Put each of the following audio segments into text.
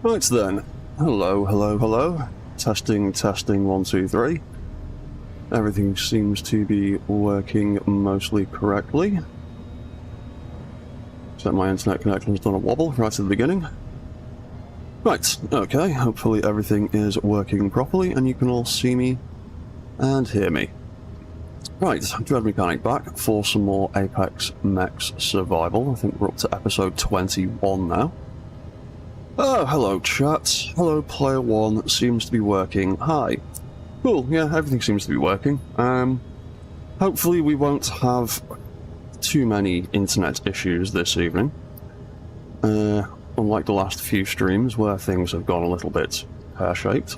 Right then. Hello, hello, hello. Testing, testing, 1, 2, 3. Everything seems to be working mostly correctly. Except my internet connection's done a wobble right at the beginning. Right, okay, hopefully everything is working properly and you can all see me and hear me. Right, Dread Mechanic back for some more Apex Mechs Survival. I think we're up to episode 21 now. Oh, hello chat. Hello player 1, seems to be working. Hi. Cool, yeah, everything seems to be working. Hopefully we won't have too many internet issues this evening. Unlike the last few streams where things have gone a little bit pear-shaped.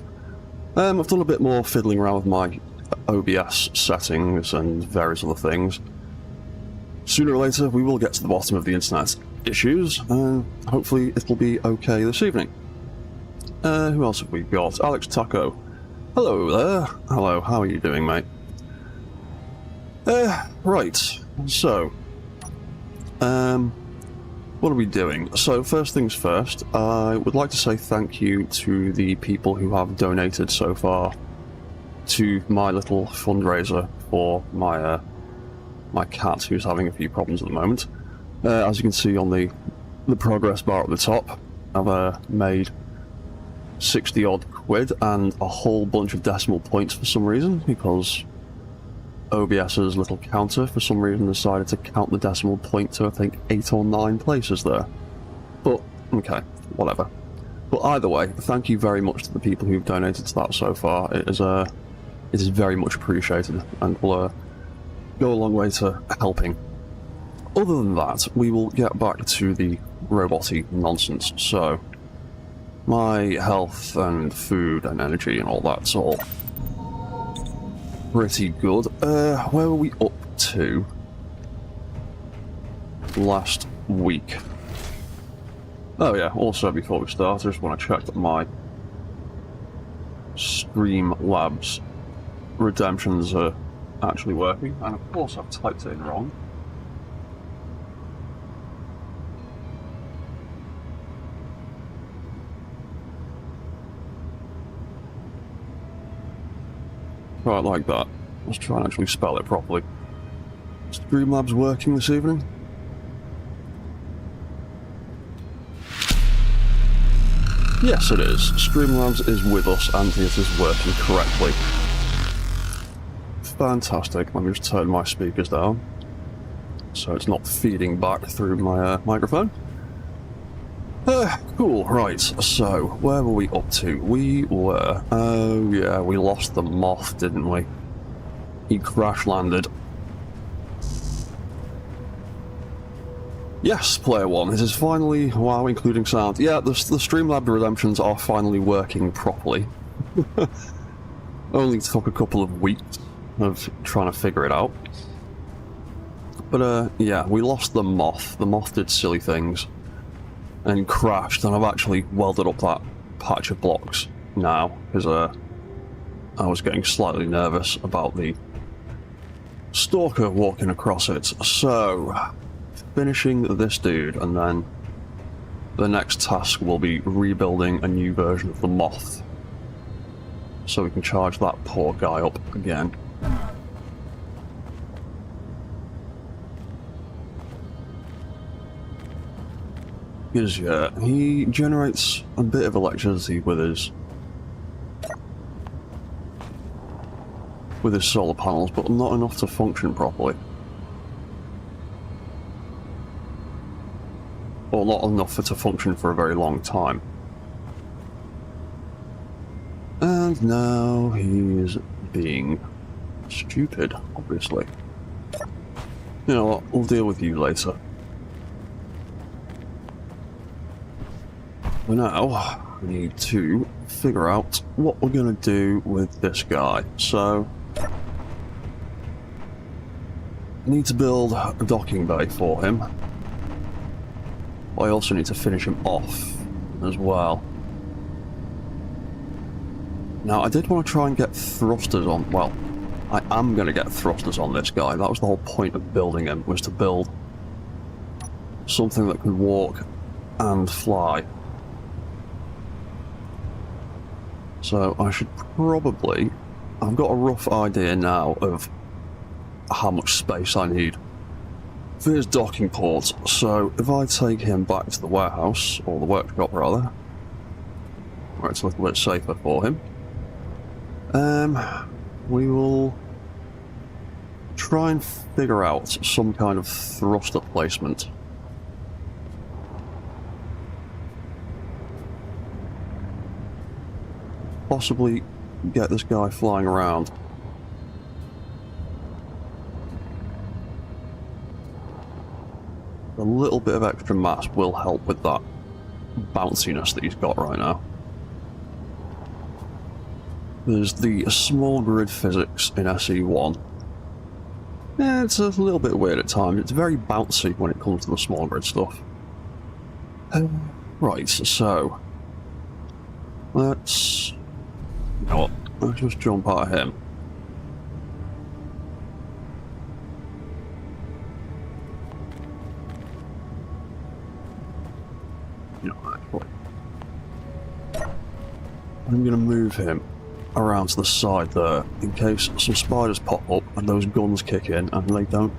I've done a bit more fiddling around with my OBS settings and various other things. Sooner or later we will get to the bottom of the internet issues, hopefully it'll be okay this evening. Who else have we got? Alex Taco. Hello there. Hello, how are you doing, mate? Right, so, what are we doing? So, first things first, I would like to say thank you to the people who have donated so far to my little fundraiser for my, my cat who's having a few problems at the moment. As you can see on the progress bar at the top, I've made 60 odd quid and a whole bunch of decimal points for some reason, because OBS's little counter for some reason decided to count the decimal point to I think 8 or 9 places there. But, okay, whatever. But either way, thank you very much to the people who've donated to that so far. It is very much appreciated and will go a long way to helping. Other than that, we will get back to the robot-y nonsense. So, my health and food and energy and all that's all pretty good. Where were we up to last week? Oh yeah, also before we start, I just want to check that my Streamlabs redemptions are actually working, and of course I've typed it in wrong. Right, like that. Let's try and actually spell it properly. Streamlabs working this evening? Yes, it is. Streamlabs is with us and it is working correctly. Fantastic. Let me just turn my speakers down so it's not feeding back through my microphone. Cool, right, so, where were we up to? We were... oh yeah, we lost the moth, didn't we? He crash-landed. Yes, player 1, it is finally... wow, including sound. Yeah, the Streamlabs redemptions are finally working properly. Only took a couple of weeks of trying to figure it out. But, yeah, we lost the moth. The moth did silly things and crashed, and I've actually welded up that patch of blocks now, because I was getting slightly nervous about the stalker walking across it. So, finishing this dude, and then the next task will be rebuilding a new version of the moth, so we can charge that poor guy up again. Because, yeah, he generates a bit of electricity with his solar panels, but not enough to function properly. Or not enough for it to function for a very long time. And now he's being stupid, obviously. You know what, we'll deal with you later. For now, we need to figure out what we're going to do with this guy. So, I need to build a docking bay for him. I also need to finish him off as well. Now, I did want to try and get thrusters on... well, I am going to get thrusters on this guy. That was the whole point of building him, was to build something that could walk and fly. So I should probably... I've got a rough idea now of how much space I need for his docking port. So if I take him back to the warehouse, or the workshop rather, where it's a little bit safer for him, we will try and figure out some kind of thruster placement. Possibly get this guy flying around. A little bit of extra mass will help with that bounciness that he's got right now. There's the small grid physics in SE1. Yeah, it's a little bit weird at times. It's very bouncy when it comes to the small grid stuff. Right, so let's... You know what? Let's just jump out of him. No, actually, I'm going to move him around to the side there in case some spiders pop up and those guns kick in and they don't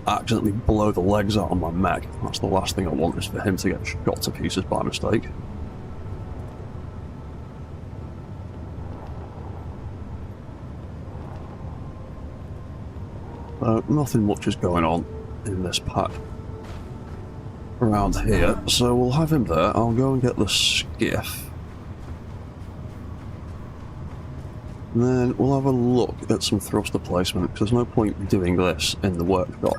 accidentally blow the legs out on my mech. That's the last thing I want, is for him to get shot to pieces by mistake. Nothing much is going on in this pack around here, so we'll have him there. I'll go and get the skiff. And then we'll have a look at some thruster placement, because there's no point doing this in the workshop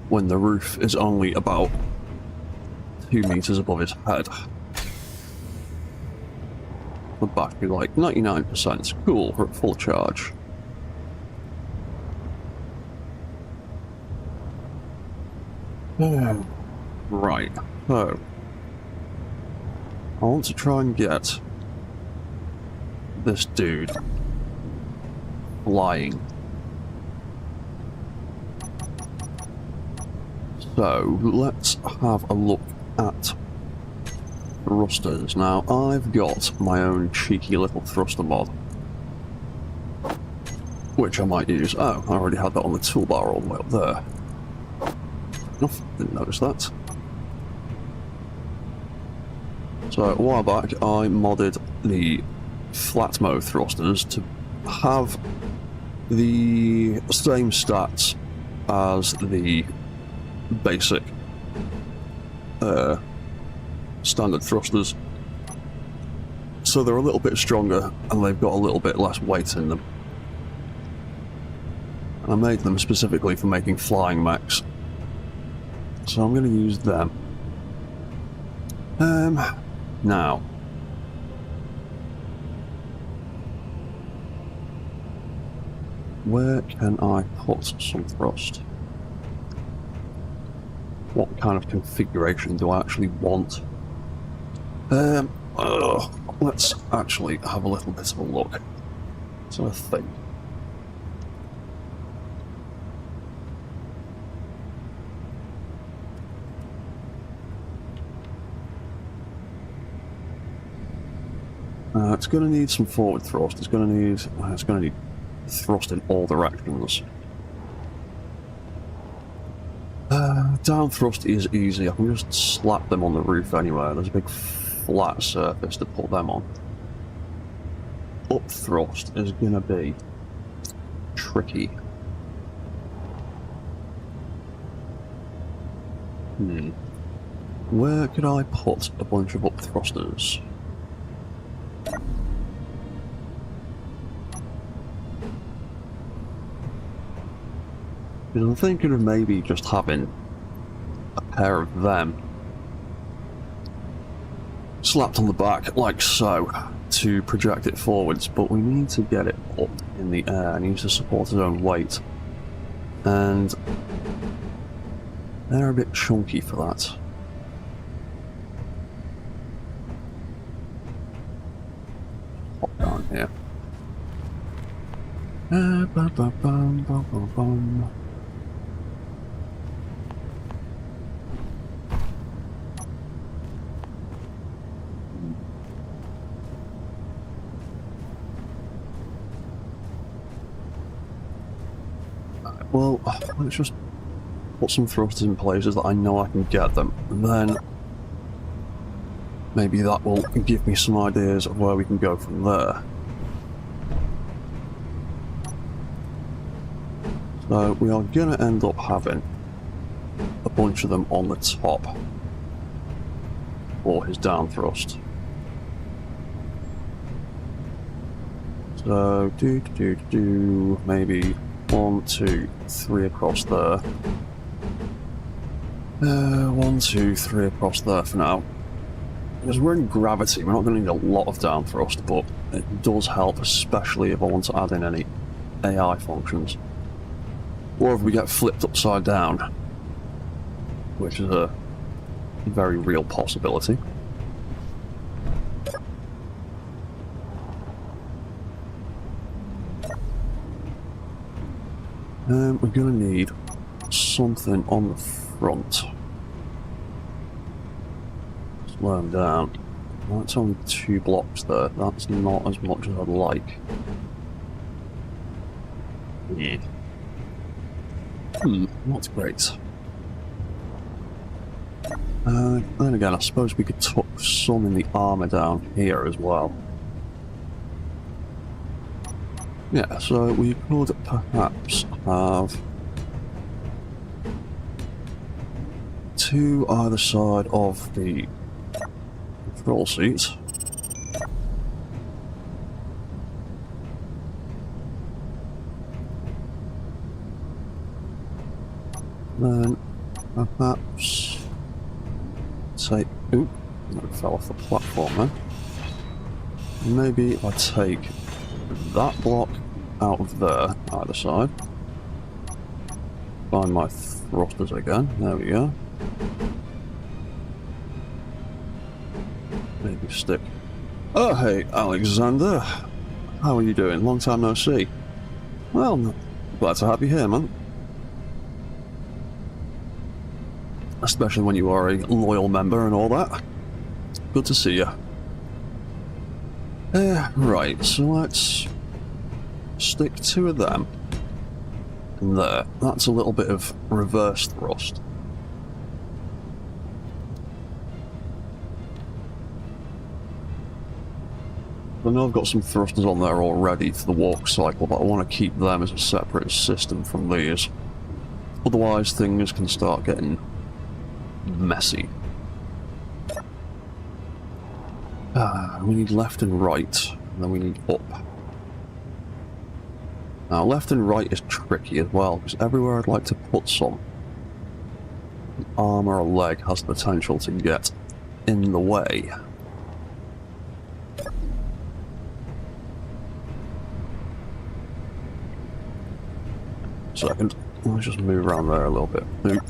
when the roof is only about 2 meters above his head. The battery like 99%, cool, we're at full charge. Right, so I want to try and get this dude flying. So let's have a look at thrusters. Now I've got my own cheeky little thruster mod, which I might use. Oh, I already had that on the toolbar all the way up there. Didn't notice that. So a while back I modded the flat mode thrusters to have the same stats as the basic standard thrusters. So they're a little bit stronger and they've got a little bit less weight in them. And I made them specifically for making flying mechs. So I'm going to use them. Now, where can I put some thrust? What kind of configuration do I actually want? Let's actually have a little bit of a look. So I think. It's going to need some forward thrust. It's going to need thrust in all directions. Down thrust is easy. I can just slap them on the roof anywhere. There's a big flat surface to put them on. Up thrust is going to be tricky. Where could I put a bunch of up thrusters? I'm thinking of maybe just having a pair of them slapped on the back, like so, to project it forwards, but we need to get it up in the air. It needs to support its own weight. And they're a bit chunky for that. Hop down here. well, let's just put some thrusters in places that I know I can get them, and then maybe that will give me some ideas of where we can go from there. So we are going to end up having a bunch of them on the top for his down thrust. So maybe 1, 2, 3 across there. 1, 2, 3 across there for now. Because we're in gravity, we're not going to need a lot of down thrust, but it does help, especially if I want to add in any AI functions. Or if we get flipped upside down, which is a very real possibility. We're going to need something on the front. Slow them down. That's only 2 blocks there. That's not as much as I'd like. Yeah. Not great. Then again, I suppose we could tuck some in the armour down here as well. Yeah, so we could perhaps have 2 either side of the control seats. Then perhaps take... Oop, that fell off the platform then. Maybe I take that block out of there, either side. Find my thrusters again, there we go. Maybe stick... Oh hey, Alexander! How are you doing? Long time no see. Well, glad to have you here, man. Especially when you are a loyal member and all that. Good to see you. Right, so let's stick 2 of them in there. That's a little bit of reverse thrust. I know I've got some thrusters on there already for the walk cycle, but I want to keep them as a separate system from these. Otherwise things can start getting messy. We need left and right, and then we need up. Now left and right is tricky as well, because everywhere I'd like to put some, an arm or a leg has the potential to get in the way. Second, let's just move around there a little bit.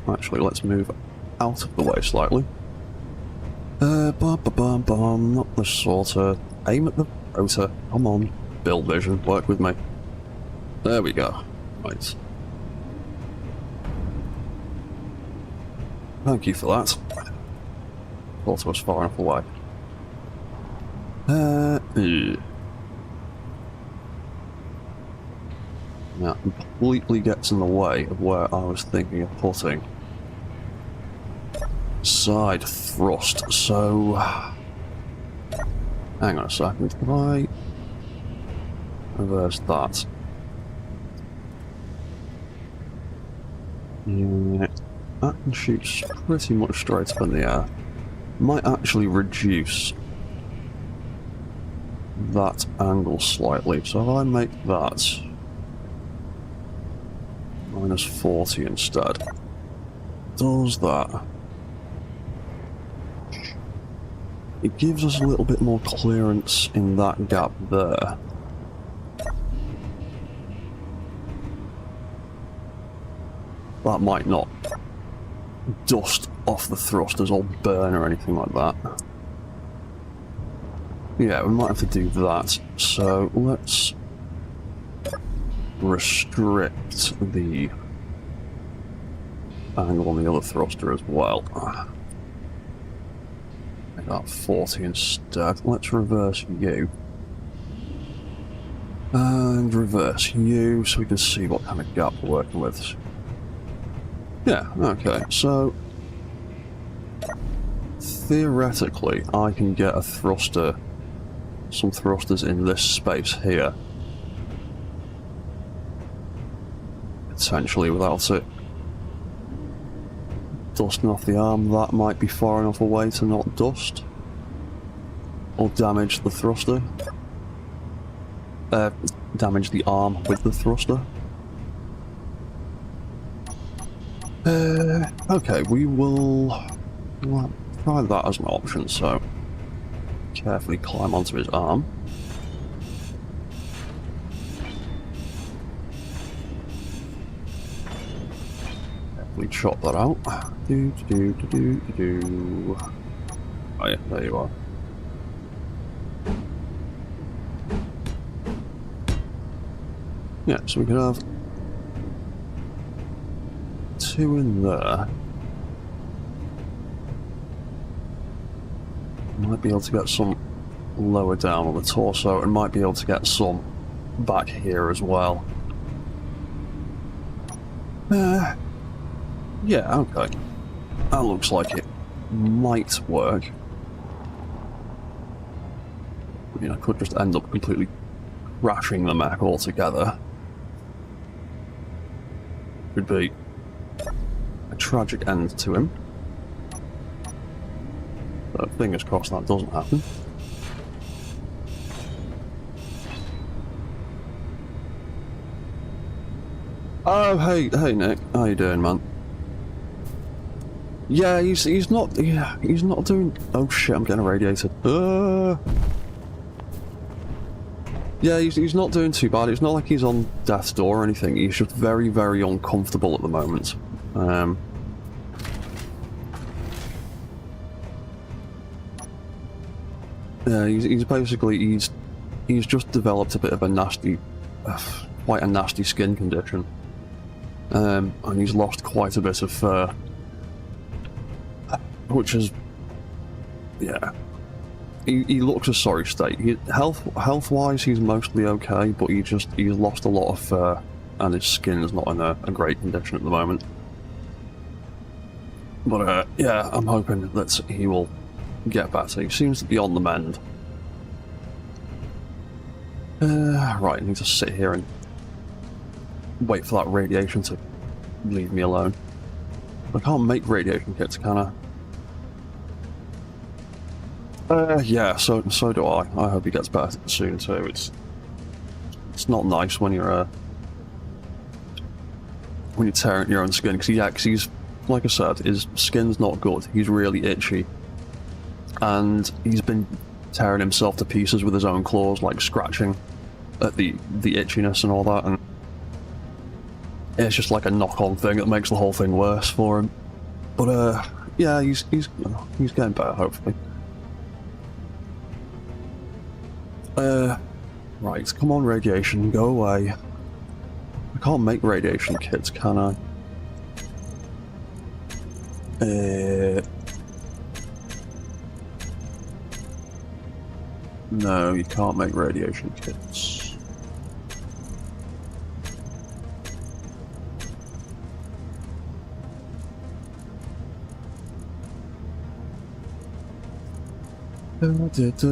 Actually, let's move out of the way slightly. Not the sorter. Aim at the rotor. Come on. Build vision. Work with me. There we go. Right. Thank you for that. Thought I was far enough away. Now, completely gets in the way of where I was thinking of putting side thrust, so hang on a second, can I reverse that? Yeah, that can shoot pretty much straight up in the air. Might actually reduce that angle slightly, so if I make that minus 40 instead, does that? It gives us a little bit more clearance in that gap there. That might not dust off the thrusters or burn or anything like that. Yeah, we might have to do that. So let's restrict the angle on the other thruster as well. Make that 40 instead. Let's reverse you. And reverse you so we can see what kind of gap we're working with. Yeah, okay, so theoretically I can get a thruster, some thrusters in this space here. Potentially without it dusting off the arm, that might be far enough away to not dust or damage the thruster. Damage the arm with the thruster. Okay, we will try that as an option, so carefully climb onto his arm. Carefully chop that out. Oh yeah, there you are. Yeah, so we can have two in there. Might be able to get some lower down on the torso, and might be able to get some back here as well. Yeah, okay. That looks like it might work. I mean, I could just end up completely crashing the mech altogether. Could be a tragic end to him. So fingers crossed that doesn't happen. Oh, hey Nick, how you doing, man? Yeah, he's not doing. Oh shit, I'm getting irradiated. Yeah, he's not doing too bad. It's not like he's on death's door or anything. He's just very, very uncomfortable at the moment. Yeah, he's basically he's just developed a bit of a nasty, quite a nasty skin condition, and he's lost quite a bit of fur, which is, yeah. He looks a sorry state. Health-wise, he's mostly okay, but he's lost a lot of fur, and his skin is not in a great condition at the moment. But yeah, I'm hoping that he will get better. He seems to be on the mend. Right, I need to sit here and wait for that radiation to leave me alone. I can't make radiation kits, can I? Yeah, so do I. I hope he gets better soon too. It's not nice when you're tearing your own skin, because he's, like I said, his skin's not good. He's really itchy, and he's been tearing himself to pieces with his own claws, like scratching at the itchiness and all that, and it's just like a knock-on thing that makes the whole thing worse for him. But yeah, he's getting better, hopefully. Right, come on, radiation, go away. I can't make radiation kits, can I? No, you can't make radiation kits. There's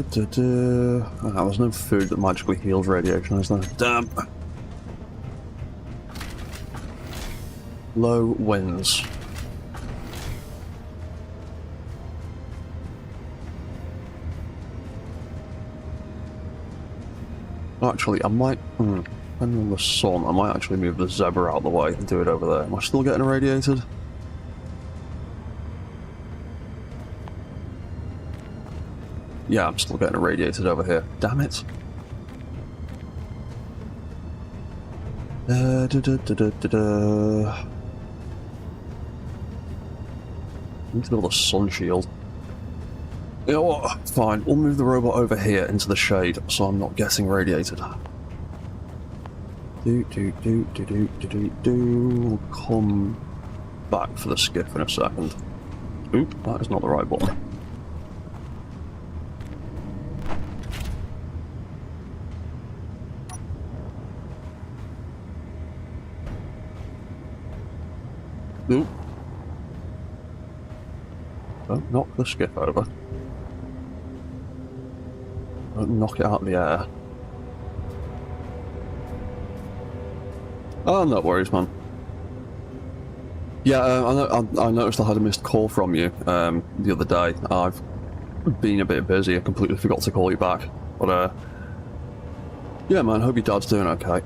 no food that magically heals radiation, is there? Damn! Low winds. Actually, I might, depending on the sun, I might actually move the zebra out of the way and do it over there. Am I still getting irradiated? Yeah, I'm still getting irradiated over here. Damn it. Need to build a sun shield. You know what? Fine, we'll move the robot over here into the shade so I'm not getting radiated. We'll come back for the skiff in a second. Oop, that is not the right button. Oop. Don't knock the skiff over. Don't knock it out of the air. Oh, no worries, man. Yeah, I noticed I had a missed call from you the other day. I've been a bit busy. I completely forgot to call you back. But, yeah, man, hope your dad's doing okay.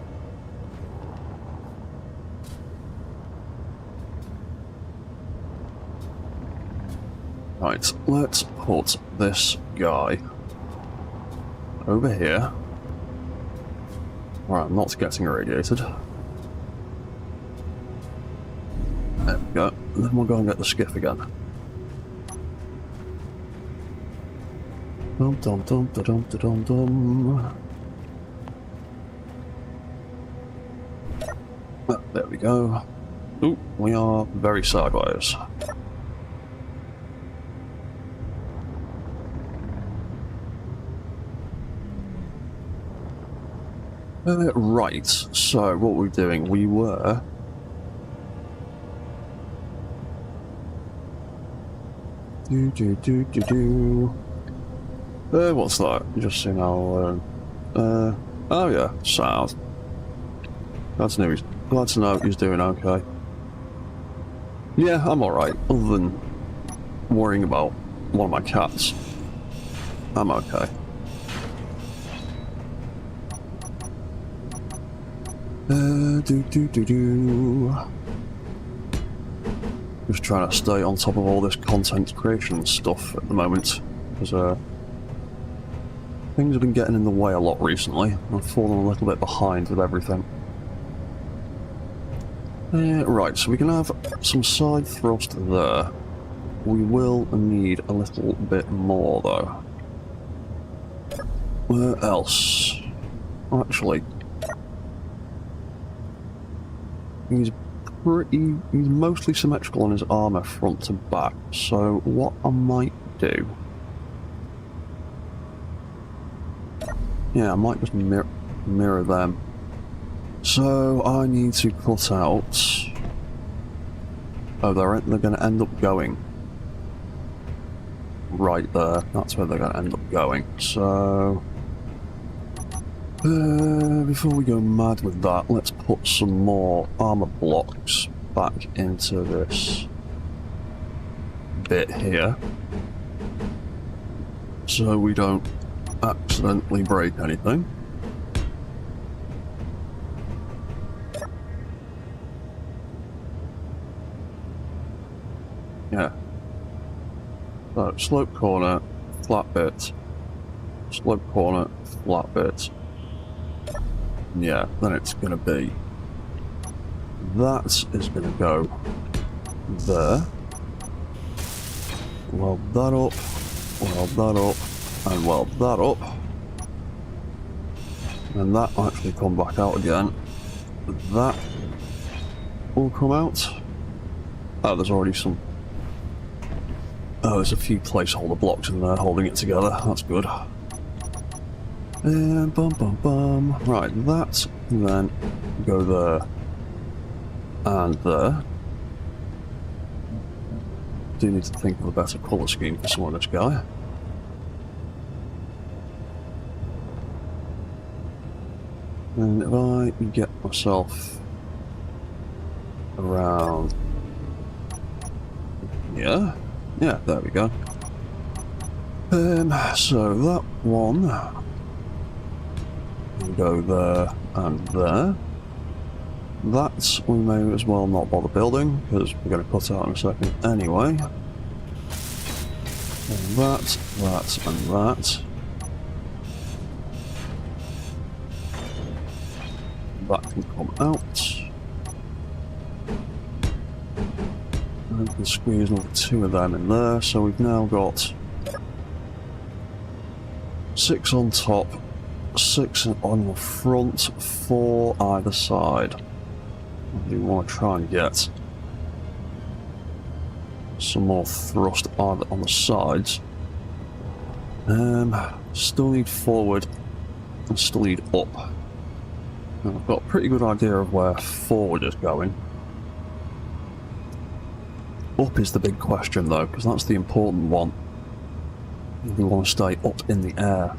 Right, let's put this guy over here. Right, I'm not getting irradiated. There we go. Then we'll go and get the skiff again. Dum dum dum da dum da dum dum. There we go. Ooh, we are very sideways. Right, so what were we doing? We were... what's that? Just seeing how... oh yeah, sound. Glad to know he's doing okay. Yeah, I'm alright, other than worrying about one of my cats. I'm okay. Just trying to stay on top of all this content creation stuff at the moment, because things have been getting in the way a lot recently. I've fallen a little bit behind with everything. Right, so we can have some side thrust there. We will need a little bit more though. Where else? Actually, he's mostly symmetrical on his armor front to back, so what I might do... Yeah, I might just mirror them. So I need to cut out... Oh, they're going to end up going right there. That's where they're going to end up going. So... before we go mad with that, let's put some more armor blocks back into this bit here, so we don't accidentally break anything. Yeah. So, slope corner, flat bit. Slope corner, flat bit. Yeah, then it's going to be... That is going to go there. Weld that up, weld that up, and weld that up. And that will actually come back out again. That will come out. Oh, there's already some... Oh, there's a few placeholder blocks in there holding it together. That's good. And bum bum bum. Right, that can then go there and there. Do need to think of a better colour scheme for some of this guy. And if I get myself around... Yeah, there we go. So that one can go there and there. That we may as well not bother building, because we're going to cut out in a second anyway. And that, and that. That can come out. And we can squeeze another 2 of them in there, so we've now got 6 on top, 6 on the front, 4 either side. We want to try and get some more thrust either on the sides. Still need forward and still need up. And I've got a pretty good idea of where forward is going. up is the big question though, because that's the important one. We want to stay up in the air.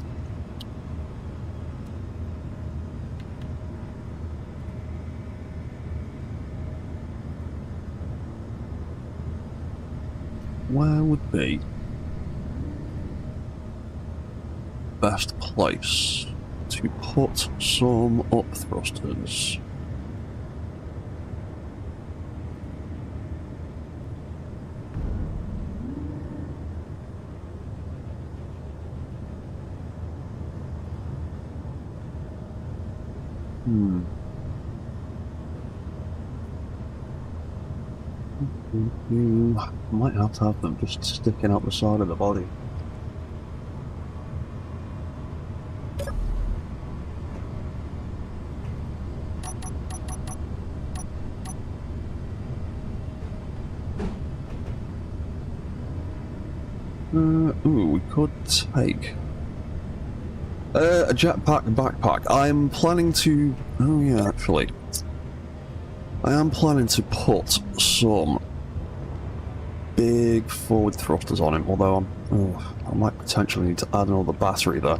Where would be best place to put some up thrusters? You might have to have them just sticking out the side of the body. Ooh, we could take a jetpack backpack. I'm planning to... Oh yeah, actually. I am planning to put some big forward thrusters on him, although I might potentially need to add another battery there.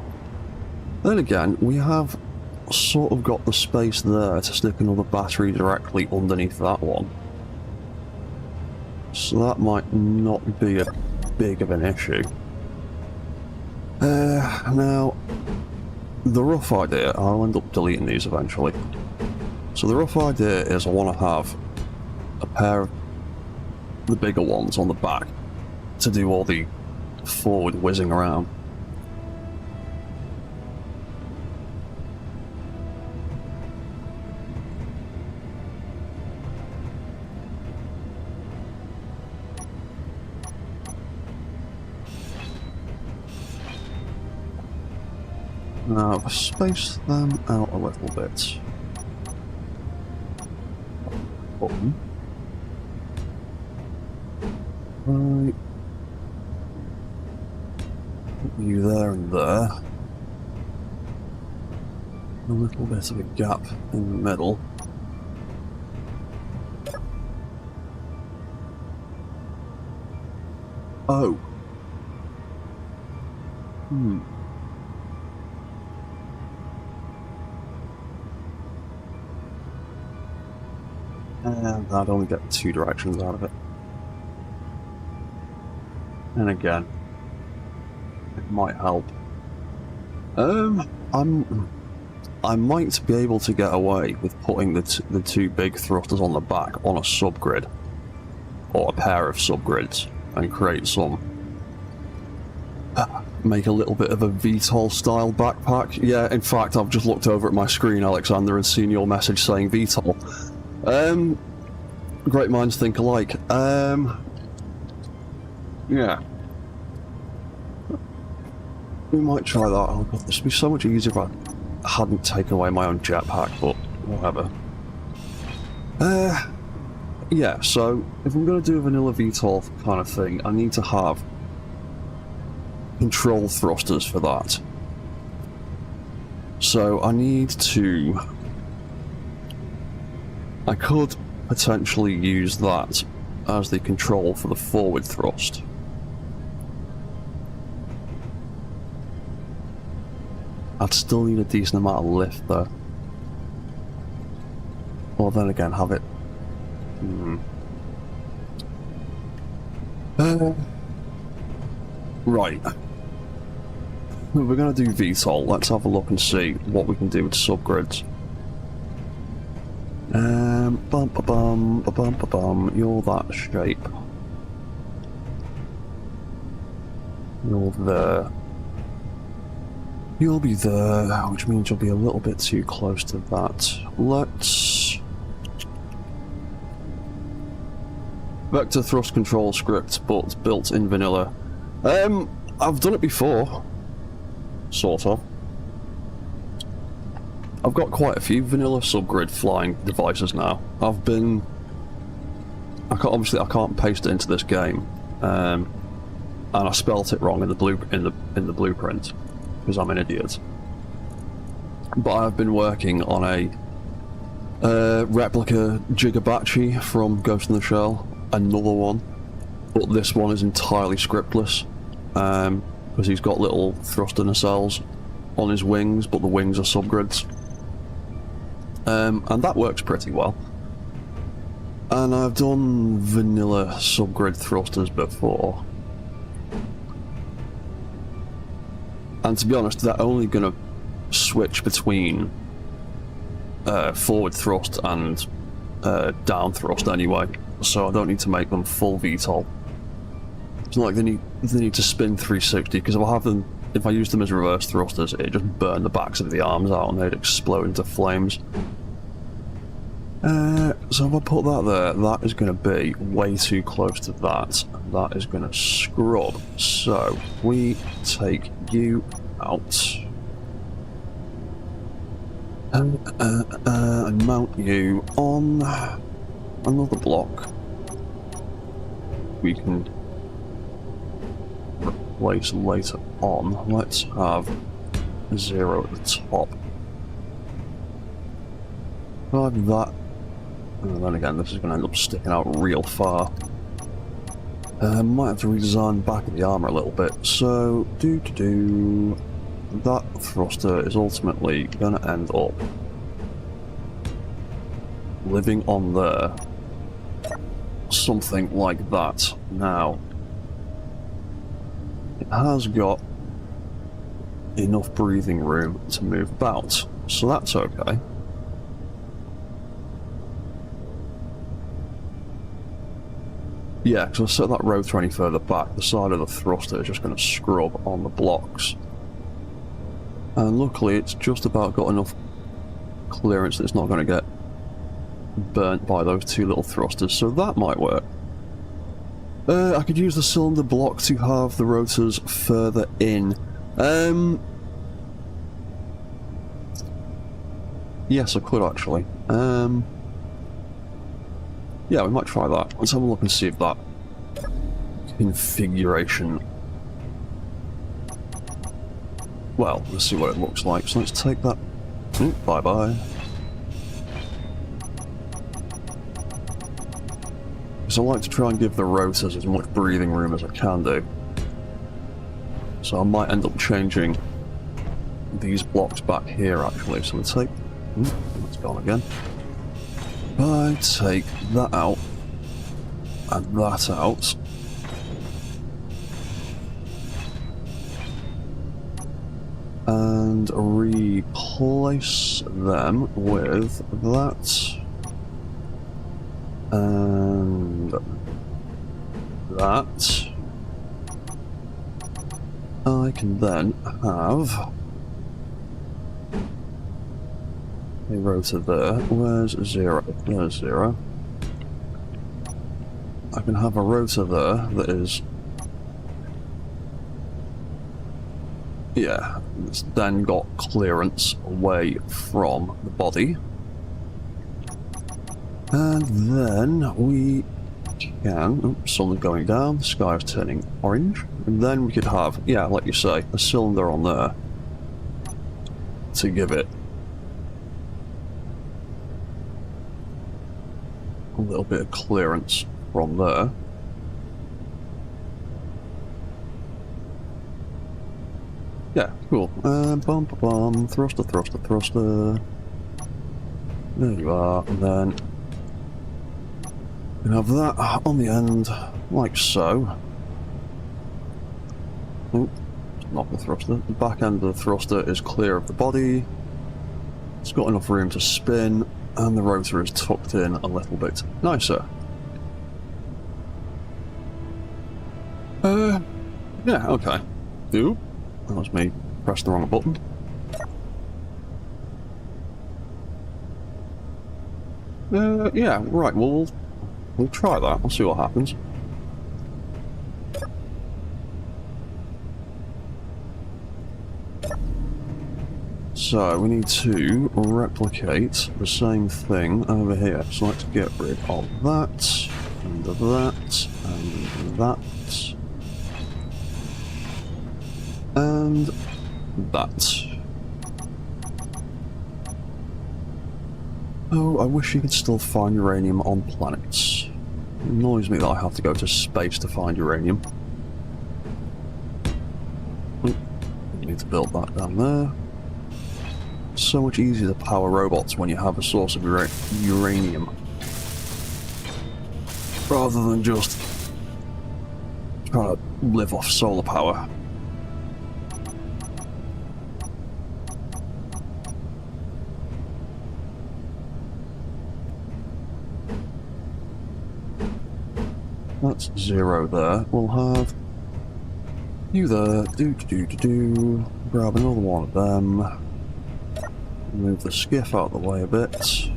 Then again, we have sort of got the space there to stick another battery directly underneath that one. So that might not be a big of an issue. Now, the rough idea, I'll end up deleting these eventually. So the rough idea is I want to have a pair of the bigger ones on the back to do all the forward whizzing around. Now, space them out a little bit. Right. Put you there and there. A little bit of a gap in the middle. Oh. And I'd only get 2 directions out of it. And again, it might help. I might be able to get away with putting the 2 big thrusters on the back on a subgrid, or a pair of subgrids, and create some. Make a little bit of a VTOL style backpack. Yeah, in fact, I've just looked over at my screen, Alexander, and seen your message saying VTOL. Great minds think alike. Yeah. We might try that. Oh god, this would be so much easier if I hadn't taken away my own jetpack, but whatever. Yeah, so if I'm going to do a vanilla VTOL kind of thing, I need to have control thrusters for that. So I need to... I could potentially use that as the control for the forward thrust. I'd still need a decent amount of lift though. Or then again, have it... Right. We're going to do VTOL. Let's have a look and see what we can do with subgrids. You're that shape. You're there. You'll be there, which means you'll be a little bit too close to that. Let's... Vector thrust control script, but built in vanilla. I've done it before. Sort of. I've got quite a few vanilla subgrid flying devices now. Obviously I can't paste it into this game, and I spelt it wrong in the blueprint because I'm an idiot. But I've been working on a replica Jigabachi from Ghost in the Shell, another one, but this one is entirely scriptless, because he's got little thruster nacelles on his wings, but the wings are subgrids. And that works pretty well. And I've done vanilla subgrid thrusters before. And to be honest, they're only going to switch between forward thrust and down thrust anyway, so I don't need to make them full VTOL. It's not like they need to spin 360, because if I use them as reverse thrusters, it'd just burn the backs of the arms out and they'd explode into flames. So if I put that there, that is going to be way too close to that, and that is going to scrub. So we take you out and mount you on another block. We can replace later on. Let's have 0 at the top. Like that. And then again, this is going to end up sticking out real far. Might have to redesign the back of the armour a little bit. So, that thruster is ultimately going to end up living on there. Something like that. Now, it has got enough breathing room to move about, so that's okay. Yeah, because I set that rotor any further back, the side of the thruster is just going to scrub on the blocks. And luckily it's just about got enough clearance that it's not going to get burnt by those two little thrusters, so that might work. I could use the cylinder block to have the rotors further in. Yes, I could actually. Yeah, we might try that. Let's have a look and see if that configuration... Well, let's see what it looks like. So let's take that... bye-bye. Because I like to try and give the rotors as much breathing room as I can do. So I might end up changing these blocks back here, actually. So we'll take... It's gone again. I take that out, and that out. And replace them with that. And that. I can then have a rotor there. Where's 0? There's 0. I can have a rotor there that is... Yeah, it's then got clearance away from the body. And then we can... Oops, something's going down, the sky is turning orange. And then we could have, yeah, like you say, a cylinder on there to give it a little bit of clearance from there. Yeah, cool. Thruster, thruster, thruster. There you are. And then you can have that on the end, like so. Oh, not the thruster. The back end of the thruster is clear of the body. It's got enough room to spin. And the rotor is tucked in a little bit nicer. Yeah, okay. Ooh, that was me. Pressed the wrong button. Yeah, right, well, we'll try that. We'll see what happens. So, we need to replicate the same thing over here. So let's get rid of that, and that, and that, and that. Oh, I wish you could still find uranium on planets. Annoys me that I have to go to space to find uranium. Need to build that down there. So much easier to power robots when you have a source of uranium. Rather than just trying to live off solar power. That's 0 there. We'll have you there. Grab another one of them. Move the skiff out of the way a bit.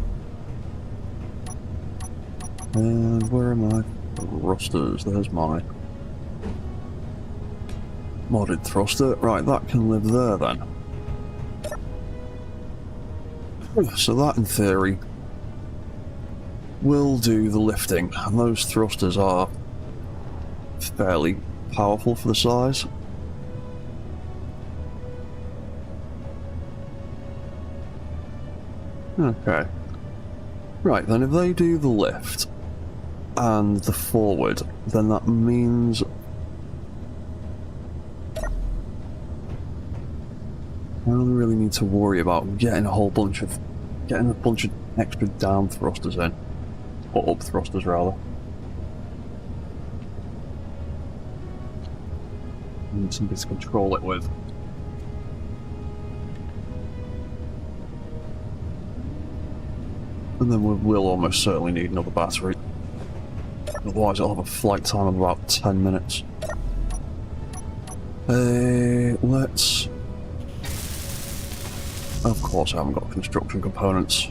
And where are my thrusters? There's my modded thruster. Right, that can live there then. So that, in theory, will do the lifting. And those thrusters are fairly powerful for the size. Okay. Right, then if they do the lift and the forward, then that means I only really need to worry about getting a bunch of extra down thrusters in. Or up thrusters rather. Need something to control it with. And then we'll almost certainly need another battery. Otherwise it'll have a flight time of about 10 minutes. Let's... Of course I haven't got construction components.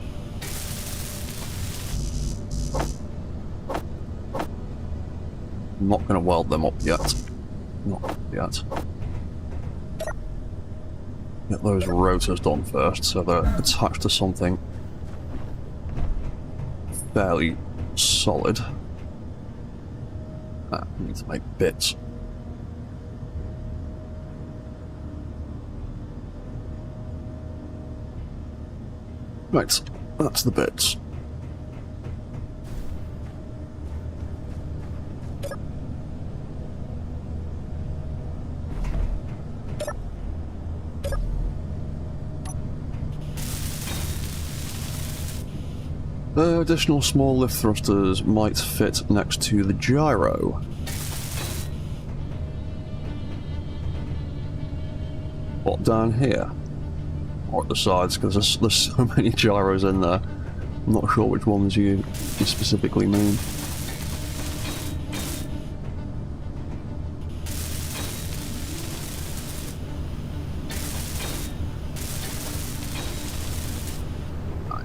I'm not going to weld them up yet. Not yet. Get those rotors done first, so they're attached to something fairly solid. I need to make bits. Right, that's the bits. The additional small lift thrusters might fit next to the gyro. What, down here? Or at the sides, because there's so many gyros in there. I'm not sure which ones you specifically mean.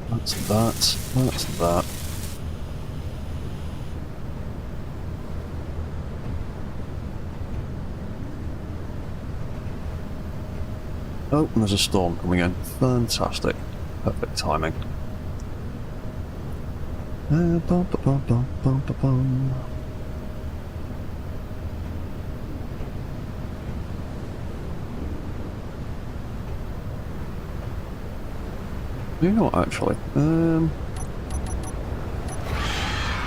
That's that. Oh, and there's a storm coming in. Fantastic. Perfect timing. You know what, actually?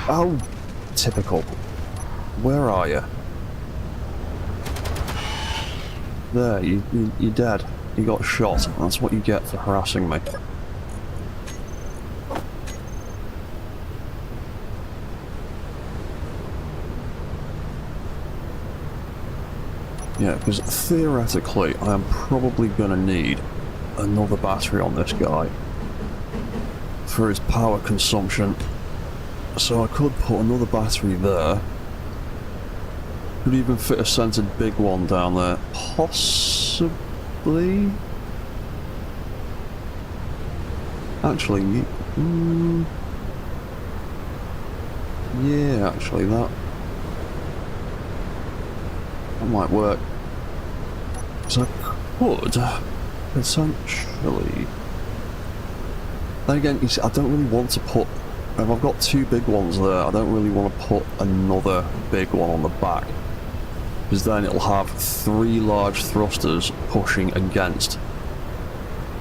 Oh, typical. Where are you? There, you're dead. You got shot. That's what you get for harassing me. Yeah, because theoretically, I am probably going to need another battery on this guy for his power consumption. So I could put another battery there. Could even fit a centered big one down there. Possibly? Actually, yeah, actually that might work. So I could essentially. Then again, you see, I don't really want to put. If I've got two big ones there, I don't really want to put another big one on the back, because then it'll have 3 large thrusters pushing against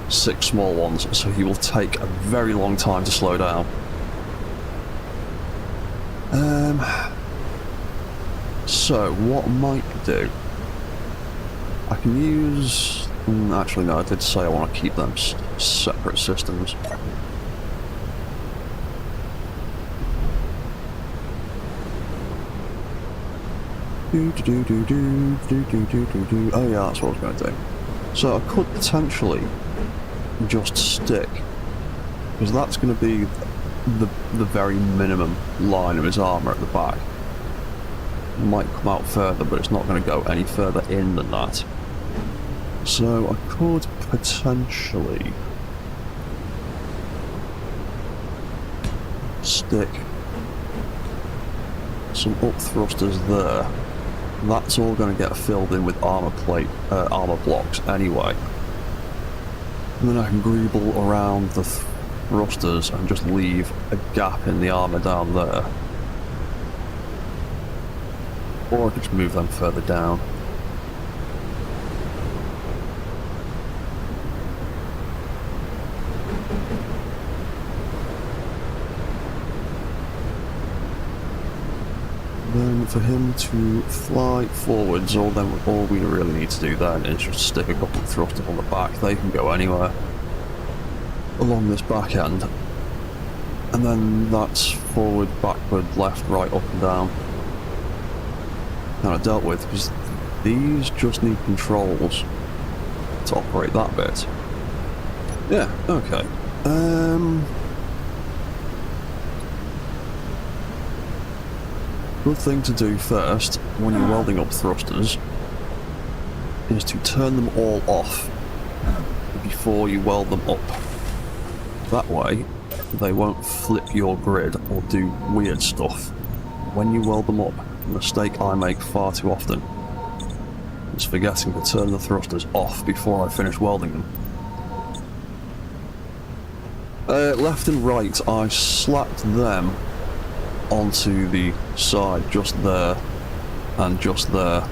6 small ones, so he will take a very long time to slow down. So, what I might do... I can use... actually, no, I did say I want to keep them separate systems. Oh yeah, that's what I was going to do. So I could potentially just stick, because that's going to be the very minimum line of his armour at the back. It might come out further, but it's not going to go any further in than that. So I could potentially stick some up thrusters there. That's all going to get filled in with armour blocks anyway. And then I can greeble around the thrusters and just leave a gap in the armour down there. Or I could just move them further down. Then for him to fly forwards, all we really need to do then is just stick a couple of thrusters on the back. They can go anywhere along this back end. And then that's forward, backward, left, right, up and down. Kind of dealt with, because these just need controls to operate that bit. Yeah, okay. Good thing to do first, when you're welding up thrusters, is to turn them all off before you weld them up. That way, they won't flip your grid or do weird stuff when you weld them up. A mistake I make far too often is forgetting to turn the thrusters off before I finish welding them. Left and right, I slapped them onto the side just there and just there,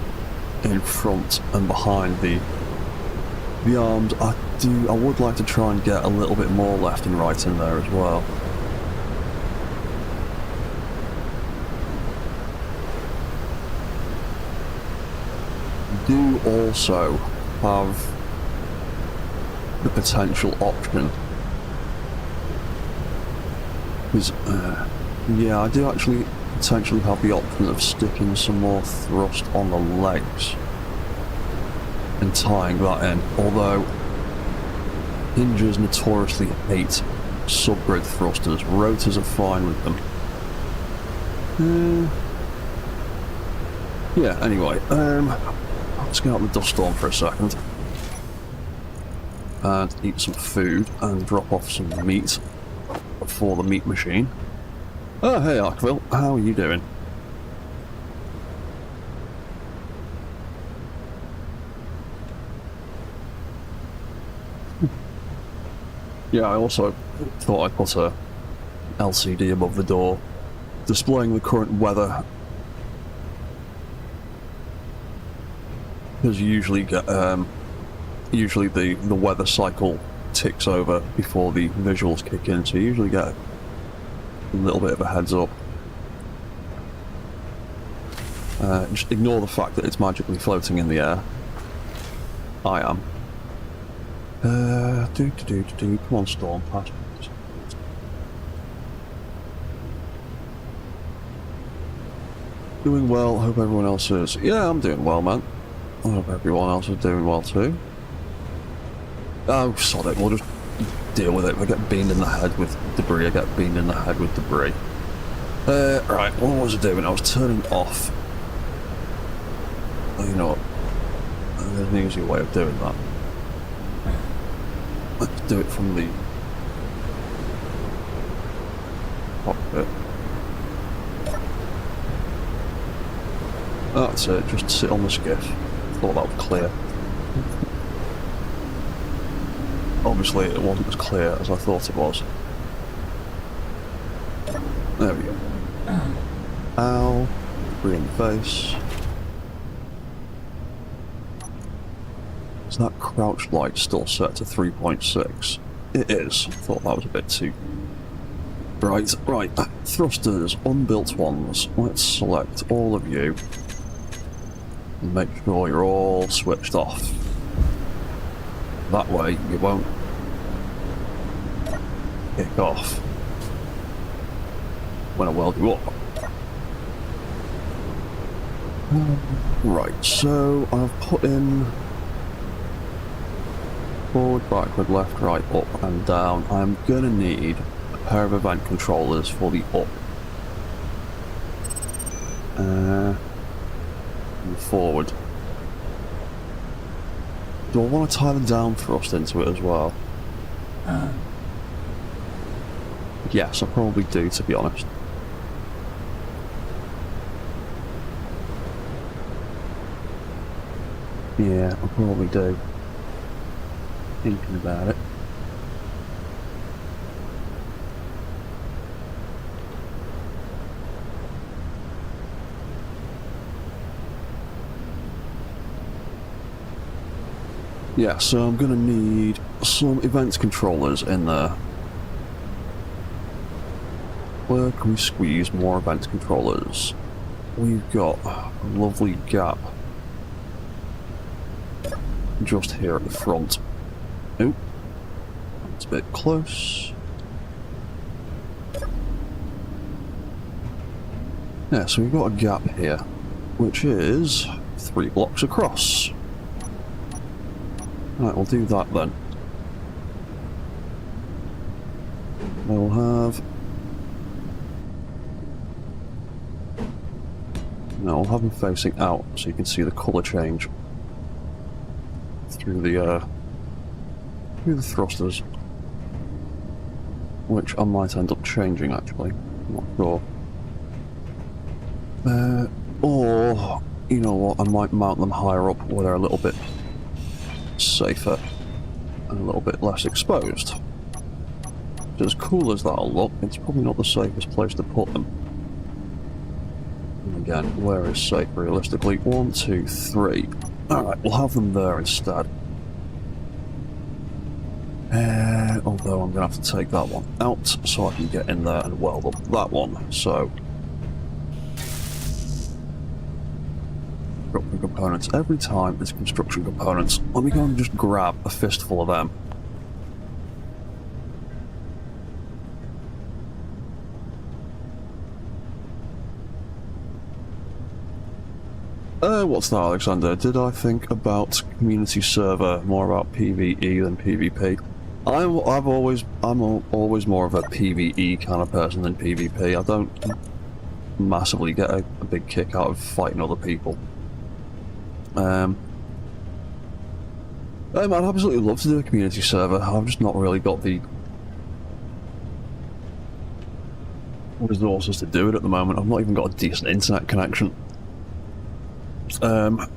in front and behind the arms. I would like to try and get a little bit more left and right in there as well. Do also have the potential option, because yeah, I do actually potentially have the option of sticking some more thrust on the legs and tying that in, although hinges notoriously hate subgrid thrusters. Rotors are fine with them. Yeah, anyway, let's get out the dust storm for a second and eat some food and drop off some meat for the meat machine. Oh, hey Arkville, how are you doing? Yeah, I also thought I'd put a LCD above the door displaying the current weather, because you usually get usually the weather cycle ticks over before the visuals kick in, so you usually get a little bit of a heads up. Just ignore the fact that it's magically floating in the air. I am. Come on, Storm, pass. Doing well, hope everyone else is. Yeah, I'm doing well, man. I hope everyone else is doing well too. Oh, sod it, we'll just deal with it. If I get beamed in the head with debris, I get beamed in the head with debris. Right, what was I doing? I was turning off. Oh, you know what? There's an easier way of doing that. Let's do it from the cockpit. That's it, just sit on the skiff. Thought that was clear. Obviously it wasn't as clear as I thought it was. There we go. Ow. Debris in the face. Is that crouch light still set to 3.6? It is. I thought that was a bit too Right. Thrusters, unbuilt ones. Let's select all of you. And make sure you're all switched off. That way you won't kick off when I weld you up. Right, so I've put in forward, backward, left, right, up and down. I'm gonna need a pair of event controllers for the up and forward. Do I want to tie the down thrust into it as well? Yes, I probably do, to be honest. Yeah, I probably do. Thinking about it. Yeah, so I'm gonna need some events controllers in there. Where can we squeeze more event controllers? We've got a lovely gap just here at the front. Oh, it's a bit close. Yeah, so we've got a gap here, which is 3 blocks across. Right, we'll do that then. We'll have... No, I'll have them facing out so you can see the colour change through the thrusters, which I might end up changing actually. I'm not sure. Or you know what? I might mount them higher up where they're a little bit safer and a little bit less exposed. As cool as that'll look, it's probably not the safest place to put them. And again, where is safe realistically? 1, 2, 3. Alright, we'll have them there instead. Although I'm going to have to take that one out so I can get in there and weld up that one. So, construction components. Every time it's construction components, let me go and just grab a fistful of them. What's that, Alexander? Did I think about community server more about PvE than PvP? I'm always more of a PvE kind of person than PvP. I don't massively get a big kick out of fighting other people. I'd absolutely love to do a community server. I've just not really got the resources to do it at the moment. I've not even got a decent internet connection. But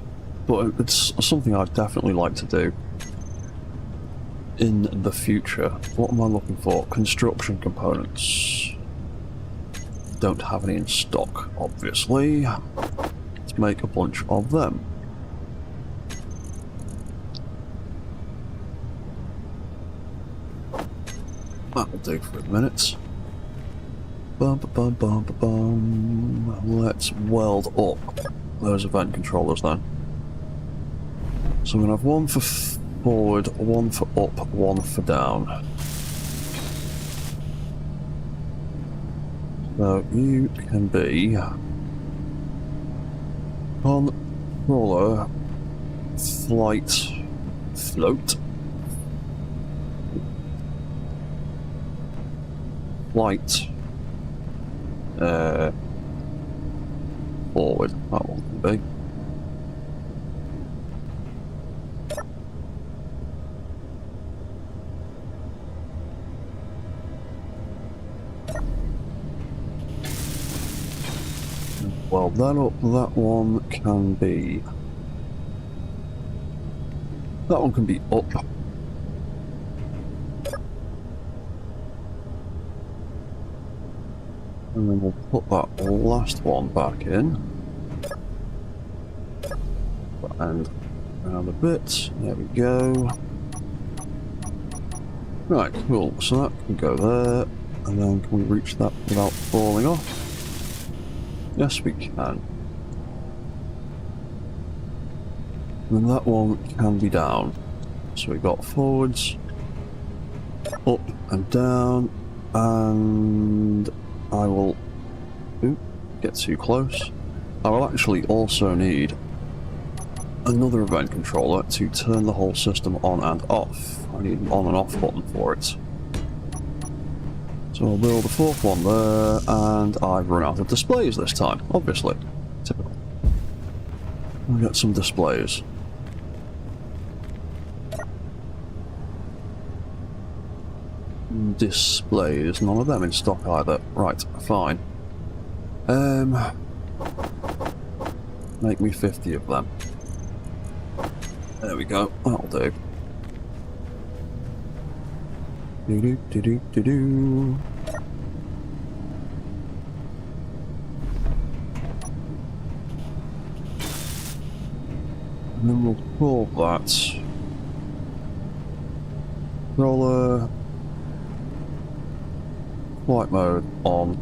it's something I'd definitely like to do in the future. What am I looking for? Construction components. Don't have any in stock, obviously. Let's make a bunch of them. That'll do for a minute. Let's weld up those event controllers then. So I'm going to have one for forward, one for up, one for down. So you can be controller, flight, float, flight, forward, that one can be. Well, that one can be... That one can be up. And then we'll put that last one back in. And around a bit. There we go. Right, cool. So that can go there. And then can we reach that without falling off? Yes, we can. And then that one can be down. So we got forwards, up and down, and I will get too close. I will actually also need another event controller to turn the whole system on and off. I need an on and off button for it. So I'll build the fourth one there, and I've run out of displays this time, obviously. Typical. I'll get some displays. Displays, none of them in stock either. Right, fine. Make me 50 of them. There we go, that'll do. Do-do-do-do-do-do. And then we'll call that roller flight mode on,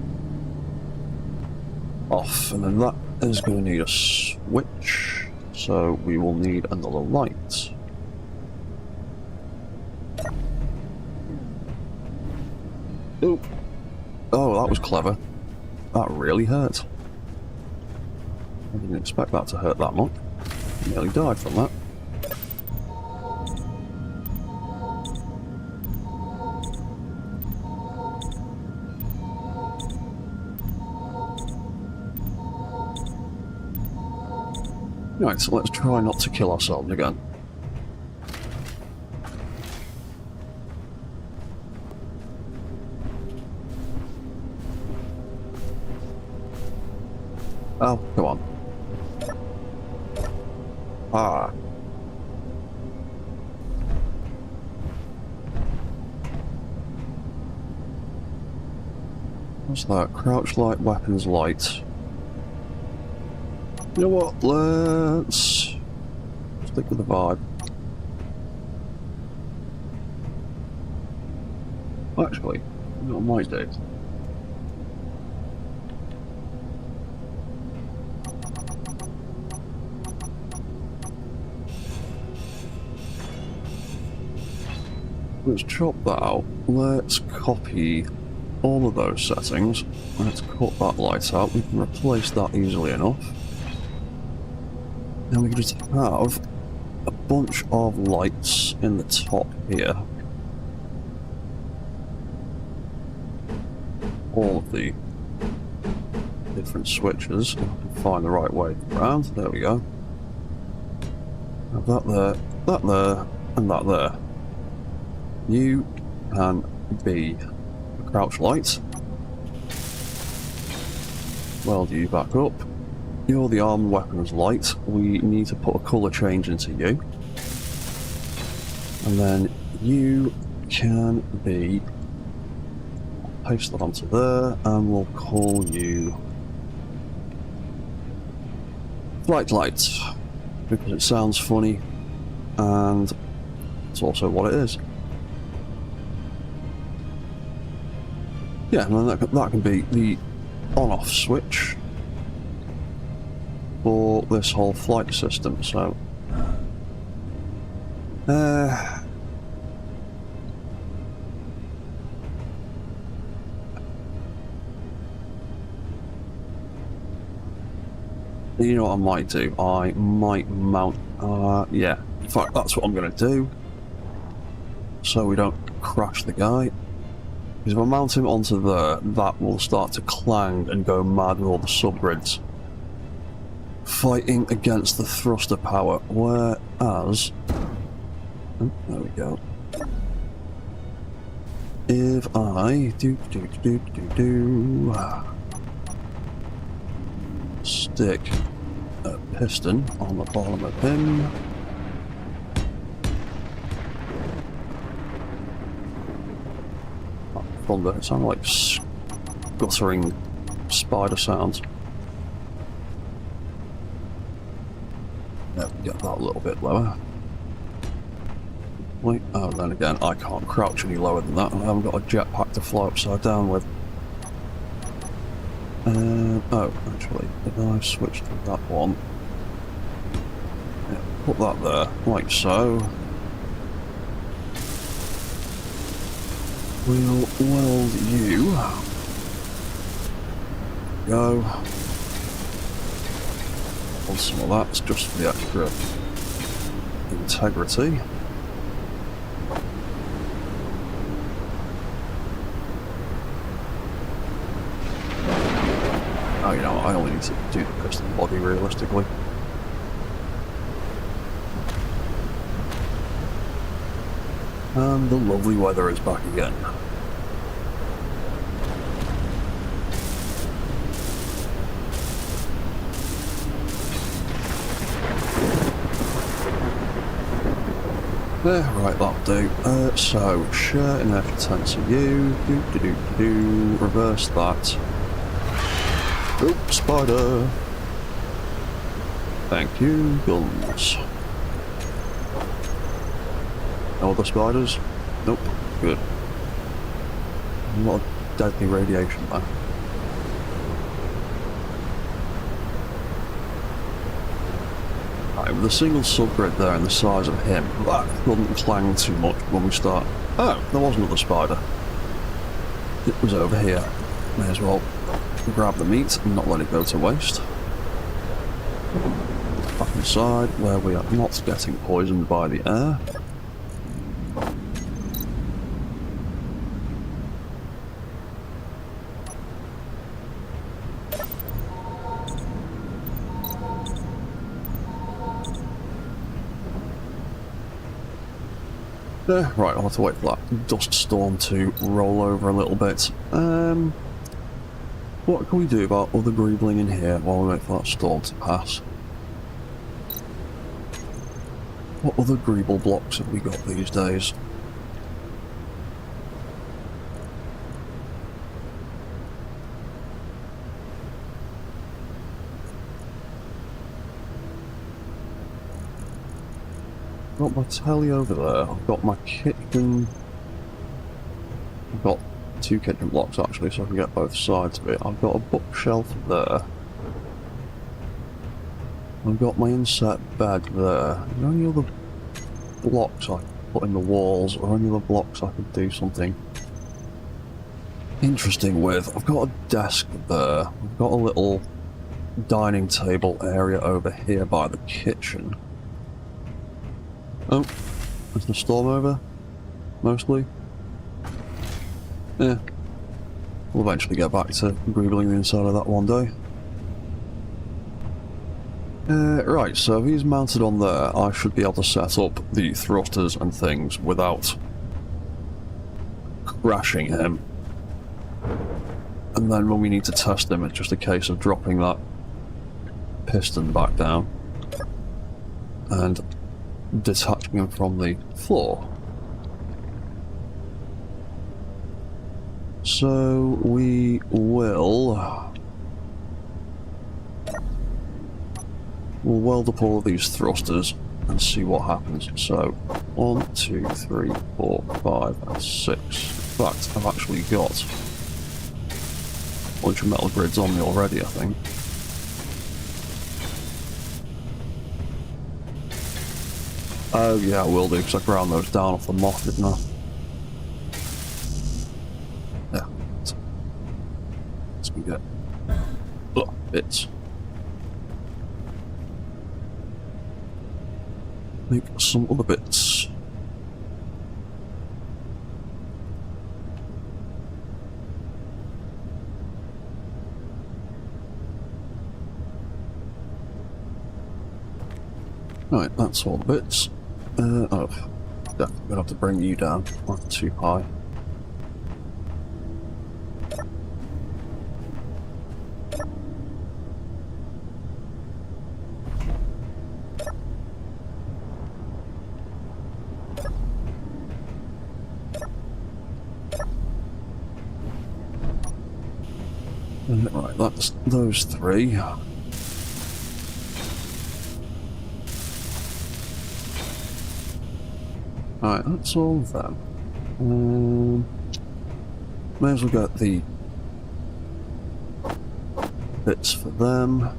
off, and then that is going to need a switch, so we will need another light. Ooh. Oh, that was clever. That really hurt. I didn't expect that to hurt that much. I nearly died from that. Right, so let's try not to kill ourselves again. Oh, come on. Ah. What's that? Crouch light, weapons light. You know what? Let's stick with the vibe. Actually, you know what I might do? Let's chop that out. Let's copy all of those settings. Let's cut that light out. We can replace that easily enough. Then we can just have a bunch of lights in the top here. All of the different switches. I can find the right way around. There we go. Have that there, and that there. You can be a crouch light. Weld you back up. You're the armed weapons light. We need to put a colour change into you. And then you can be... paste that onto there, and we'll call you Flight Light, because it sounds funny, and it's also what it is. Yeah, and then that can be the on-off switch for this whole flight system, so... you know what I might do? I might mount... yeah, in fact, that's what I'm going to do, so we don't crash the guy. Because if I mount him onto there, that will start to clang and go mad with all the subgrids fighting against the thruster power, whereas... oh, there we go. If I stick a piston on the bottom of him, thunder, it sounds like guttering spider sounds. Get that a little bit lower. Wait, oh, then again, I can't crouch any lower than that, and I haven't got a jetpack to fly upside down with. Oh, actually, if I switch to that one, yeah, put that there, like so. We'll weld you. Go. On some of that, just for the extra integrity. Oh, you know, I only need to do the piston body realistically. And the lovely weather is back again. There, right, that'll do. So, share inertia tensor U, reverse that. Oop, spider! Thank you, guns. No other spiders? Nope, good. A lot of deadly radiation there. Right, with a single subgrid there and the size of him, that wouldn't clang too much when we start. Oh, there was another spider. It was over here. May as well grab the meat and not let it go to waste. Back inside where we are not getting poisoned by the air. Right, I'll have to wait for that dust storm to roll over a little bit. What can we do about other greebling in here while we wait for that storm to pass? What other greeble blocks have we got these days? I've got my telly over there, I've got my kitchen. I've got 2 kitchen blocks actually, so I can get both sides of it. I've got a bookshelf there. I've got my inset bed there. Are there any other blocks I could put in the walls, or any other blocks I could do something interesting with? I've got a desk there. I've got a little dining table area over here by the kitchen. Oh, is the storm over? Mostly? Yeah. We'll eventually get back to greebling the inside of that one day. Right, so if he's mounted on there, I should be able to set up the thrusters and things without crashing him. And then when we need to test him, it's just a case of dropping that piston back down and detaching him from the floor. So we will... we'll weld up all of these thrusters and see what happens. So 1, 2, 3, 4, 5 and 6. In fact, I've actually got a bunch of metal grids on me already, I think. Oh yeah, I will do, because I ground those down off the moth, didn't I? Yeah. Let's get bits. Make some other bits. Right, that's all the bits. Oh, definitely gonna have to bring you down. Not too high. Right, that's those 3. Alright, that's all of them. May as well get the bits for them.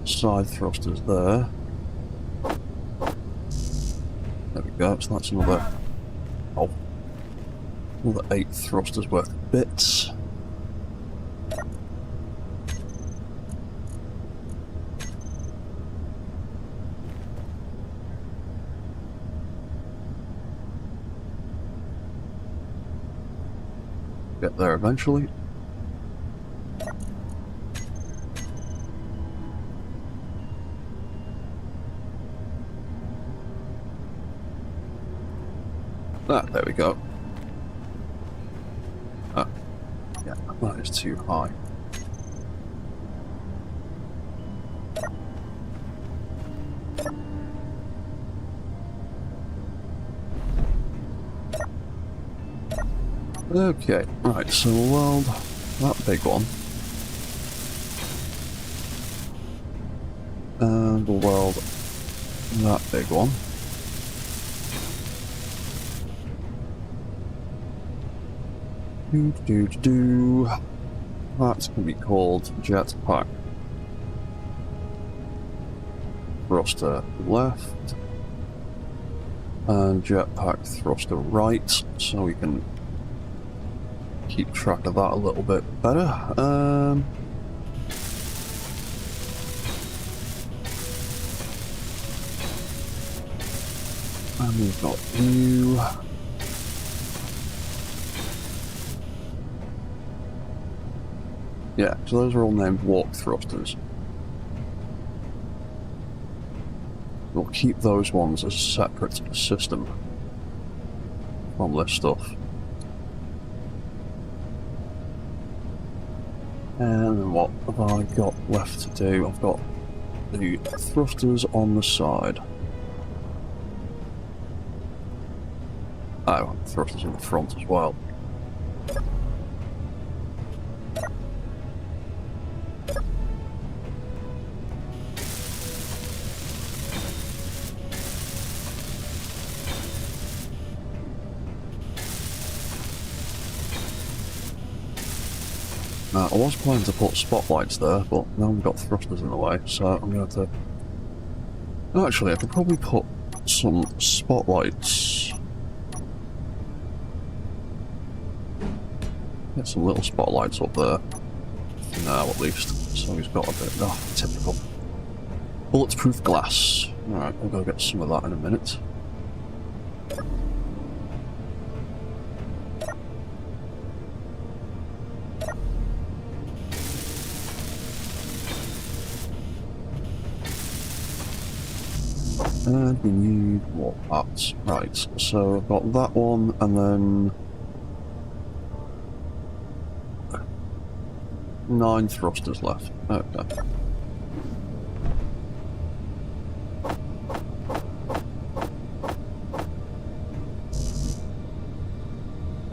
Side thrusters there. There we go, so that's another 8 thrusters worth of bits. Get there eventually. There we go. Yeah, that is too high. Okay, right, so we'll weld that big one. And we'll weld that big one. That's going to be called jetpack. Thruster left. And jetpack thruster right, so we can keep track of that a little bit better. And we've got you. Yeah, so those are all named walk thrusters. We'll keep those ones as a separate system from this stuff. And what have I got left to do? I've got the thrusters on the side. Oh, thrusters in the front as well. I was planning to put spotlights there, but now we've got thrusters in the way, so I'm going to have to... Actually, I could probably put some spotlights. Get some little spotlights up there. For now, at least. So he's got a bit of typical bulletproof glass. Alright, I'll go get some of that in a minute. And we need more parts. Right, so I've got that one, and then 9 thrusters left. Okay.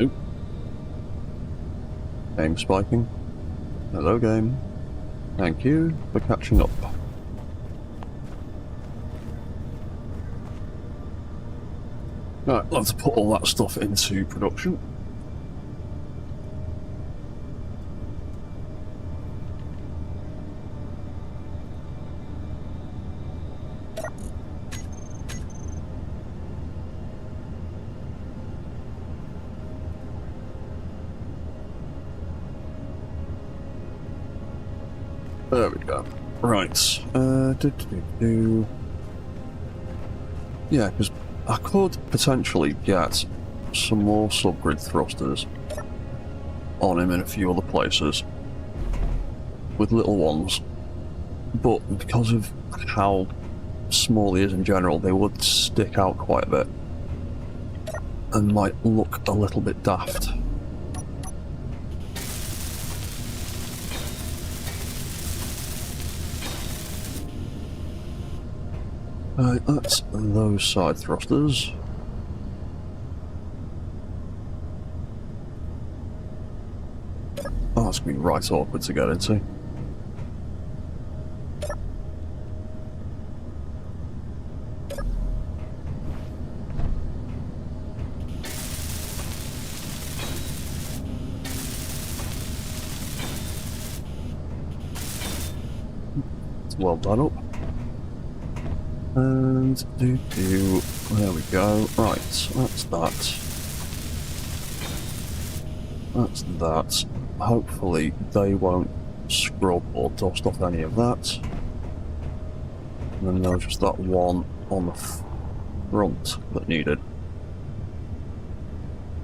Oop. Game spiking. Hello, game. Thank you for catching up. Right, I'll have to put all that stuff into production. There we go. Right. Yeah, because I could potentially get some more subgrid thrusters on him in a few other places with little ones, but because of how small he is in general, they would stick out quite a bit and might look a little bit daft. Right, that's those side thrusters. Oh, that's going to be right awkward to get into. weld that up. And there we go. Right, that's that. That's that. Hopefully they won't scrub or dust off any of that. And then there was just that one on the front that needed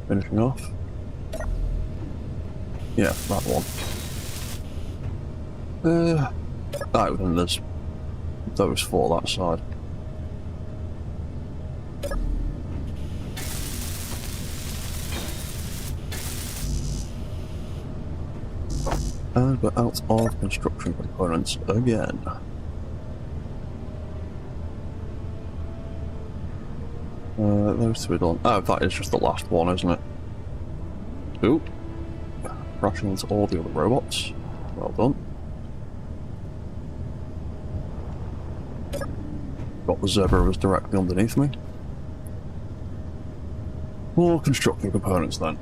finishing off. Yeah, that one. Oh, and there's those four that side. And we're out of construction components again. Those two are done. Oh, that is just the last one, isn't it? Ooh. Crashing into all the other robots. Well done. Got the Zebras directly underneath me. More construction components then.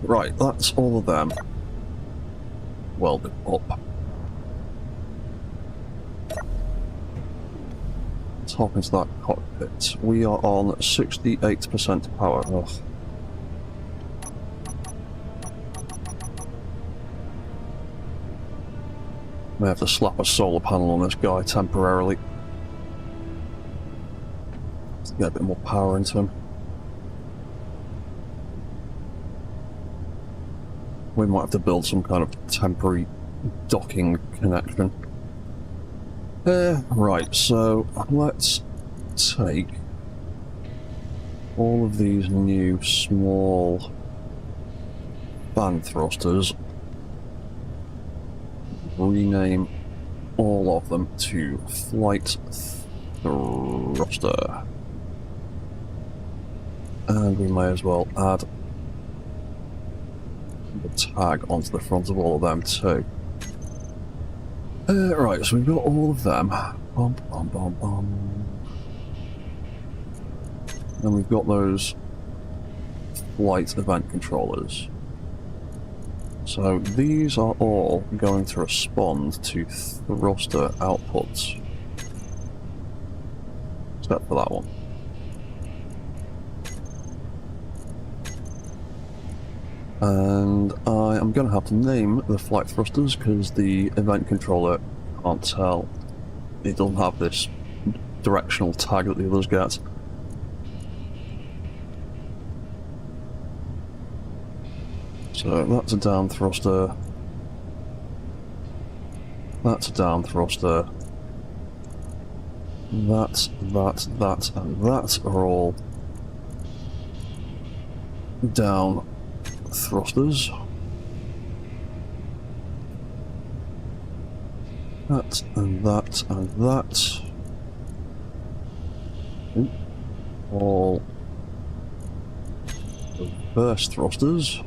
Right, that's all of them welded up. Let's hop into that cockpit. We are on 68% power. Ugh. May have to slap a solar panel on this guy temporarily. Let's get a bit more power into him. We might have to build some kind of temporary docking connection. Right, so let's take all of these new small fan thrusters, rename all of them to flight thruster. And we may as well add the tag onto the front of all of them too. Right, so we've got all of them. Bum, bum, bum, bum. Then we've got those flight event controllers. So these are all going to respond to thruster outputs. Except for that one. And I am going to have to name the flight thrusters because the event controller can't tell. It doesn't have this directional tag that the others get. So that's a down thruster. That's a down thruster. That, and that are all down thrusters. That and that and that. Ooh. All reverse thrusters.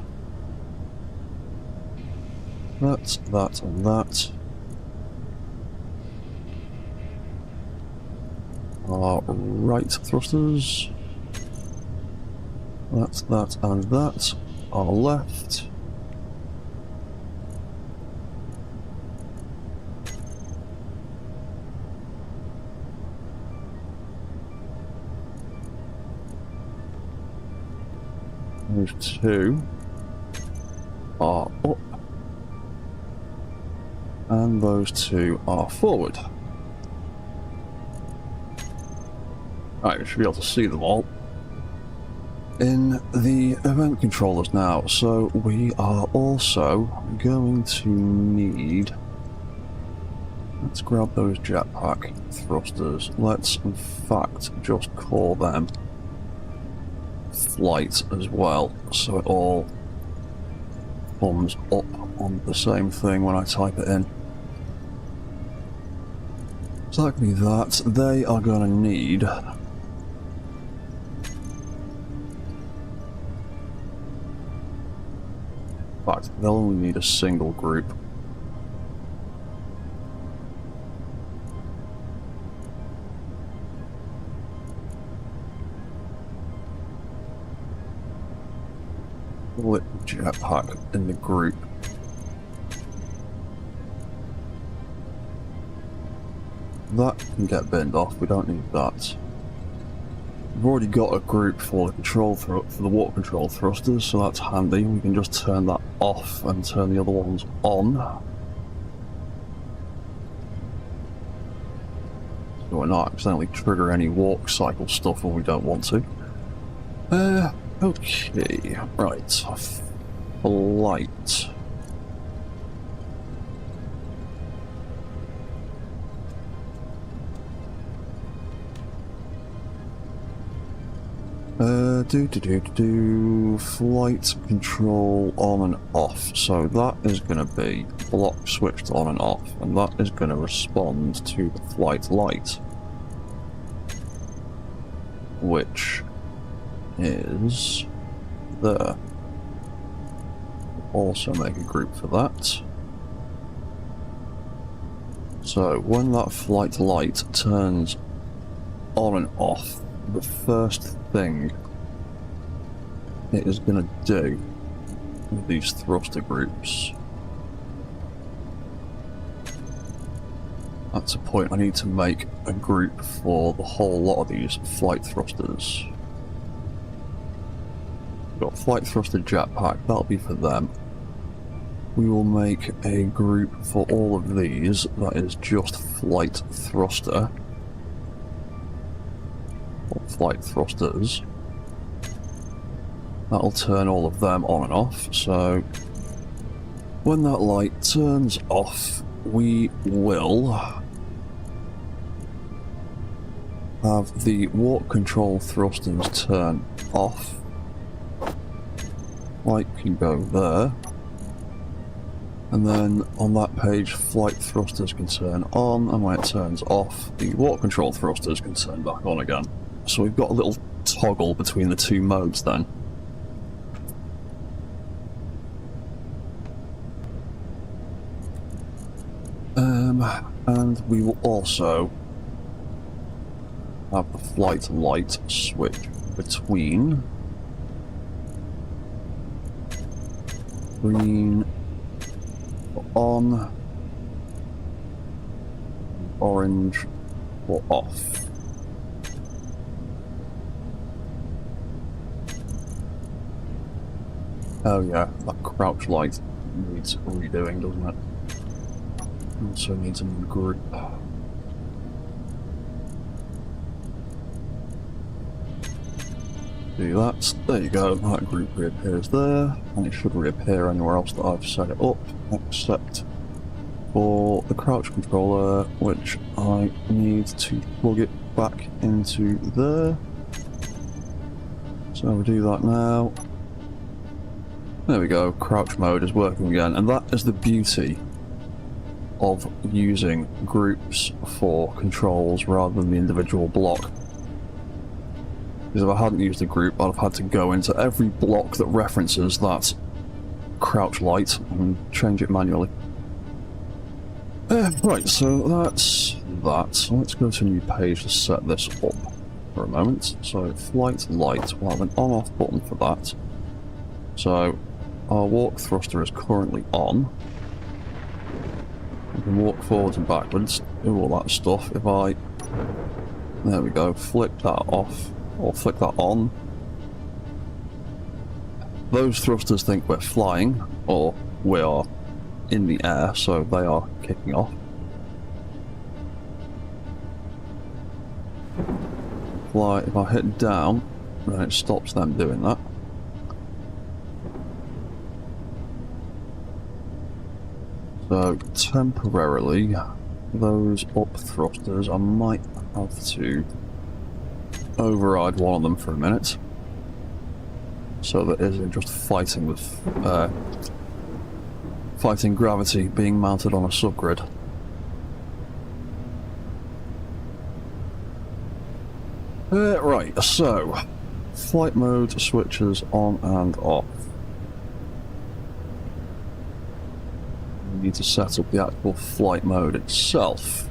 That and that are right thrusters. That and that are left. Those two are up. And those two are forward. Right, we should be able to see them all in the event controllers now. So we are also going to need... Let's grab those jetpack thrusters. Let's in fact just call them flight as well, so it all comes up on the same thing when I type it in. Exactly that. They are going to need fact, they'll only need a single group. Split jetpack in the group. That can get binned off, we don't need that. We've already got a group for the control for the water control thrusters, so that's handy. We can just turn that off and turn the other ones on. So we're not accidentally trigger any walk cycle stuff when we don't want to. Okay, right. Flight. Flight control on and off. So that is going to be block switched on and off, and that is going to respond to the flight light, which is there. Also make a group for that. So when that flight light turns on and off, the first thing it is going to do with these thruster groups, that's a point I need to make a group for the whole lot of these flight thrusters. We've got flight thruster jetpack, that'll be for them. We will make a group for all of these that is just flight thruster. Or flight thrusters. That'll turn all of them on and off, so when that light turns off, we will have the warp control thrusters turn off. Light can go there. And then on that page, flight thrusters can turn on, and when it turns off, the warp control thrusters can turn back on again. So we've got a little toggle between the two modes then. And we will also have the flight light switch between green on, orange or off. Oh yeah, that crouch light needs redoing, doesn't it? Also needs a new group. Do that. There you go, that group reappears there, and it should reappear anywhere else that I've set it up, except for the crouch controller, which I need to plug it back into there. So we'll do that now. There we go, crouch mode is working again, and that is the beauty of using groups for controls rather than the individual block. Because if I hadn't used a group, I'd have had to go into every block that references that crouch light and change it manually. Right, so that's that. So let's go to a new page to set this up for a moment. So flight light, we'll have an on-off button for that. So our walk thruster is currently on. We can walk forwards and backwards, do all that stuff. If I, there we go, flick that off, or flick that on, those thrusters think we're flying, or we are in the air, so they are kicking off. If I hit down, then it stops them doing that. So temporarily, those up thrusters, I might have to override one of them for a minute, so that it isn't just fighting with fighting gravity being mounted on a subgrid. Right, so flight mode switches on and off. need to set up the actual flight mode itself.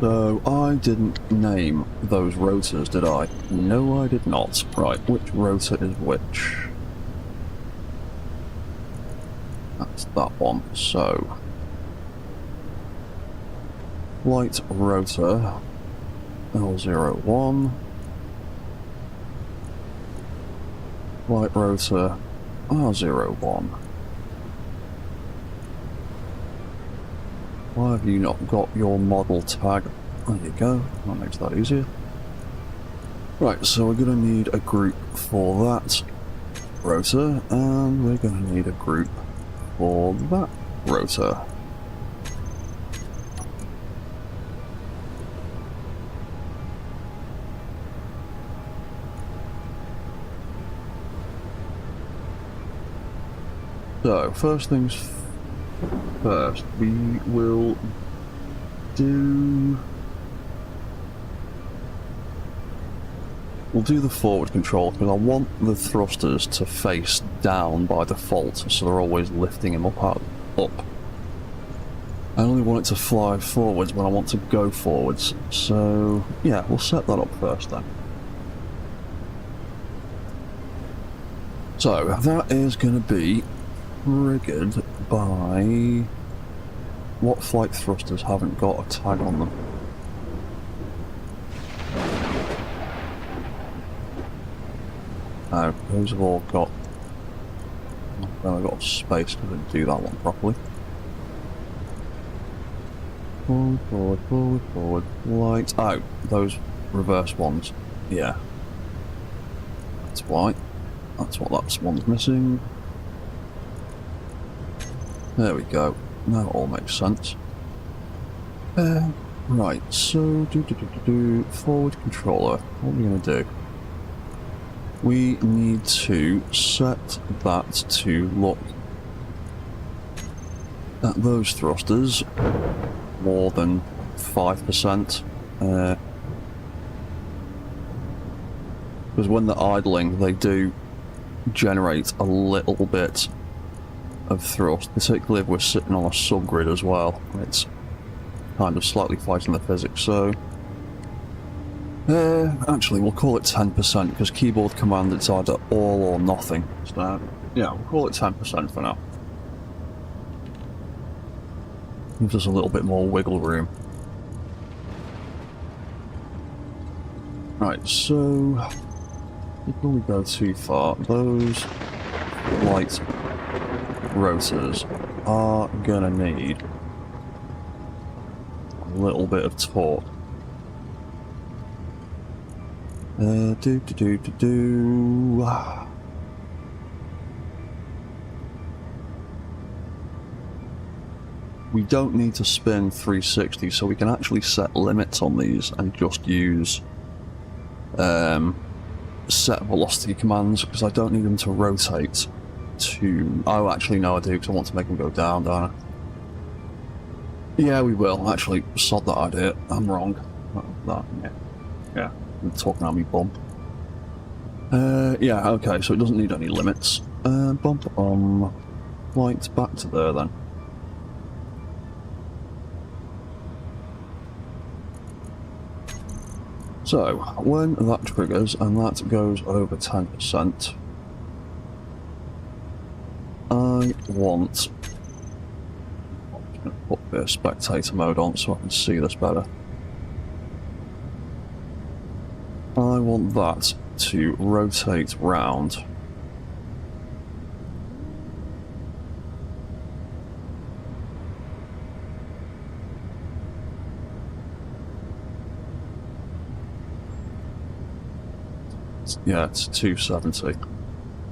So, I didn't name those rotors, did I? No, I did not. Right, which rotor is which? That's that one. So, flight rotor L01, flight rotor R01. Why have you not got your model tag? There you go, that makes that easier. Right, so we're going to need a group for that rotor, and we're going to need a group for that rotor. So, first things first, we will do... We'll do the forward control, because I want the thrusters to face down by default, so they're always lifting him up. I only want it to fly forwards when I want to go forwards, so yeah, we'll set that up first then. So, that is going to be triggered by what flight thrusters haven't got a tag on them. No, those have all got... I've got space to do that one properly. Forward, forward, forward, forward, light. Oh, those reverse ones. Yeah. That's why. That's what that one's missing. There we go. Now it all makes sense. Right, so forward controller. What are we going to do? We need to set that to look at those thrusters more than 5%. Because when they're idling, they do generate a little bit of thrust, particularly if we're sitting on a subgrid as well. It's kind of slightly fighting the physics, so... actually, we'll call it 10%, because keyboard command, it's either all or nothing. So, yeah, we'll call it 10% for now. Gives us a little bit more wiggle room. Right, so... before we go too far, those light rotors are gonna need a little bit of torque. We don't need to spin 360, so we can actually set limits on these and just use set velocity commands, because I don't need them to rotate to... Oh, actually, no, I do, because I want to make them go down, don't I? Yeah, we will. Actually, sod that idea. I'm wrong. Yeah. I'm talking on me bum. Yeah, okay, so it doesn't need any limits. Bump on flight back to there then. So, when that triggers and that goes over 10%, I want... I'm just going to put a bit of spectator mode on so I can see this better. I want that to rotate round. Yeah, it's 270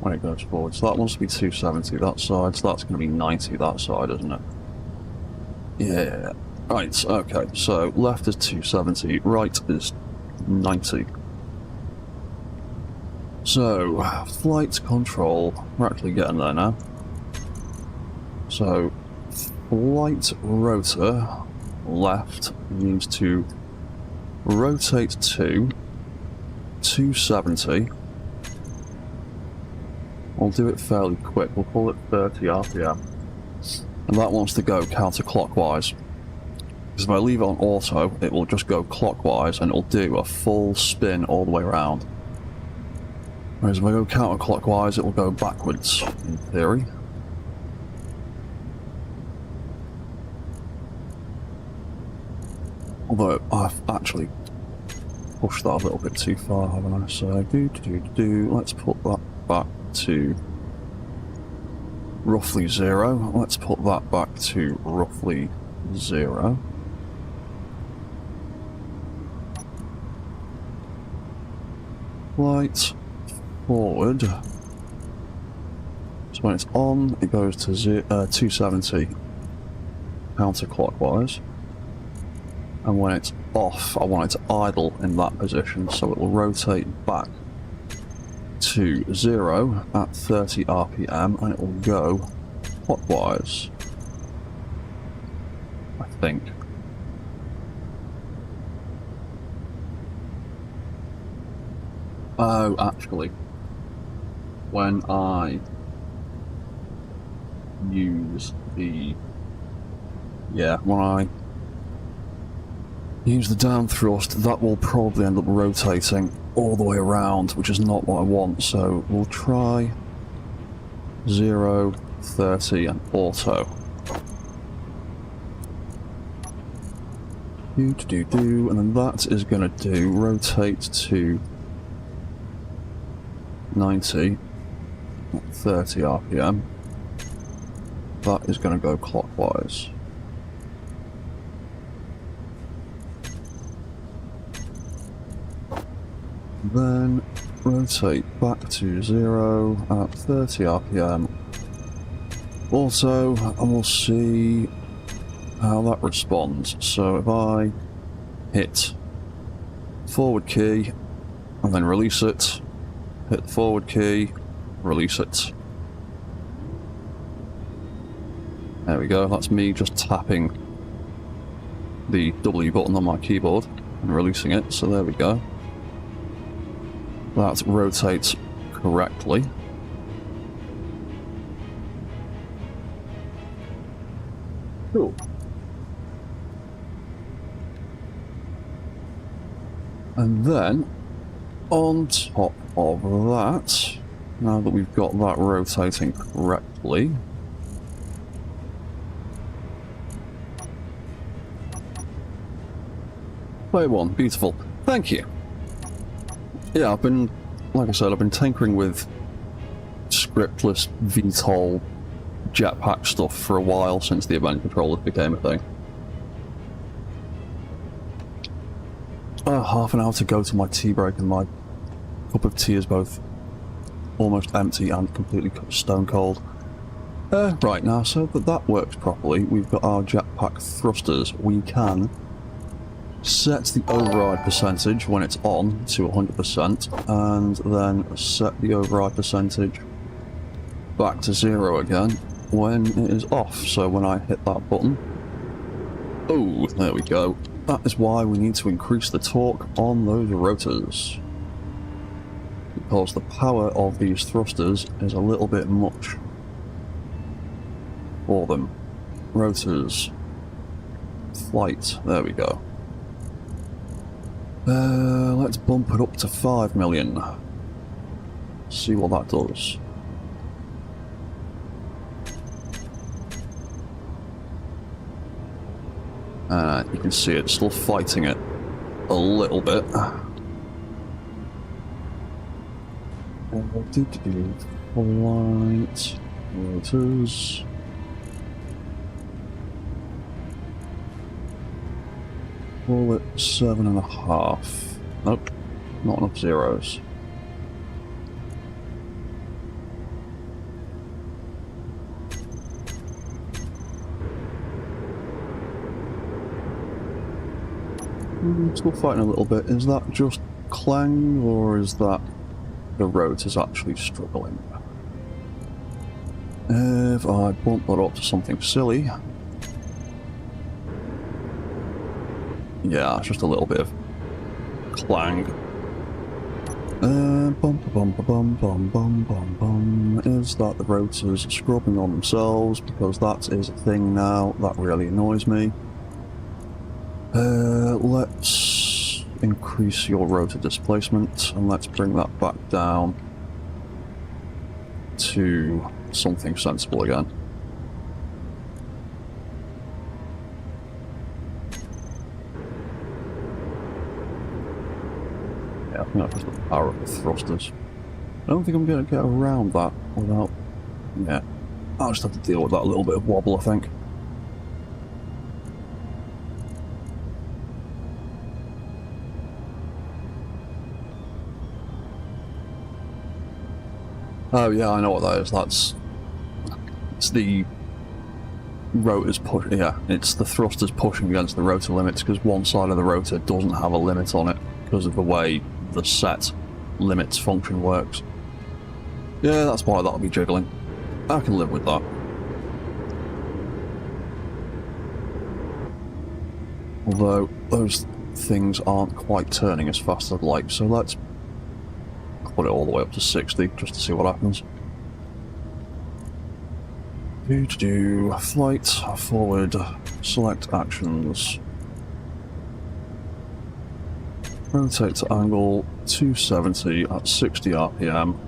when it goes forward. So that wants to be 270 that side, so that's going to be 90 that side, isn't it? Yeah. Right, okay, so left is 270, right is 90. So, flight control, we're actually getting there now. So, flight rotor, left, needs to rotate to 270, We'll do it fairly quick. We'll call it 30 RPM. And that wants to go counterclockwise. Because if I leave it on auto, it will just go clockwise and it'll do a full spin all the way around. Whereas if I go counterclockwise, it will go backwards, in theory. Although I've actually pushed that a little bit too far, haven't I? So let's put that back to roughly 0. Let's put that back to roughly 0. Right forward. So when it's on, it goes to 270 counterclockwise. And when it's off, I want it to idle in that position, so it will rotate back to 0 at 30 RPM, and it will go clockwise, I think. Oh, actually, when I use the... yeah, when I use the down thrust, that will probably end up rotating all the way around, which is not what I want, so we'll try 0, 30 and auto. And then that is going to do rotate to 90 at 30 RPM. That is going to go clockwise. Then rotate back to 0 at 30 RPM. Also, and we'll see how that responds. So if I hit forward key and then release it, hit the forward key, release it. There we go, that's me just tapping the W button on my keyboard and releasing it, so there we go. That rotates correctly. Cool. And then, on top of that, now that we've got that rotating correctly, play one, beautiful. Thank you. Yeah, I've been, like I said, I've been tinkering with scriptless VTOL jetpack stuff for a while since the event controllers became a thing. Half an hour to go to my tea break, and my cup of tea is both almost empty and completely stone cold. Right now, so that that works properly, we've got our jetpack thrusters. We can set the override percentage when it's on to 100%, and then set the override percentage back to 0 again when it is off. So when I hit that button, oh, there we go. That is why we need to increase the torque on those rotors, because the power of these thrusters is a little bit much for them. Rotors, flight, there we go. Let's bump it up to 5 million. See what that does. You can see it's still fighting it a little bit. Flight, rotors. Call it 7.5. Nope, not enough zeros. Still fighting a little bit. Is that just clang, or is that the rotors actually struggling? If I bump that up to something silly. Yeah, just a little bit of clang. Bum bum bum bum bum bum bum bum. is that the rotors are scrubbing on themselves, because that is a thing now. That really annoys me. Let's increase your rotor displacement, and let's bring that back down to something sensible again. Yeah, I think that's just the power of the thrusters. I don't think I'm going to get around that without... Yeah, I'll just have to deal with that little bit of wobble, I think. Oh yeah, I know what that is. It's the rotors push. Yeah, it's the thrusters pushing against the rotor limits, because one side of the rotor doesn't have a limit on it because of the way the set limits function works. Yeah, that's why that'll be jiggling. I can live with that. Although those things aren't quite turning as fast as I'd like, so let's put it all the way up to 60 just to see what happens. Flight, forward, select actions. Rotate to angle 270 at 60 RPM.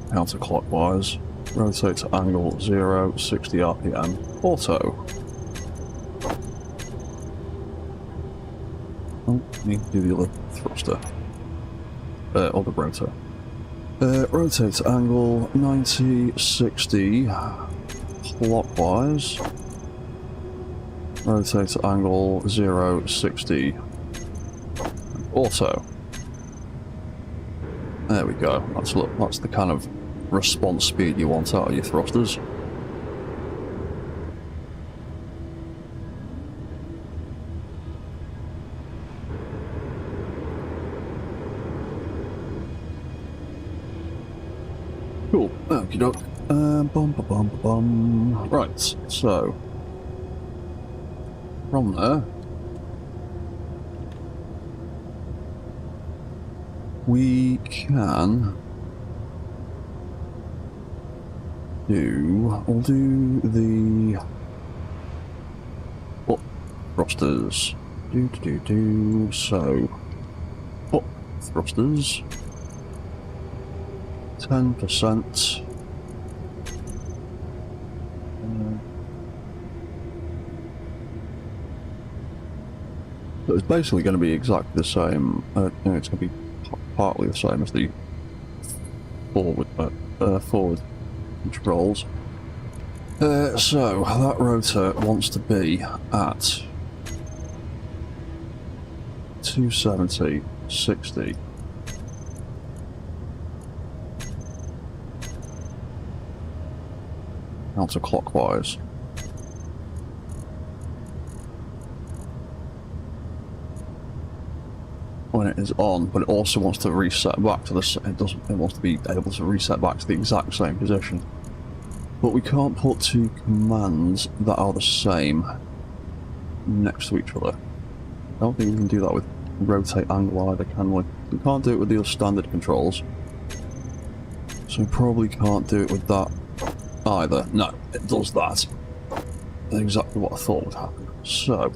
Counterclockwise. Rotate to angle 0, 60 RPM. Auto. Oh, need to do the other thruster. Or the rotor. Rotate to angle 90, 60 clockwise. Rotate to angle 0, 60. Auto. There we go. That's the kind of response speed you want out of your thrusters. Cool. Okie doke. Right, so from there we can we'll do the thrusters. So thrusters 10%. So it's basically going to be exactly the same. It's going to be partly the same as the forward controls. So that rotor wants to be at 270, 60. Counterclockwise. When it is on, but it also wants to reset back to the. It wants to be able to reset back to the exact same position. But we can't put two commands that are the same next to each other. I don't think we can do that with rotate angle either, can we? We can't do it with the other standard controls. So we probably can't do it with that either. No, it does that. That's exactly what I thought would happen. So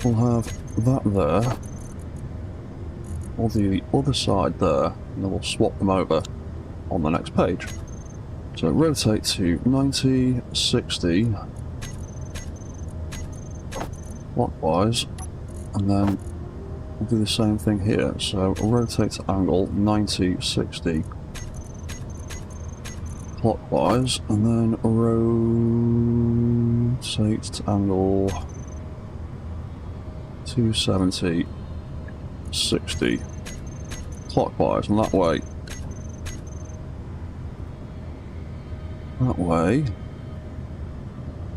we'll have that there. We'll do the other side there, and then we'll swap them over on the next page. So rotate to 90, 60 clockwise, and then we'll do the same thing here. So we'll rotate to angle 90, 60 clockwise, and then rotate to angle 270, 60 clockwise, and that way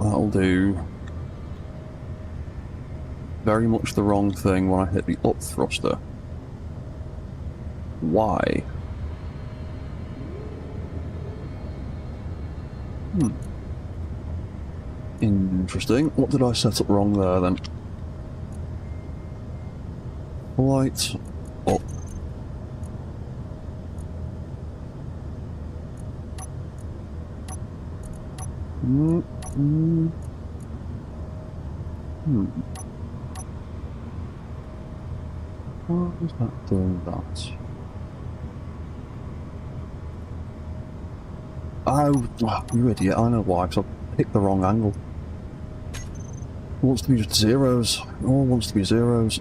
that'll do very much the wrong thing when I hit the up thruster. Why? Interesting. What did I set up wrong there then? Flight up. Why is that doing that? Oh, you idiot, I know why, because I picked the wrong angle. It wants to be just zeros. It all wants to be zeros.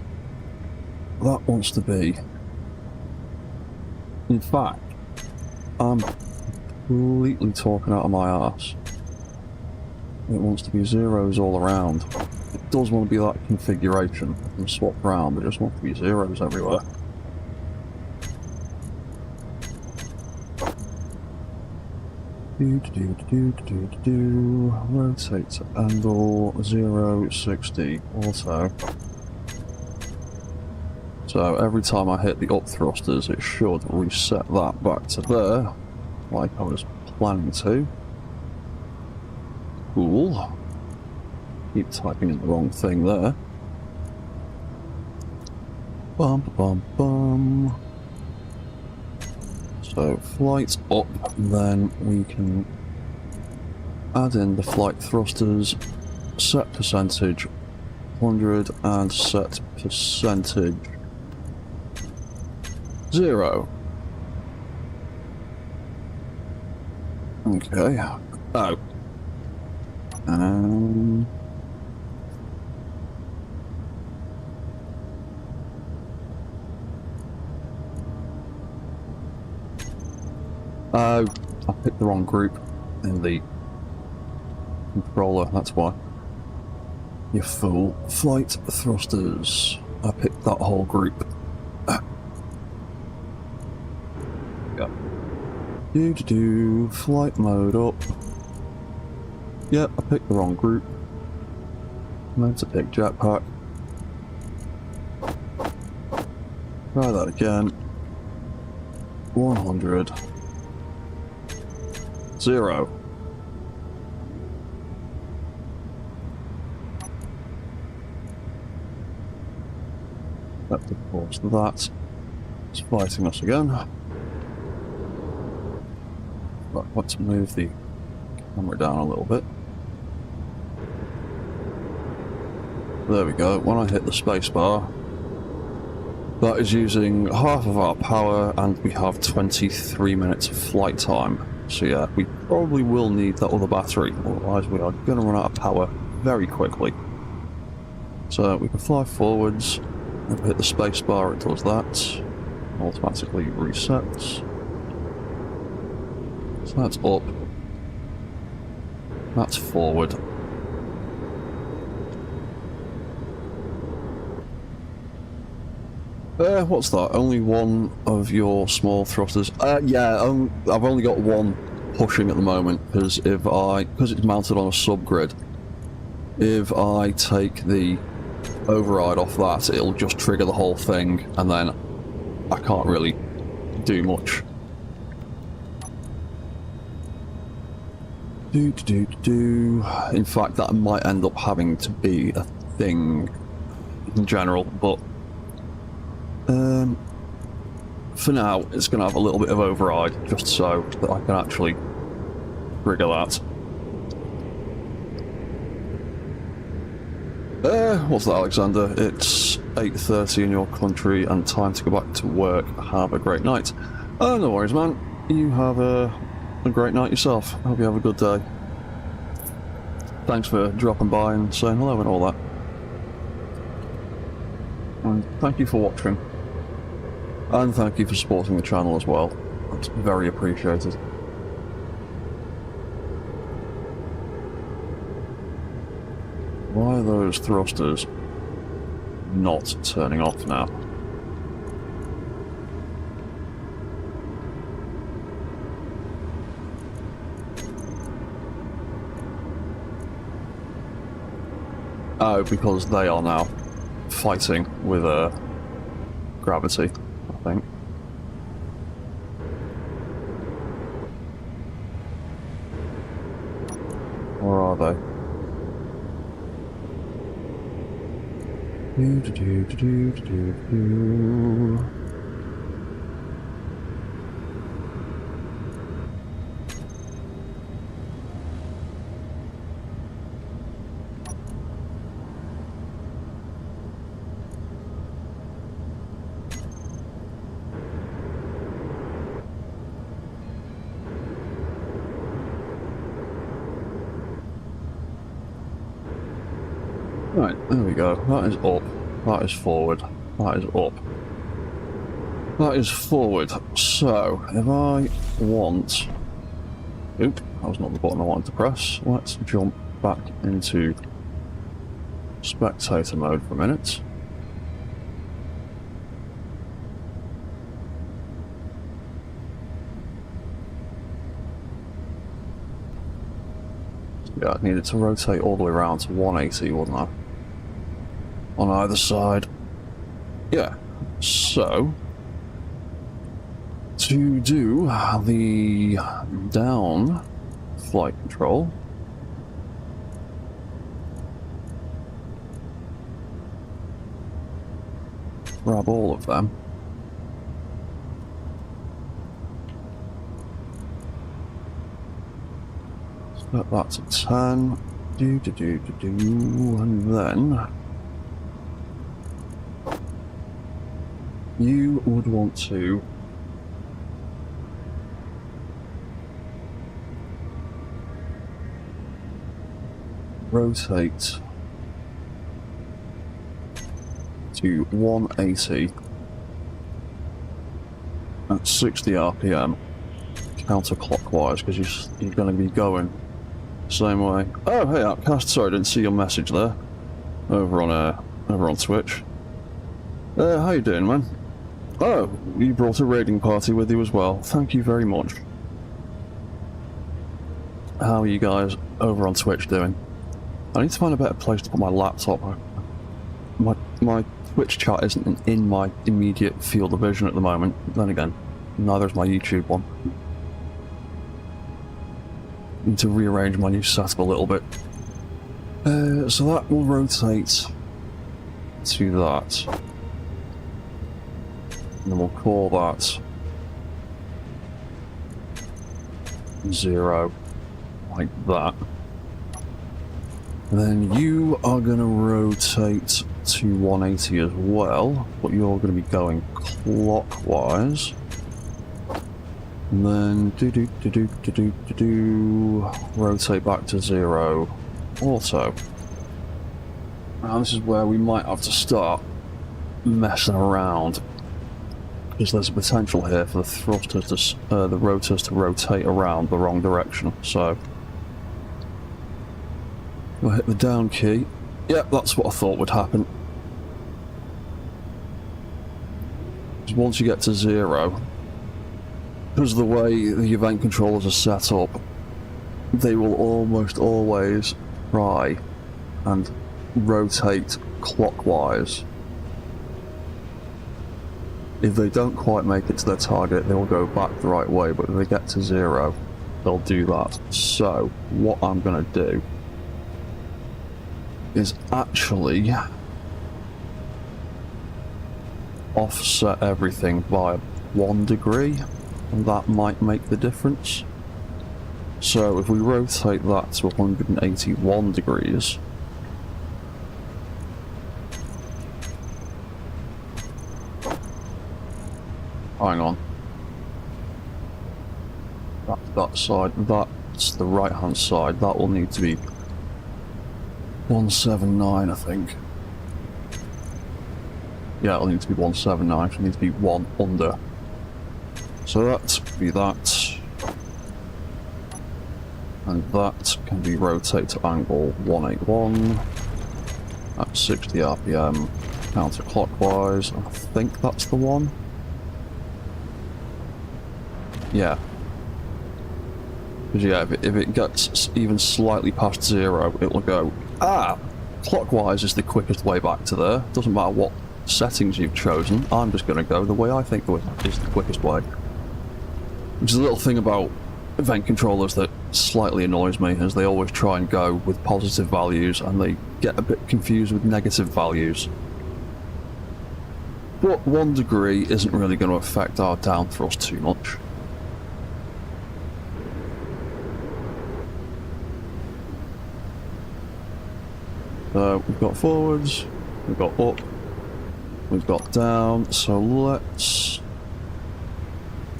That wants to be... In fact, I'm completely talking out of my arse. It wants to be zeros all around. It does want to be that configuration. I can swap around, but it just wants to be zeros everywhere. Rotate angle 0, 60, auto. So every time I hit the up thrusters, it should reset that back to there, like I was planning to. Cool. Keep typing in the wrong thing there. Bum bum bum. So flight up, then we can add in the flight thrusters, set percentage 100 and set percentage 0. Okay. Oh. Oh, I picked the wrong group in the controller, that's why. You fool. Flight thrusters. I picked that whole group. Yeah. Flight mode up. Yep, I picked the wrong group. I meant to pick jetpack. Try that again. 100. 0. That's of course that. It's fighting us again. Right, let's move the camera down a little bit. There we go. When I hit the spacebar, that is using half of our power, and we have 23 minutes of flight time. So yeah, we probably will need that other battery, otherwise we are going to run out of power very quickly. So we can fly forwards, if we hit the spacebar it does that, automatically resets. So that's up, that's forward. What's that? Only one of your small thrusters? Yeah, I've only got one pushing at the moment, because because it's mounted on a subgrid, if I take the override off that, it'll just trigger the whole thing, and then I can't really do much. In fact, that might end up having to be a thing in general, but for now, it's going to have a little bit of override, just so that I can actually trigger that. What's that, Alexander? It's 8:30 in your country and time to go back to work. Have a great night. No worries, man. You have a great night yourself. Hope you have a good day. Thanks for dropping by and saying hello and all that. And thank you for watching. And thank you for supporting the channel as well. It's very appreciated. Why are those thrusters not turning off now? Oh, because they are now fighting with gravity, I think. Or are they? Right, there we go. That is up. That is forward. That is up. That is forward. So, if I want... Oop, that was not the button I wanted to press. Let's jump back into spectator mode for a minute. Yeah, I needed to rotate all the way around to 180, wasn't I? On either side. Yeah, so to do the down flight control, grab all of them. Set that to 10. And then you would want to rotate to 180 at 60 RPM counterclockwise, because you're going to be going the same way. Oh, hey, Outcast, sorry, I didn't see your message there. Over on Twitch. How you doing, man? Oh, you brought a raiding party with you as well. Thank you very much. How are you guys over on Twitch doing? I need to find a better place to put my laptop. My Twitch chat isn't in my immediate field of vision at the moment. Then again, neither is my YouTube one. Need to rearrange my new setup a little bit. So that will rotate to that. And then we'll call that 0, like that. And then you are going to rotate to 180 as well, but you're going to be going clockwise. And then rotate back to 0, auto. Now this is where we might have to start messing around, because there's a potential here for the thrusters to, the rotors to rotate around the wrong direction. So we'll hit the down key. Yep, that's what I thought would happen. Once you get to 0, because of the way the event controllers are set up, they will almost always try and rotate clockwise. If they don't quite make it to their target, they'll go back the right way, but if they get to 0, they'll do that. So, what I'm going to do is actually offset everything by 1 degree, and that might make the difference. So if we rotate that to 181 degrees, hang on, that's that side, that's the right hand side, that will need to be 179, I think. Yeah, it'll need to be 179, so it needs to be 1 under. So that could be that. And that can be rotate to angle 181 at 60 RPM counterclockwise. I think that's the one. Yeah. Because yeah, if it gets even slightly past 0, it'll go, clockwise is the quickest way back to there. Doesn't matter what settings you've chosen, I'm just going to go the way I think is the quickest way. Which is a little thing about event controllers that slightly annoys me, as they always try and go with positive values and they get a bit confused with negative values. But 1 degree isn't really going to affect our down thrust too much. So we've got forwards, we've got up, we've got down, so let's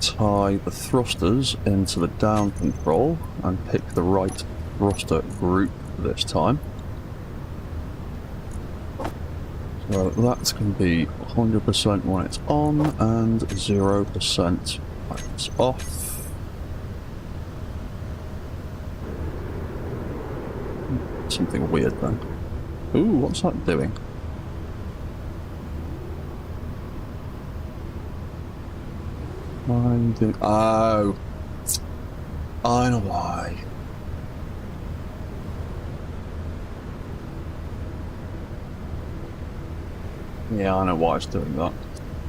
tie the thrusters into the down control and pick the right thruster group this time. So that's going to be 100% when it's on and 0% when it's off. Something weird then. Ooh, what's that doing? Oh, I know why. Yeah, I know why it's doing that.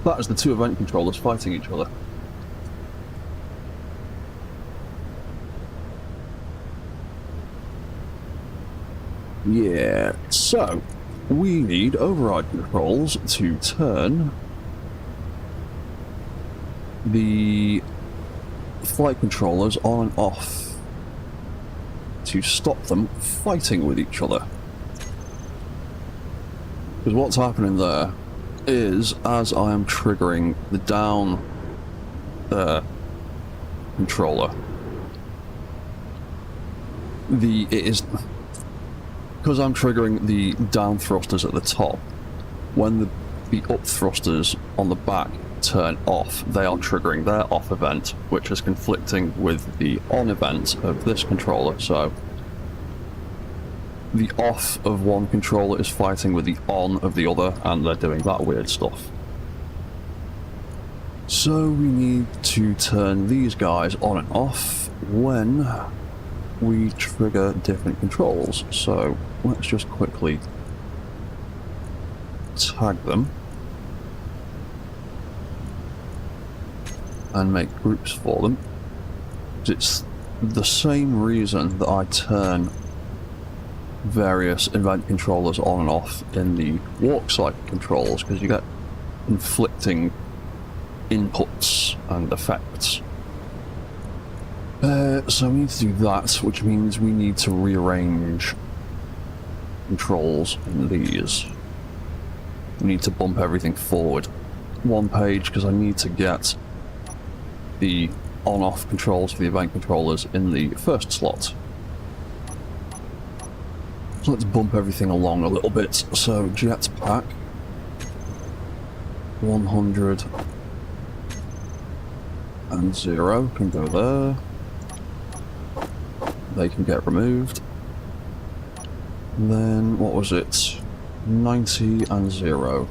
That is the 2 event controllers fighting each other. Yeah, so we need override controls to turn the flight controllers on and off to stop them fighting with each other. Because what's happening there is, as I am triggering the down controller, because I'm triggering the down thrusters at the top, when the up thrusters on the back turn off, they are triggering their off event, which is conflicting with the on event of this controller. So the off of one controller is fighting with the on of the other, and they're doing that weird stuff. So we need to turn these guys on and off when we trigger different controls. So let's just quickly tag them and make groups for them. It's the same reason that I turn various event controllers on and off in the walk cycle controls, because you get conflicting inputs and effects. So we need to do that, which means we need to rearrange controls in these. We need to bump everything forward 1 page, because I need to get the on-off controls for the event controllers in the first slot. So let's bump everything along a little bit. So jetpack 100 and 0 can go there. They can get removed. And then what was it? 90 and 0.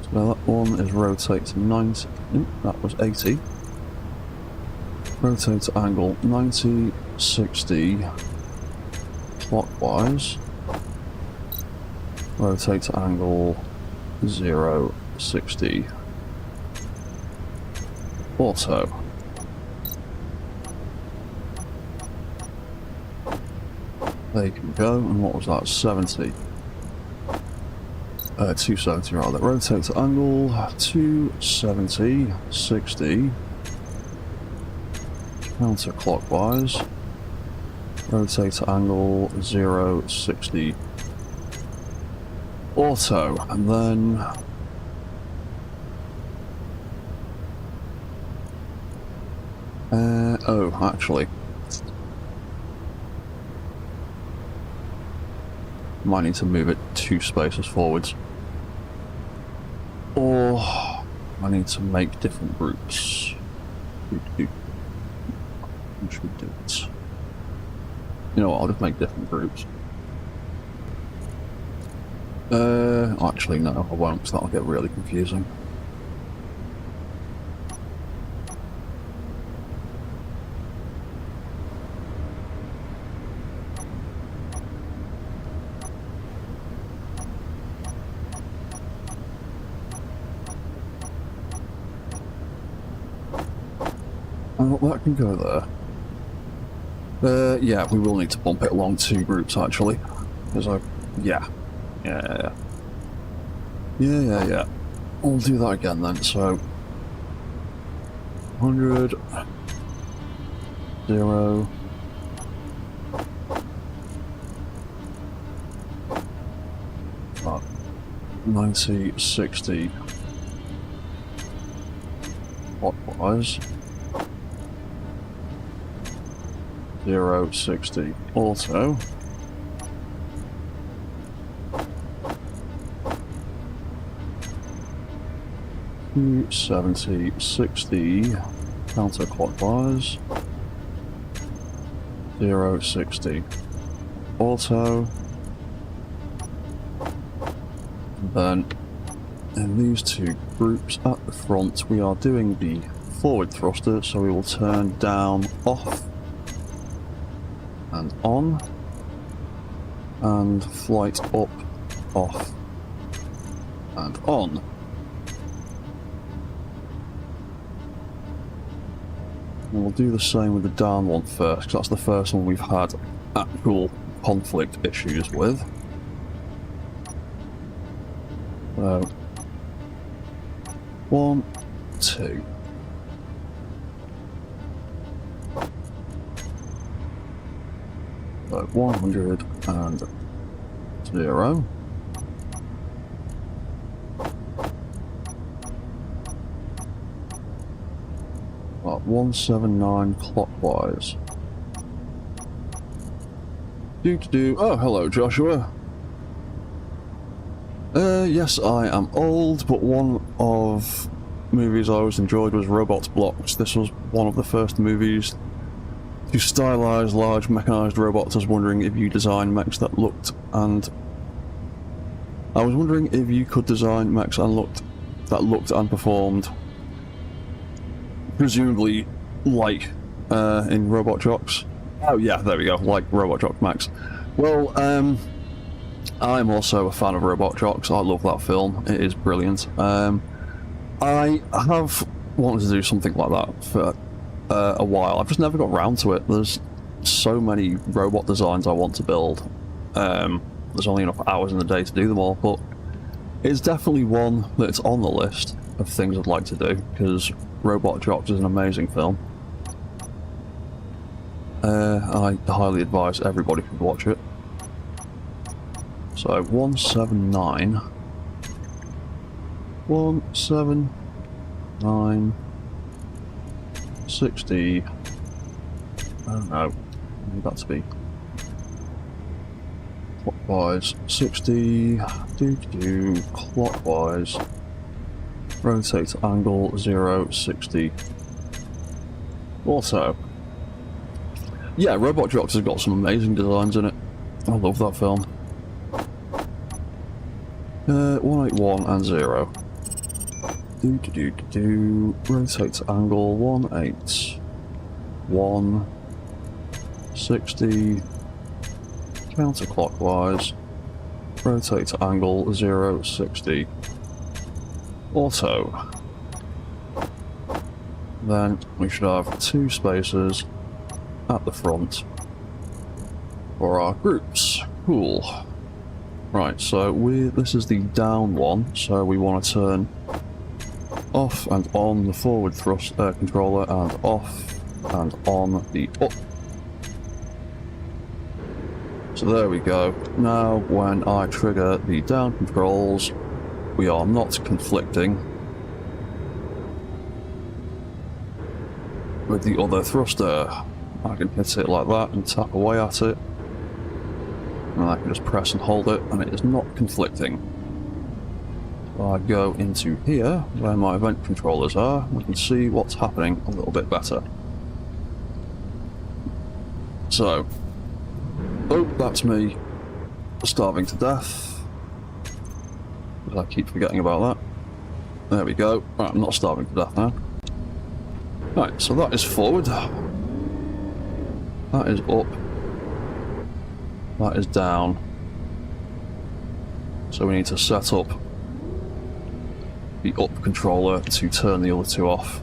So that one is rotate to 90. That was 80. Rotate to angle 90, 60 clockwise. Rotate to angle 0, 60 auto. They can go, and what was that? 70. 270 rather. Rotate to angle 270, 60. Counterclockwise. Rotate to angle 0, 60. Auto, and then oh, actually, might need to move it 2 spaces forwards, or I need to make different groups. How should we do it? You know what, I'll just make different groups. Actually no, I won't, because that'll get really confusing. Oh, that can go there. Yeah, we will need to bump it along 2 groups actually, because yeah. Yeah. We'll do that again then, so 100, 0, 90, 60, clockwise, 0, 60, auto, 70, 60, counterclockwise, 0, 60, auto, and then in these two groups at the front we are doing the forward thruster, so we will turn down, off, and on, and flight up, off, and on. And we'll do the same with the down one first, because that's the first one we've had actual conflict issues with. So, 1, 2. So 100 and 0. Right, 179 clockwise. Oh, hello, Joshua. Yes, I am old, but one of movies I always enjoyed was Robot Blocks. This was one of the first movies to stylize large mechanized robots. I was wondering if you designed mechs that looked and... I was wondering if you could design mechs that looked and performed presumably like in Robot Jocks. Oh yeah, there we go, like Robot Jocks mechs. Well, I'm also a fan of Robot Jocks. I love that film. It is brilliant. I have wanted to do something like that for a while. I've just never got around to it. There's so many robot designs I want to build. There's only enough hours in the day to do them all, but it's definitely one that's on the list of things I'd like to do, because Robot Jocks is an amazing film. I highly advise everybody should watch it. So 179, 179, 60. I don't know. I need that to be clockwise. 60. Clockwise. Rotate angle 0, 60. Also, yeah, Robot Jocks has got some amazing designs in it. I love that film. 181 and 0. Rotate angle 181, 60. Counterclockwise. Rotate angle 0, 60. Auto. Then we should have 2 spaces at the front for our groups. Cool. Right, so this is the down one, so we want to turn off and on the forward thrust controller, and off and on the up. So there we go. Now when I trigger the down controls, we are not conflicting with the other thruster. I can hit it like that and tap away at it, and I can just press and hold it, and it is not conflicting. So I go into here, where my event controllers are, we can see what's happening a little bit better. So, oh, that's me starving to death. I keep forgetting about that. There we go. Right, I'm not starving to death now. Right, so that is forward. That is up. That is down. So we need to set up the up controller to turn the other 2 off.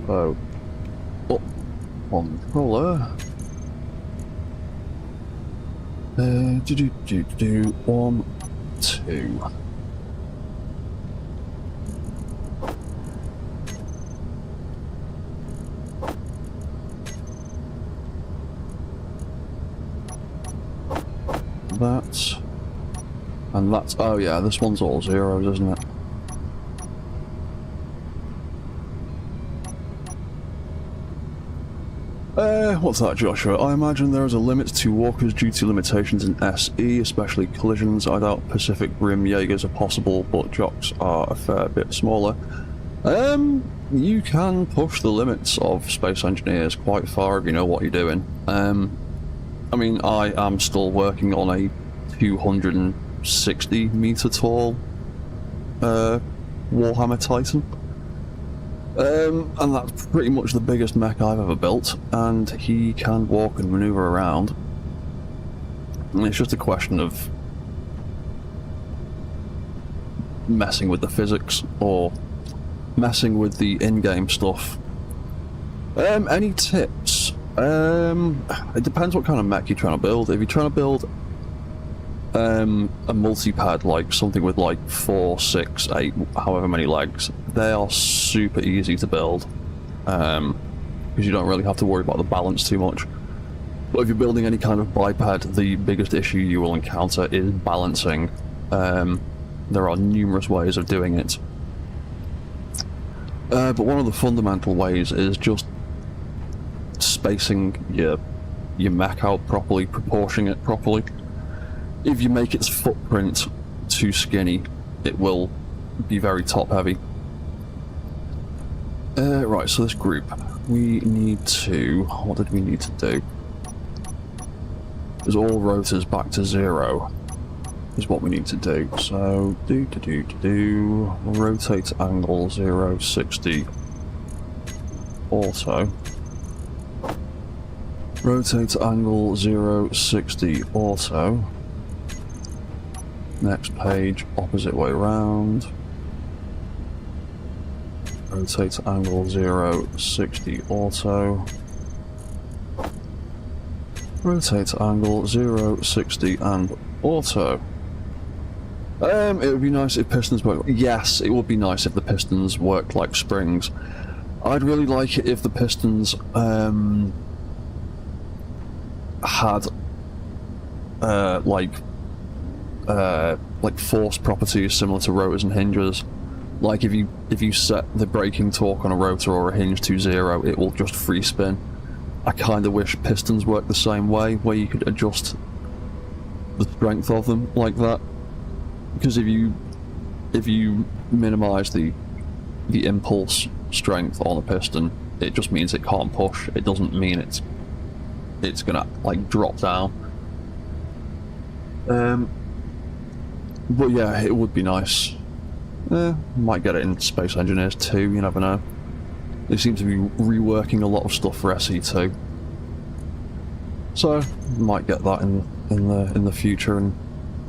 So, up on the controller. 1, 2. That. And that's, oh yeah, this one's all zeros, isn't it? What's that, Joshua? I imagine there is a limit to walkers due to limitations in SE, especially collisions. I doubt Pacific Rim Jaegers are possible, but jocks are a fair bit smaller. You can push the limits of Space Engineers quite far if you know what you're doing. I mean, I am still working on a 260 meter tall Warhammer Titan. And that's pretty much the biggest mech I've ever built, and he can walk and maneuver around. And it's just a question of messing with the physics or messing with the in-game stuff. Any tips? It depends what kind of mech you're trying to build. If you're trying to build a multi-pad, like something with like 4, 6, 8, however many legs, they are super easy to build, because you don't really have to worry about the balance too much. But if you're building any kind of biped, the biggest issue you will encounter is balancing. There are numerous ways of doing it, but one of the fundamental ways is just spacing your mech out properly, proportioning it properly. If you make its footprint too skinny, it will be very top heavy. Right, so this group, we need to, what did we need to do? Is all rotors back to 0 is what we need to do. So rotate angle 0, 60 auto. Rotate angle 0, 60 auto. Next page, opposite way round. Rotate angle 0, 60 auto. Rotate angle 0, 60 and auto. It would be nice if pistons work. Yes, it would be nice if the pistons worked like springs. I'd really like it if the pistons had like force properties similar to rotors and hinges. Like if you set the braking torque on a rotor or a hinge to 0, it will just free spin. I kind of wish pistons worked the same way, where you could adjust the strength of them like that. Because if you minimize the impulse strength on a piston, it just means it can't push. It doesn't mean it's gonna like drop down. But yeah, it would be nice. Might get it in Space Engineers 2, you never know. They seem to be reworking a lot of stuff for SE2, so might get that in the future in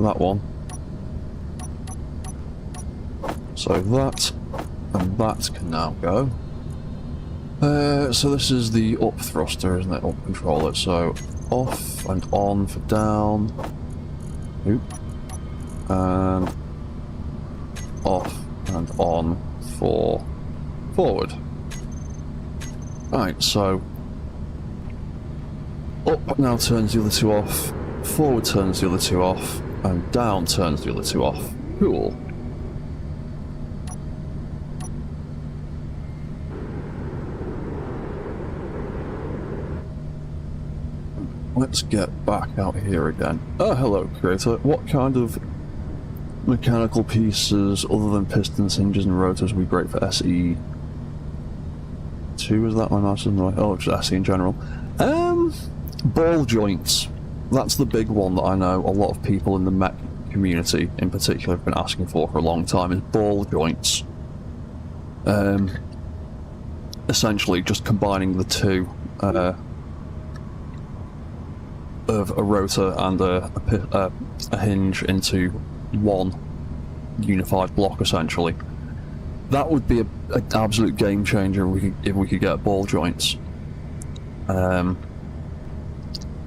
that one. So that and that can now go. So this is the up thruster, isn't it? Up controller. So off and on for down. Oop. And off and on for forward. Right, so up now turns the other two off, forward turns the other two off, and down turns the other two off. Cool. Let's get back out here again. Oh, hello, creator. What kind of mechanical pieces other than pistons, hinges and rotors would be great for SE2? Is that my mouse isn't right? Oh, just SE in general. Ball joints. That's the big one that I know a lot of people in the mech community in particular have been asking for a long time, is ball joints. Essentially just combining the two of a rotor and a hinge into one unified block, essentially. That would be an absolute game changer if we could get ball joints.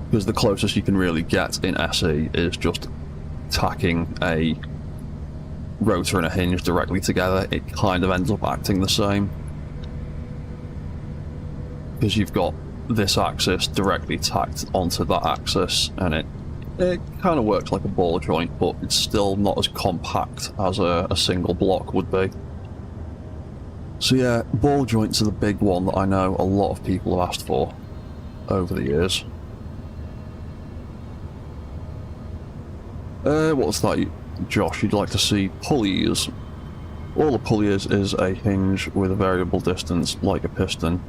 because the closest you can really get in SE is just tacking a rotor and a hinge directly together. It kind of ends up acting the same, because you've got this axis directly tacked onto that axis, and it kind of works like a ball joint, but it's still not as compact as a single block would be. So yeah, ball joints are the big one that I know a lot of people have asked for over the years. What's that, Josh? You'd like to see pulleys? All a pulley is a hinge with a variable distance, like a piston.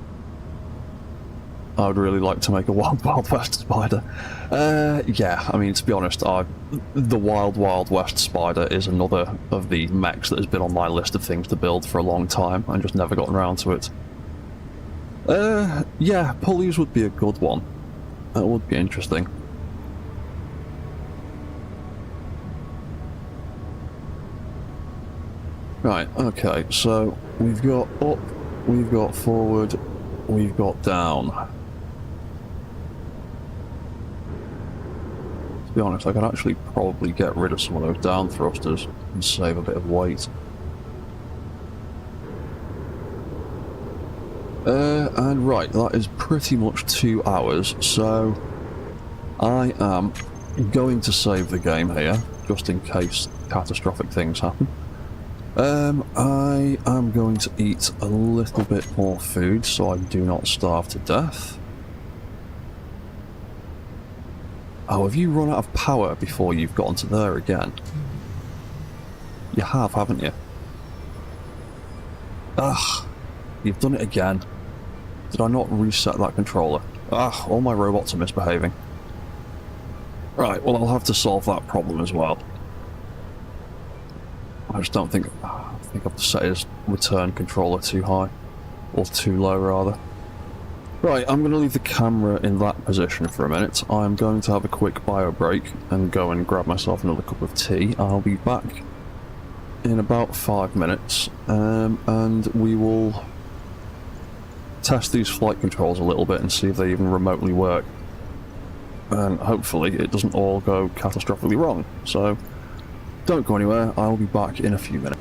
I would really like to make a Wild Wild West spider. Yeah, I mean, to be honest, the Wild Wild West spider is another of the mechs that has been on my list of things to build for a long time, and just never gotten around to it. Yeah, pulleys would be a good one. That would be interesting. Right, okay, so we've got up, we've got forward, we've got down. To be honest, I could actually probably get rid of some of those down thrusters and save a bit of weight. And right, that is pretty much 2 hours, so I am going to save the game here, just in case catastrophic things happen. I am going to eat a little bit more food so I do not starve to death. Oh, have you run out of power before you've gotten to there again? You have, haven't you? Ugh, you've done it again. Did I not reset that controller? Ugh, all my robots are misbehaving. Right, well, I'll have to solve that problem as well. I just don't think... I think I've set his return controller too high. Or too low, rather. Right, I'm going to leave the camera in that position for a minute. I'm going to have a quick bio break and go and grab myself another cup of tea. I'll be back in about 5 minutes, and we will test these flight controls a little bit and see if they even remotely work. And hopefully it doesn't all go catastrophically wrong. So, don't go anywhere, I'll be back in a few minutes.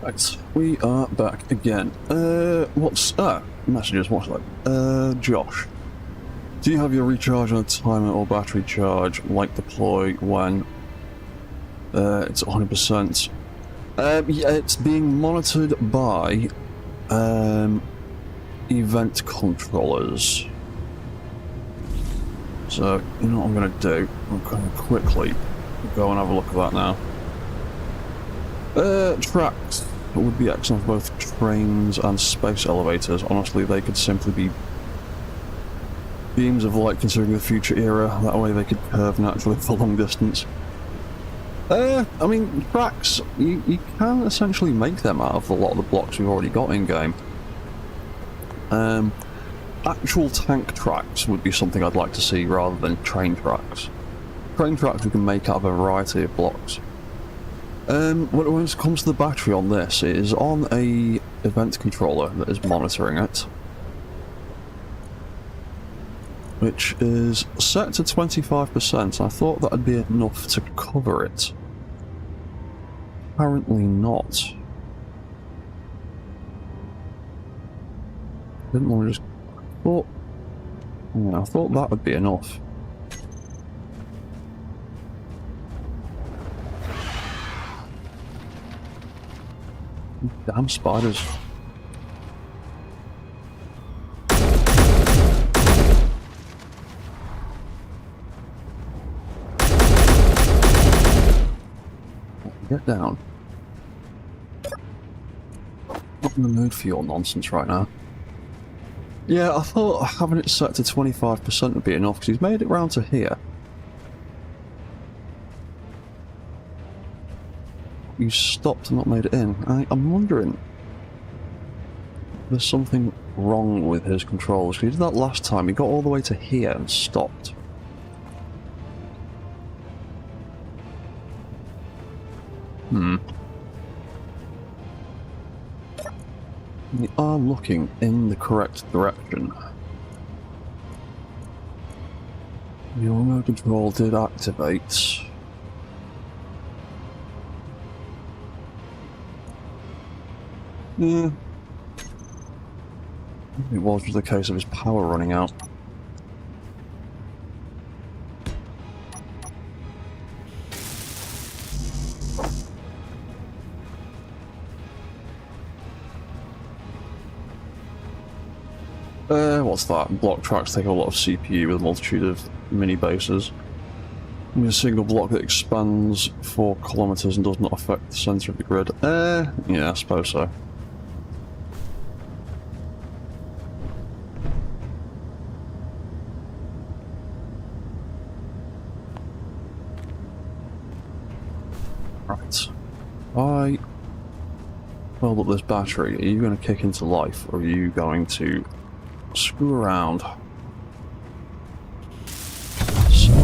Right, we are back again. Messages, what's that? Josh. Do you have your recharge on a timer or battery charge, like deploy when it's 100%? Yeah, it's being monitored by event controllers. So, you know what I'm going to do? I'm going to quickly go and have a look at that now. Tracks would be excellent for both trains and space elevators. Honestly, they could simply be beams of light considering the future era. That way they could curve naturally for long distance. I mean, tracks, you can essentially make them out of a lot of the blocks we've already got in-game. Actual tank tracks would be something I'd like to see rather than train tracks. Train tracks we can make out of a variety of blocks. When it comes to the battery on this, it is on a event controller that is monitoring it, which is set to 25%. I thought that'd be enough to cover it. Apparently not. Didn't want to just thought. Yeah, I thought that would be enough. Damn spiders. Get down. Not in the mood for your nonsense right now. Yeah, I thought having it set to 25% would be enough, because he's made it round to here. You stopped and not made it in. I'm wondering if there's something wrong with his controls. He did that last time. He got all the way to here and stopped. We are looking in the correct direction. The remote control did activate. Yeah. It was just a case of his power running out. What's that? Block tracks take a lot of CPU with a multitude of mini bases. I mean, a single block that expands 4 kilometers and does not affect the center of the grid. Yeah, I suppose so. Right. I weld up this battery. Are you going to kick into life, or are you going to screw around? So.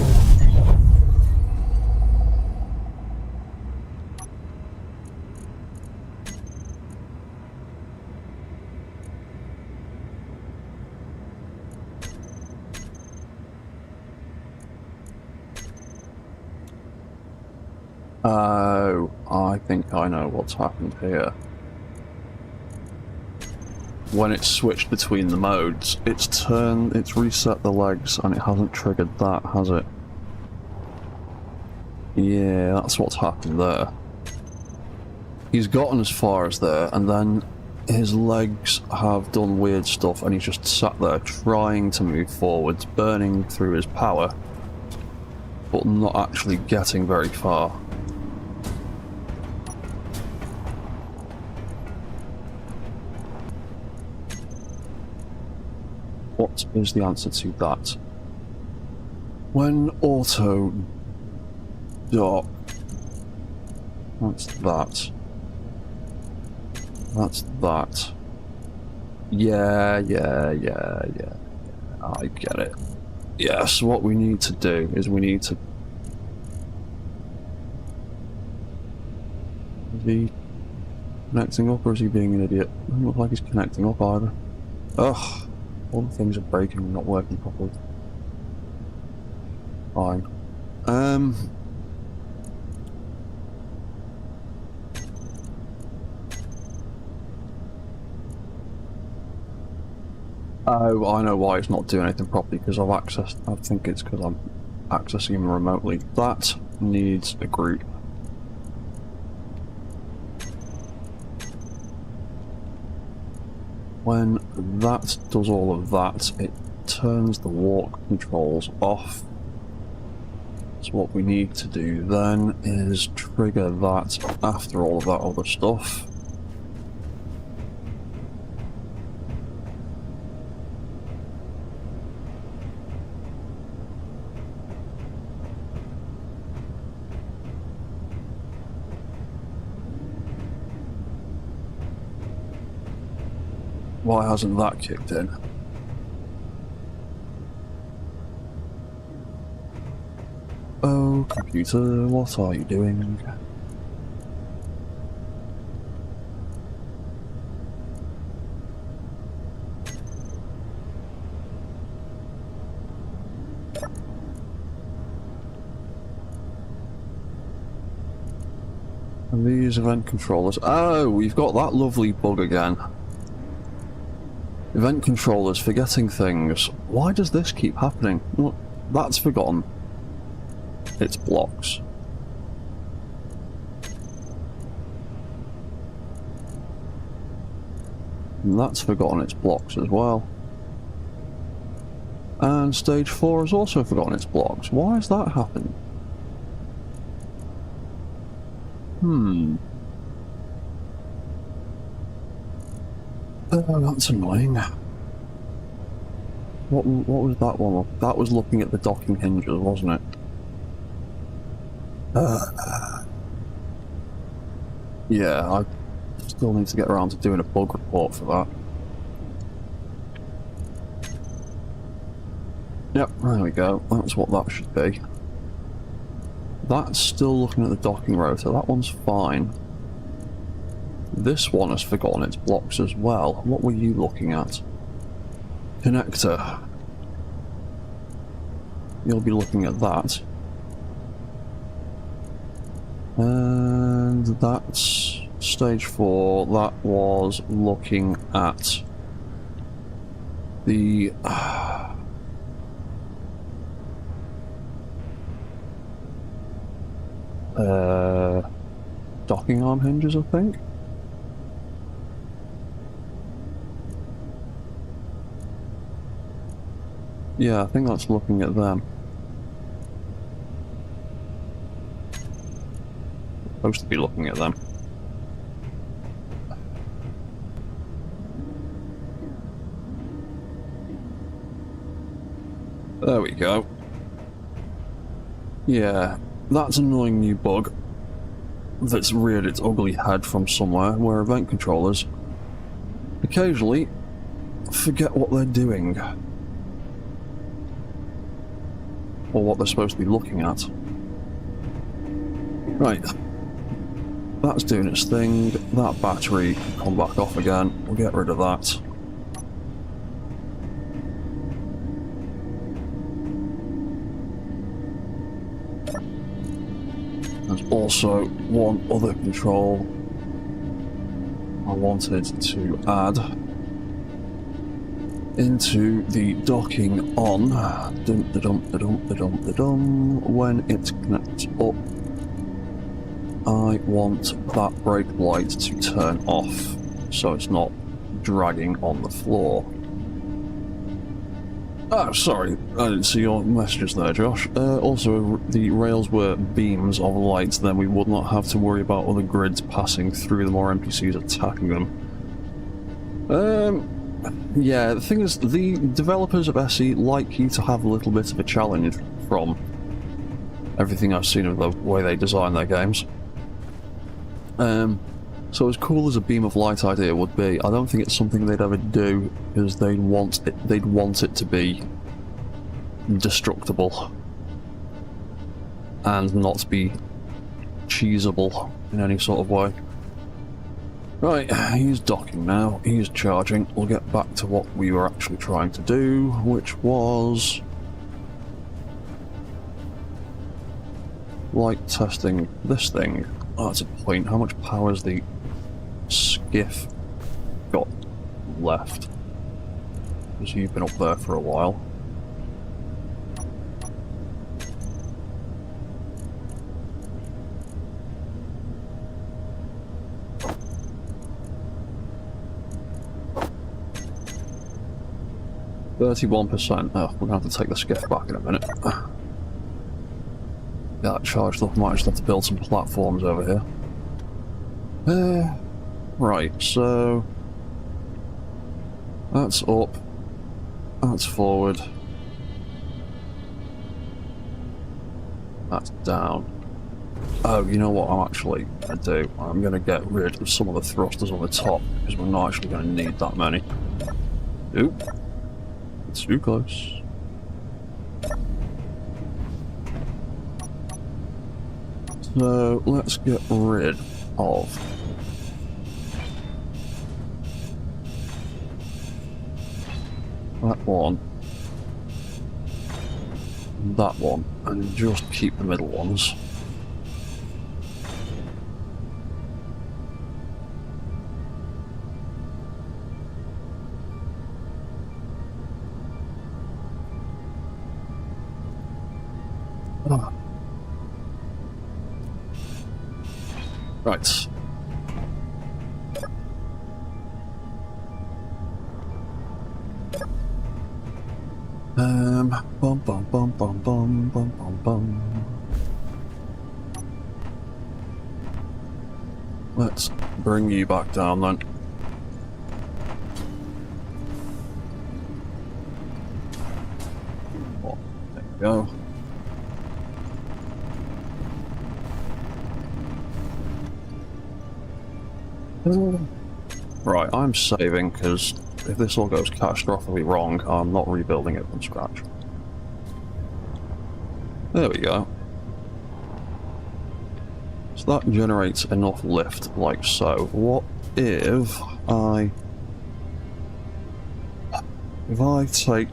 Oh, I think I know what's happened here. When it's switched between the modes, it's reset the legs, and it hasn't triggered that, has it? Yeah, that's what's happened there. He's gotten as far as there, and then his legs have done weird stuff, and he's just sat there trying to move forwards, burning through his power, but not actually getting very far. What is the answer to that? When auto dock, that's that. That's that. Yeah. I get it. Yes, what we need to do is we need to... Is he connecting up, or is he being an idiot? Doesn't look like he's connecting up either. Ugh. All the things are breaking and not working properly. Fine. Oh, I know why it's not doing anything properly, because I've accessed... I think it's because I'm accessing him remotely. That needs a group. When that does all of that, it turns the walk controls off. So what we need to do then is trigger that after all of that other stuff. Why hasn't that kicked in? Oh, computer, what are you doing? And these event controllers. Oh, we've got that lovely bug again. Event controllers forgetting things. Why does this keep happening? Well, that's forgotten. It's blocks. And that's forgotten its blocks as well. And stage 4 has also forgotten its blocks. Why has that happened? Oh, that's annoying. What was that one? That was looking at the docking hinges, wasn't it? Yeah, I still need to get around to doing a bug report for that. Yep, there we go. That's what that should be. That's still looking at the docking rotor. That one's fine. This one has forgotten its blocks as well. What were you looking at? Connector. You'll be looking at that. And that's stage 4. That was looking at the docking arm hinges, I think. Yeah, I think that's looking at them. Supposed to be looking at them. There we go. Yeah, that's an annoying new bug that's reared its ugly head from somewhere, where event controllers occasionally forget what they're doing. Or what they're supposed to be looking at. Right. That's doing its thing. That battery can come back off again. We'll get rid of that. There's also one other control I wanted to add into the docking on. When it connects up, I want that brake light to turn off so it's not dragging on the floor. Oh, sorry, I didn't see your messages there, Josh. Also, if the rails were beams of light, then we would not have to worry about other grids passing through them or NPCs attacking them. Yeah, the thing is, the developers of SE like you to have a little bit of a challenge from everything I've seen of the way they design their games. So as cool as a beam of light idea would be, I don't think it's something they'd ever do, because they'd want it to be destructible and not be cheesable in any sort of way. Right, he's docking now, he's charging. We'll get back to what we were actually trying to do, which was light testing this thing. Oh, that's a point. How much power has the skiff got left? because you've been up there for a while. %. Oh, we're gonna have to take the skiff back in a minute. Yeah, that charged up. Might just have to build some platforms over here. Right, so that's up. That's forward. That's down. Oh, you know what I'm actually going to do? I'm going to get rid of some of the thrusters on the top, because we're not actually going to need that many. Oop. It's too close. So, let's get rid of that one. That one, and just keep the middle ones. Oh. Right. Bum bum bum bum bum bum bum bum. Let's bring you back down then. Oh, there we go. Right, I'm saving because if this all goes catastrophically wrong, I'm not rebuilding it from scratch. There we go. So that generates enough lift, like so. What if I take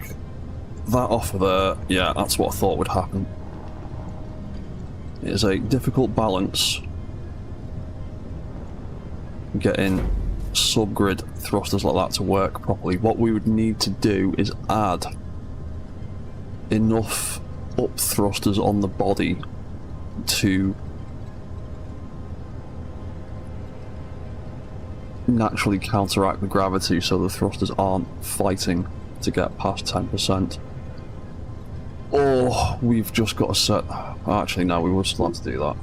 that off of there? Yeah, that's what I thought would happen. It is a difficult balance getting subgrid thrusters like that to work properly. What we would need to do is add enough up thrusters on the body to naturally counteract the gravity so the thrusters aren't fighting to get past 10%. Or we've just got to set... Actually no, we would still have to do that.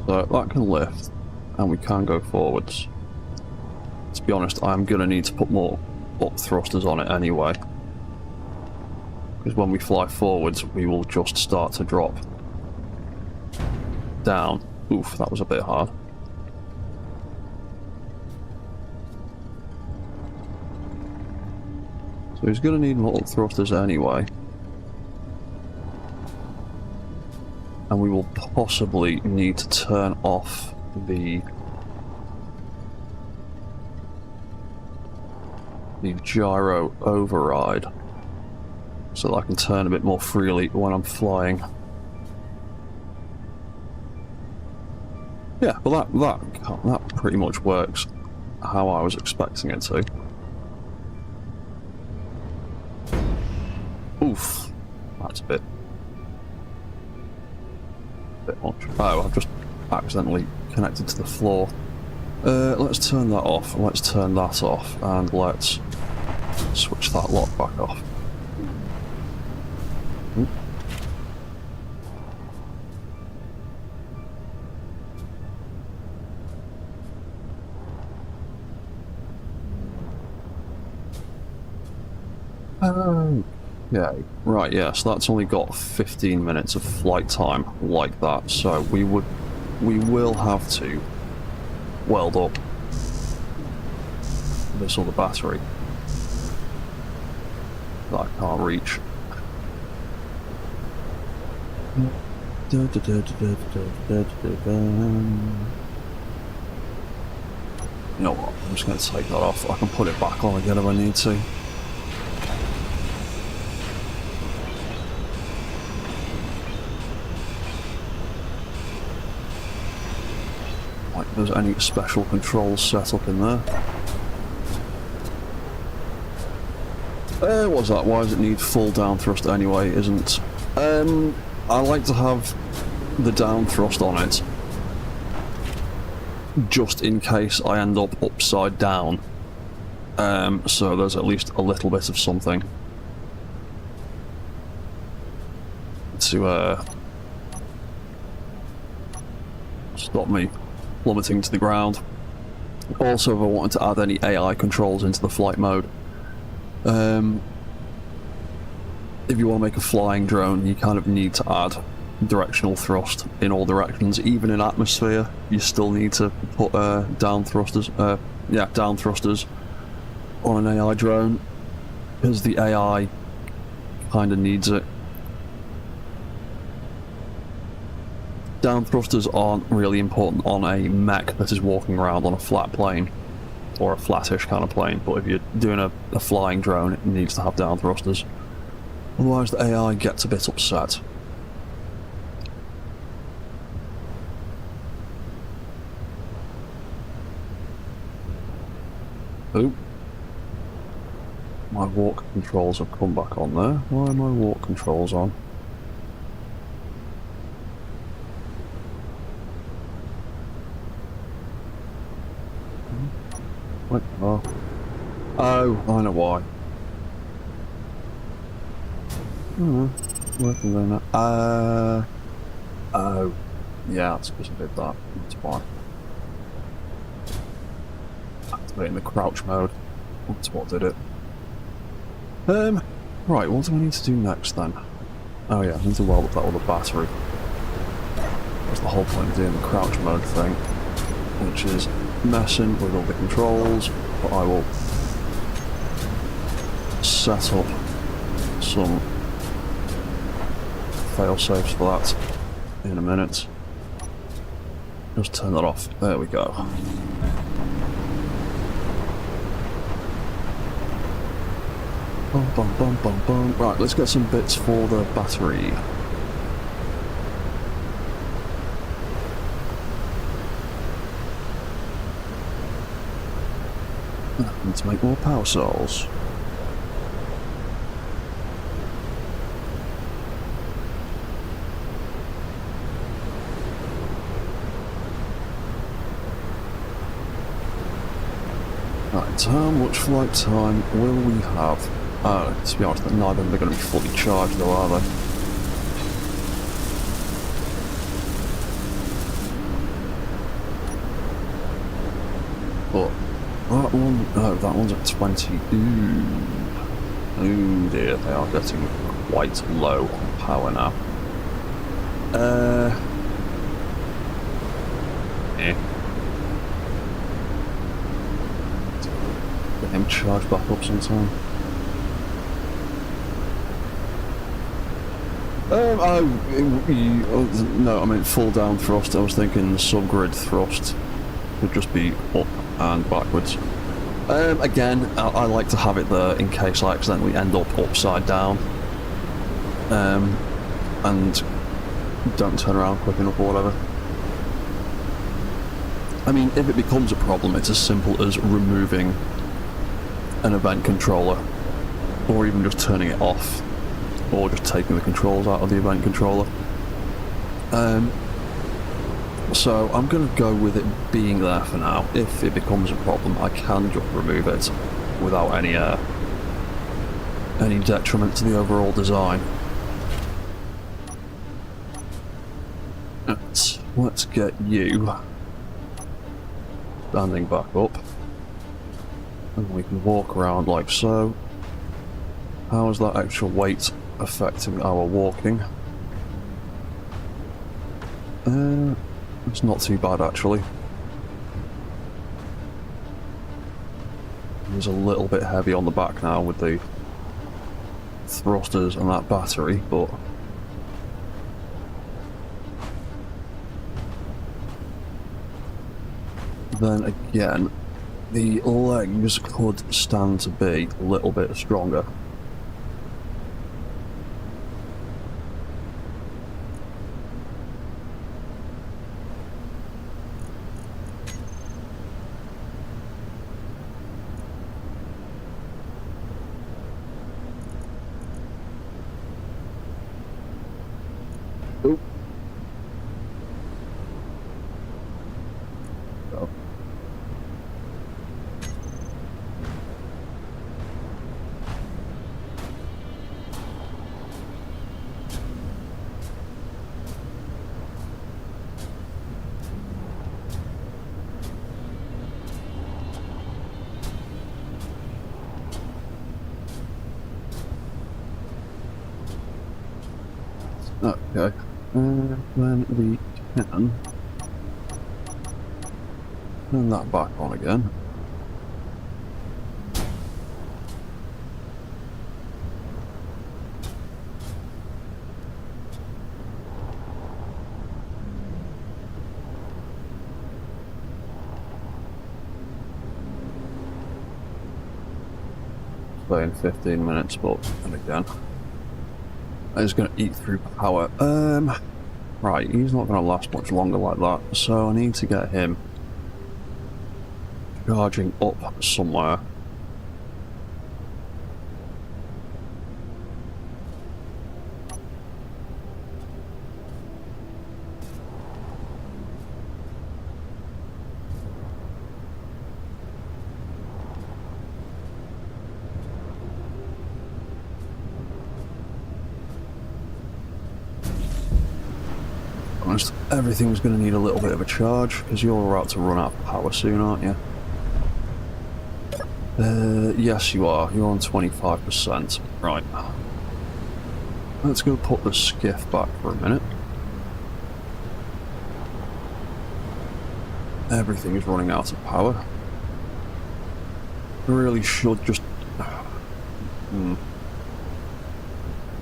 So that can lift, and we can go forwards. To be honest, I'm going to need to put more up thrusters on it anyway. Because when we fly forwards, we will just start to drop down. Oof, that was a bit hard. So he's going to need more up thrusters anyway. And we will possibly need to turn off the gyro override so that I can turn a bit more freely when I'm flying. Yeah, but that pretty much works how I was expecting it to. Oof, that's a bit much. Oh, I've just accidentally connected to the floor. Let's turn that off, let's turn that off, and let's switch that lock back off. Yeah, right, yeah, so that's only got 15 minutes of flight time like that, so we will have to weld up this other battery that I can't reach. You know what, I'm just going to take that off. I can put it back on again if I need to. there's any special controls set up in there. What's that? Why does it need full down thrust anyway? Isn't... I like to have the down thrust on it, just in case I end up upside down. So there's at least a little bit of something to stop me plummeting to the ground. Also, if I wanted to add any AI controls into the flight mode, if you want to make a flying drone, you kind of need to add directional thrust in all directions. Even in atmosphere, you still need to put down thrusters on an AI drone, because the AI kind of needs it. Down thrusters aren't really important on a mech that is walking around on a flat plane, or a flattish kind of plane, but if you're doing a flying drone, it needs to have down thrusters. Otherwise the AI gets a bit upset. Oh. My walk controls have come back on there. Why are my walk controls on? What? Oh. Oh, I know why. Working there now. Oh. Yeah, that's because I did that. That's why. Activating the crouch mode. That's what did it. Right, what do I need to do next then? Oh yeah, I need to weld up that other battery. That's the whole point of doing the crouch mode thing, which is messing with all the controls, but I will set up some fail-safes for that in a minute. Just turn that off. There we go. Bum, bum, bum, bum, bum. Right, let's get some bits for the battery. I need to make more power cells. Right, how much flight time will we have? To be honest, neither of them are going to be fully charged though, are they? But that one, oh, that one's at 20. Ooh dear, they are getting quite low on power now. Get him charged back up sometime. No, I mean full down thrust. I was thinking the subgrid thrust would just be up and backwards. Again, I like to have it there in case I accidentally end up upside down, and don't turn around quick enough or whatever. I mean, if it becomes a problem, it's as simple as removing an event controller, or even just turning it off, or just taking the controls out of the event controller. So I'm going to go with it being there for now. If it becomes a problem, I can just remove it without any detriment to the overall design. Let's get you standing back up, and we can walk around like so. How is that extra weight affecting our walking? It's not too bad actually. It's a little bit heavy on the back now with the thrusters and that battery, but then again, the legs could stand to be a little bit stronger. Okay. Then we can turn that back on again. In 15 minutes, but and again, it's going to eat through power. Right, he's not going to last much longer like that, so I need to get him charging up somewhere. Everything's going to need a little bit of a charge, because you're about to run out of power soon, aren't you? Yes you are. You're on 25%. Right. Let's go put the skiff back for a minute. Everything is running out of power. I really should just... I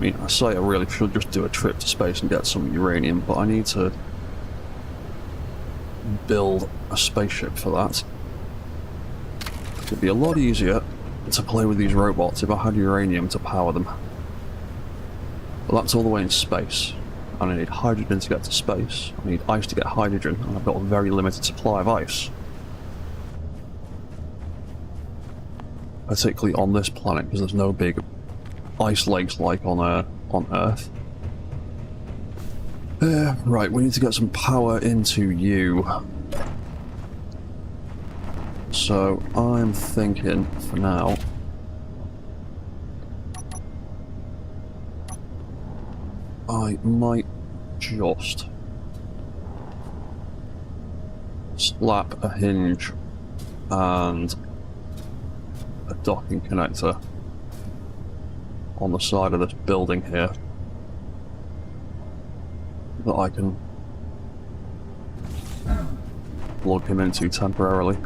mean, I say I really should just do a trip to space and get some uranium, but I need to build a spaceship for that. It'd be a lot easier to play with these robots if I had uranium to power them. But that's all the way in space, and I need hydrogen to get to space. I need ice to get hydrogen, and I've got a very limited supply of ice. Particularly on this planet, because there's no big ice lakes like on Earth. Right, we need to get some power into you. So I'm thinking for now I might just slap a hinge and a docking connector on the side of this building here that I can plug him into temporarily.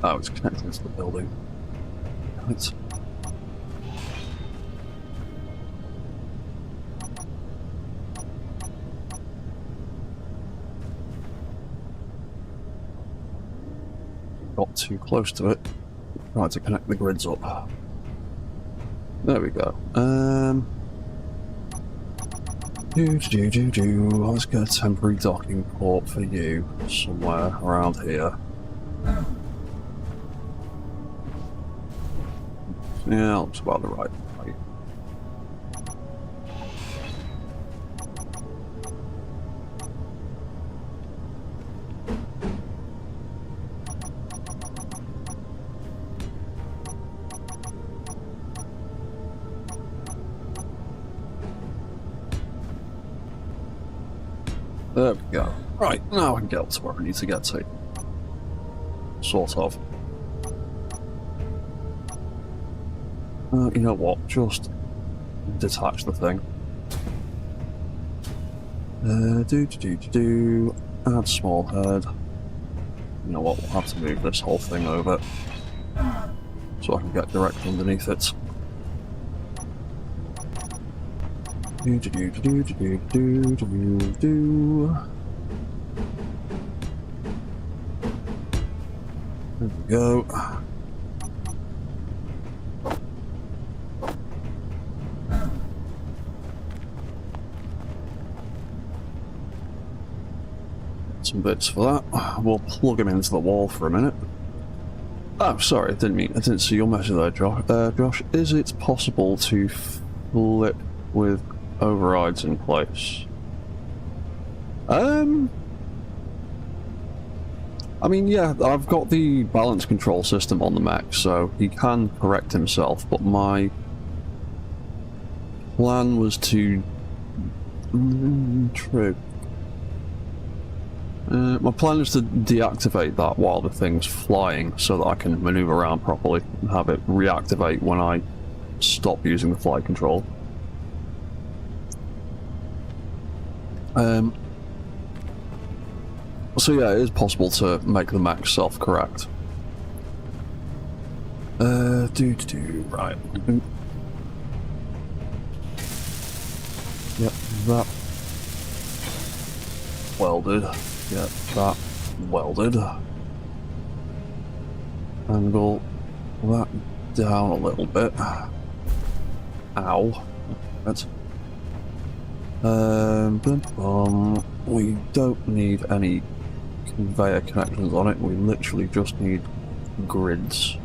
Oh, it's connected to the building. Right. Got too close to it. Tried to connect the grids up. There we go. Let's get a temporary docking port for you somewhere around here. Yeah, looks about the right way. There we go. Right, now I can get up to where I need to get to. Sort of. You know what? Just detach the thing. Add small head. You know what? We'll have to move this whole thing over so I can get directly underneath it. There we go. Some bits for that. We'll plug him into the wall for a minute. Oh, sorry, I didn't see your message there, Josh. Josh, is it possible to flip with overrides in place? I mean, yeah, I've got the balance control system on the mech, so he can correct himself, but my plan was to... true. My plan is to deactivate that while the thing's flying, so that I can maneuver around properly and have it reactivate when I stop using the flight control. So yeah, it is possible to make the mech self-correct. Right. Yep, that welded. Yep, that welded. Angle that down a little bit. Ow. That's... we don't need any conveyor connections on it, we literally just need grids.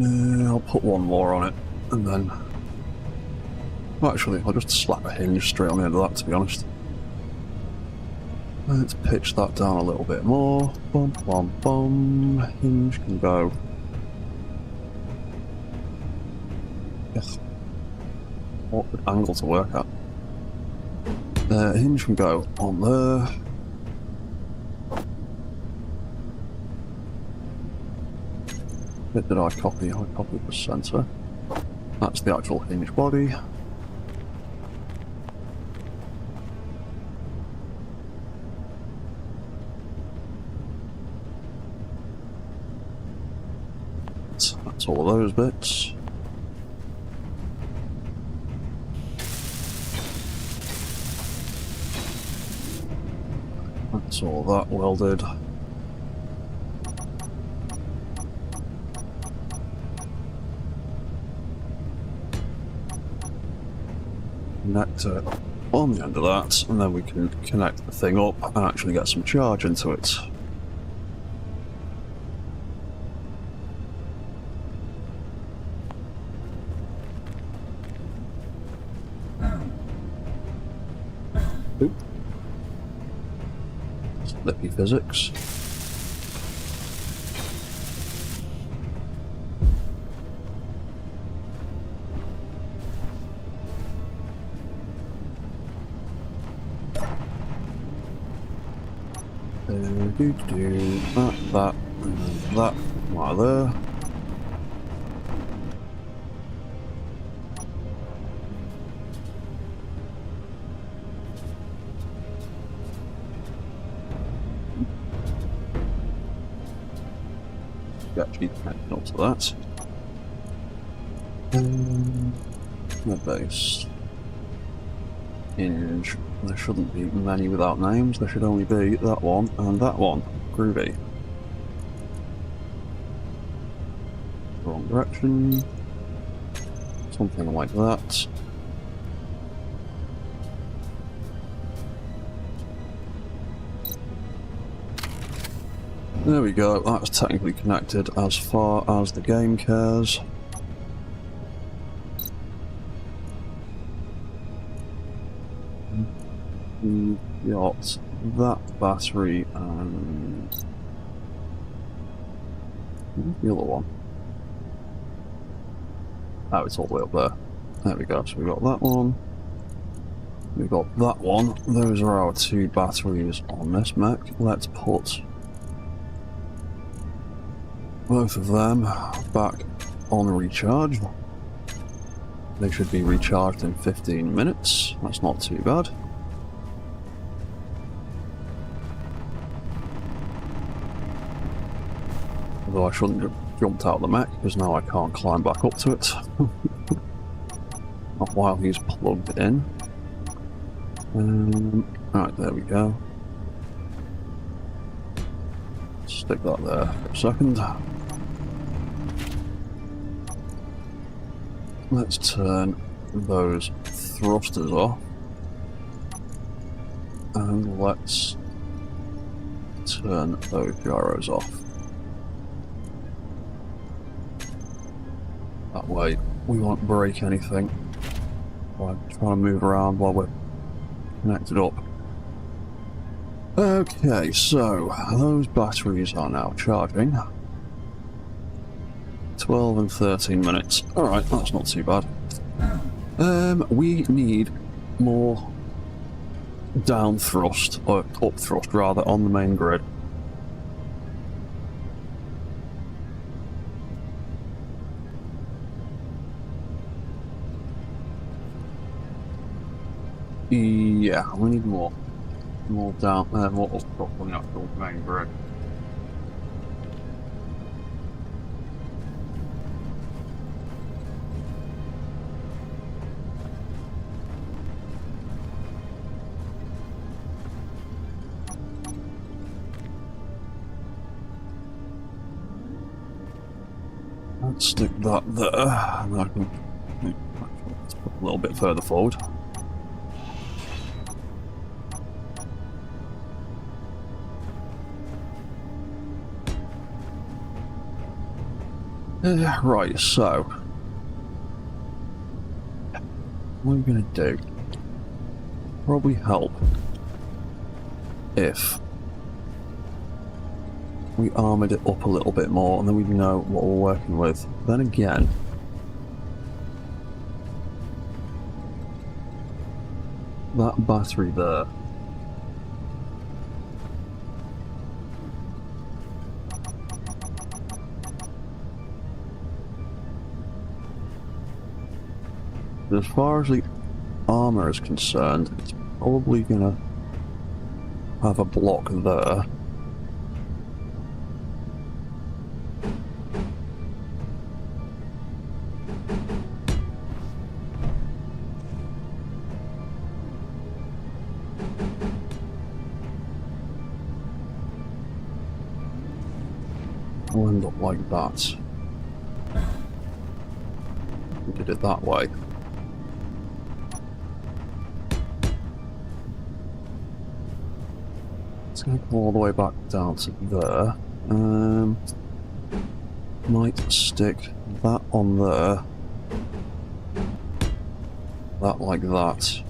I'll put one more on it, and then... Actually, I'll just slap a hinge straight on the end of that, to be honest. Let's pitch that down a little bit more. Bum, bum, bum. Hinge can go. Yes. Awkward angle to work at. Hinge can go on there. Bit did I copy? I copied the centre. That's the actual hinge body. That's all of those bits. That's all that welded. Connector on the end of that, and then we can connect the thing up and actually get some charge into it. Oop. Slippy physics. That, and that, right there. Actually connected up to that. The base. Hinge. There shouldn't be many without names, there should only be that one and that one. Groovy. Wrong direction. Something like that. There we go, that's technically connected as far as the game cares. We've got that battery and the other one. Oh, it's all the way up there. There we go, so we've got that one. We've got that one. Those are our two batteries on this mech. Let's put both of them back on recharge. They should be recharged in 15 minutes. That's not too bad. Although I shouldn't have jumped out of the mech, because now I can't climb back up to it. Not while he's plugged in. Right, there we go. Stick that there for a second. Let's turn those thrusters off. And let's turn those gyros off. That way we won't break anything while trying to move around while we're connected up. Okay, so those batteries are now charging. 12 and 13 minutes. Alright, that's not too bad. We need more down thrust, or up thrust rather, on the main grid. Yeah, we need more down, more up thrust on the actual main grid. Let's stick that there, and I can let's put a little bit further forward. Right, so what are we going to do? Probably help if we armoured it up a little bit more, and then we know what we're working with. Then again, that battery there, as far as the armour is concerned, it's probably gonna have a block there. We'll end up like that. We did it that way. It's going to go all the way back down to there. Might stick that on there. That like that.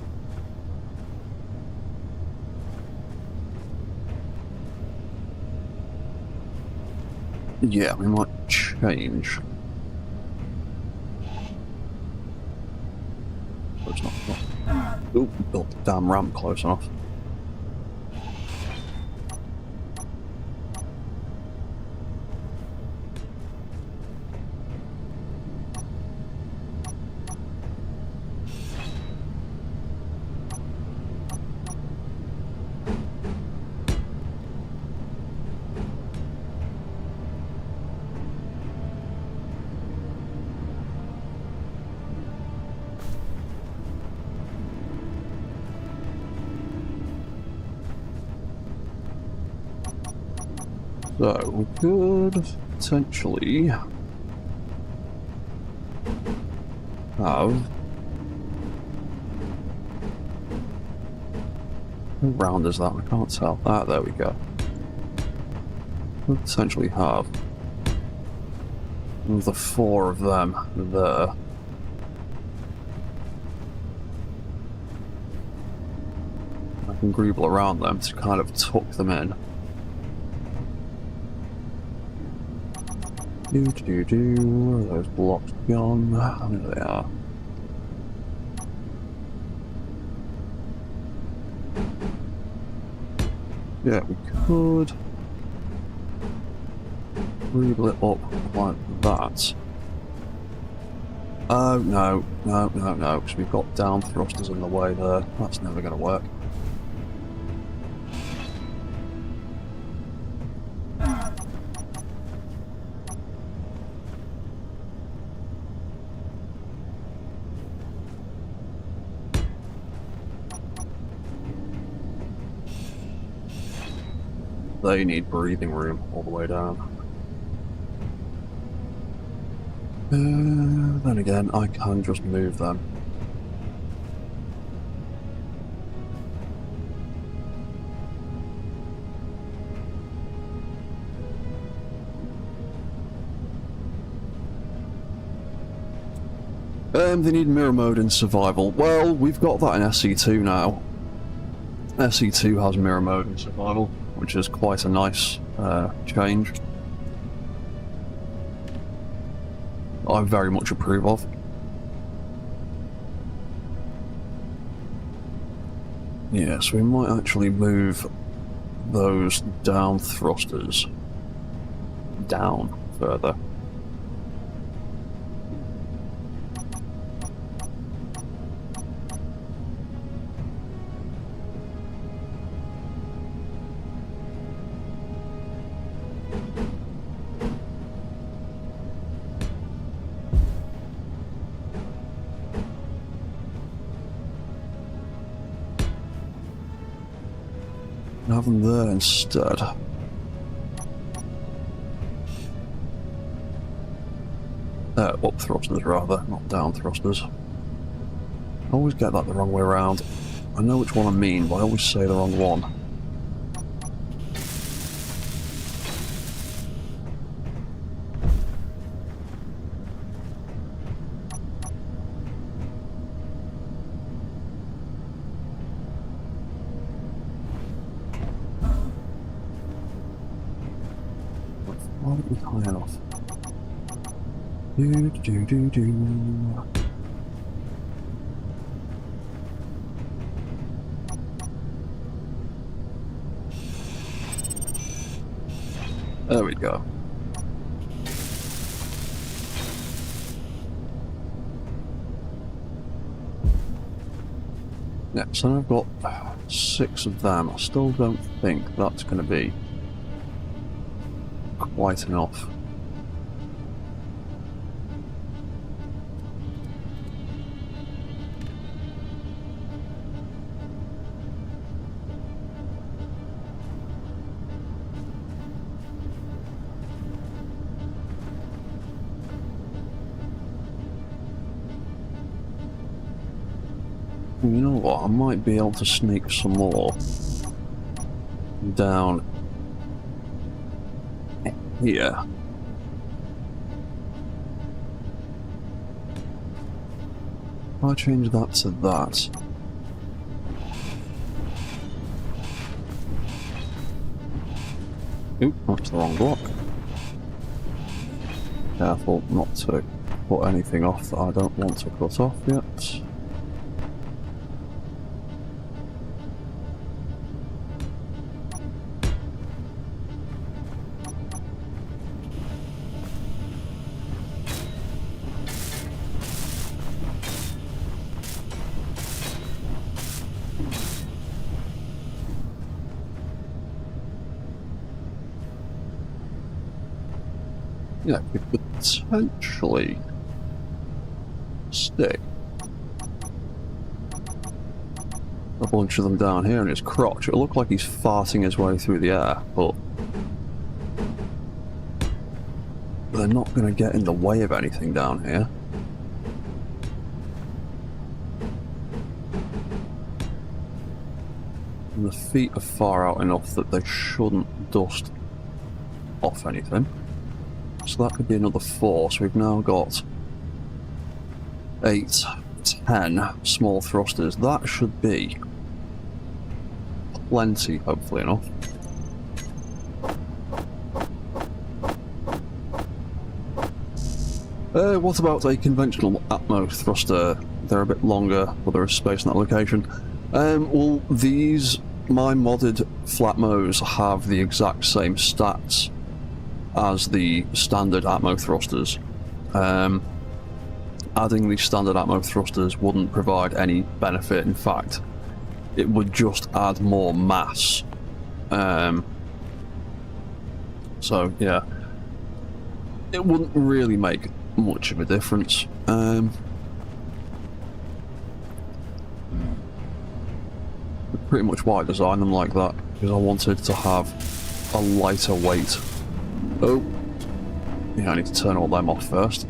Yeah, we might change. Oh, it's not. Ooh, built the damn ramp close enough. So, we could potentially have... How round is that? I can't tell. Ah, there we go. Could potentially have the 4 of them there. I can greeble around them to kind of tuck them in. Where are those blocks gone? There they are. Yeah, we could greeble it up like that. Oh, no, because we've got down thrusters in the way there. That's never going to work. They need breathing room all the way down. Then again, I can just move them. They need mirror mode in survival. Well, we've got that in SE2 now. SE2 has mirror mode in survival, which is quite a nice change. I very much approve of. Yes, we might actually move those down thrusters down further. Have them there instead. Up thrusters rather, not down thrusters. I always get that the wrong way around. I know which one I mean, but I always say the wrong one. Why don't we high enough? There we go. Yeah, so I've got 6 of them. I still don't think that's going to be quite enough. You know what, I might be able to sneak some more down here. If I change that to that. Oop, that's the wrong block. Careful not to put anything off that I don't want to cut off yet. Yeah, we could potentially stick a bunch of them down here in his crotch. It'll look like he's farting his way through the air, but they're not going to get in the way of anything down here. And the feet are far out enough that they shouldn't dust off anything. So that could be another 4, so we've now got 8, 10 small thrusters. That should be plenty, hopefully enough. What about a conventional Atmo thruster? They're a bit longer, but there is space in that location. Well, these, my modded Flatmos have the exact same stats as the standard Atmo thrusters. Adding the standard Atmo thrusters wouldn't provide any benefit. In fact, it would just add more mass. So yeah, it wouldn't really make much of a difference. Pretty much why I designed them like that, because I wanted to have a lighter weight. Oh, yeah, I need to turn all them off first.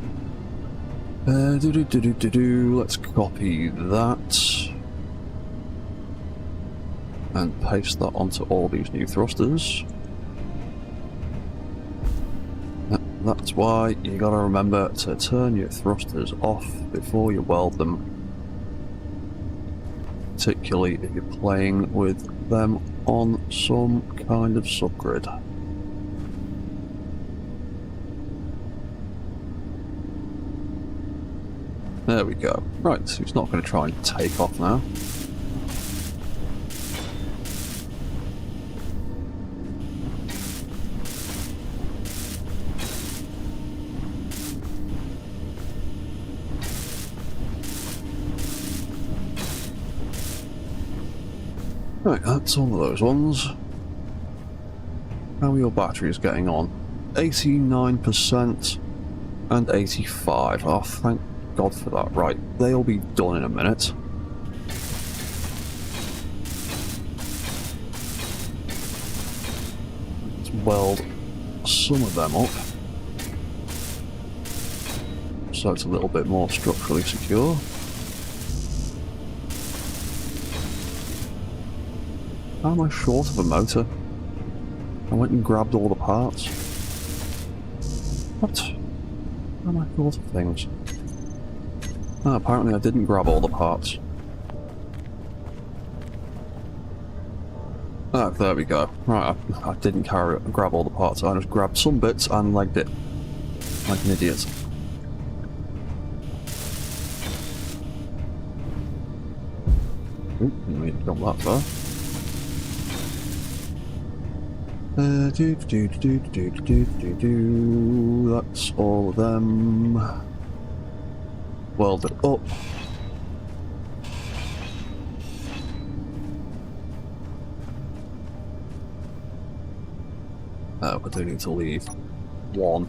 Let's copy that and paste that onto all these new thrusters. That's why you gotta remember to turn your thrusters off before you weld them. Particularly if you're playing with them on some kind of subgrid. There we go. Right, so it's not going to try and take off now. Right, that's all of those ones. How are your batteries getting on? 89% and 85%. Oh, thank God for that. Right, they'll be done in a minute. Let's weld some of them up, so it's a little bit more structurally secure. How am I short of a motor? I went and grabbed all the parts. What? How am I short of things? Oh, apparently I didn't grab all the parts. Oh, there we go. Right, I didn't grab all the parts. I just grabbed some bits and legged it. Like an idiot. Oop, didn't mean to jump that far. That's all of them. Weld it up. Oh, I do need to leave one.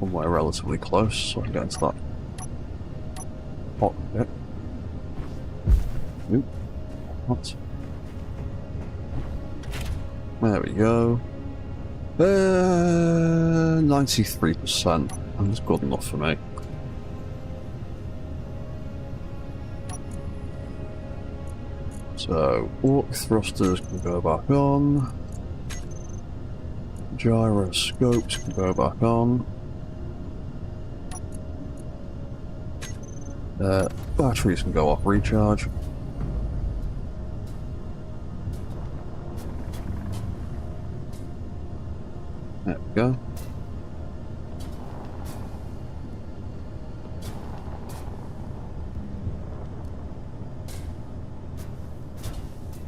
Somewhere relatively close so I can get into that hot bit. Oop. What? There we go. 93%. That's good enough for me. So, arc thrusters can go back on. Gyroscopes can go back on. Batteries can go off recharge. There we go.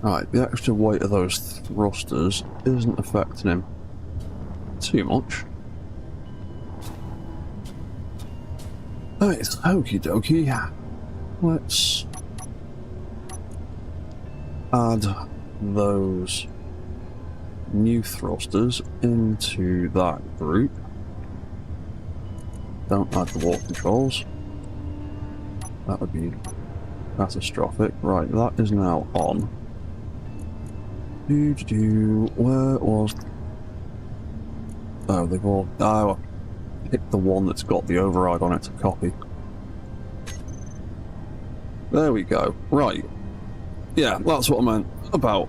Right, the extra weight of those thrusters isn't affecting him too much. Right, okie dokie. Let's add those new thrusters into that group. Don't add the wall controls. That would be catastrophic. Right, that is now on. Where was... Oh, they've all... Oh, I picked the one that's got the override on it to copy. There we go. Right. Yeah, that's what I meant about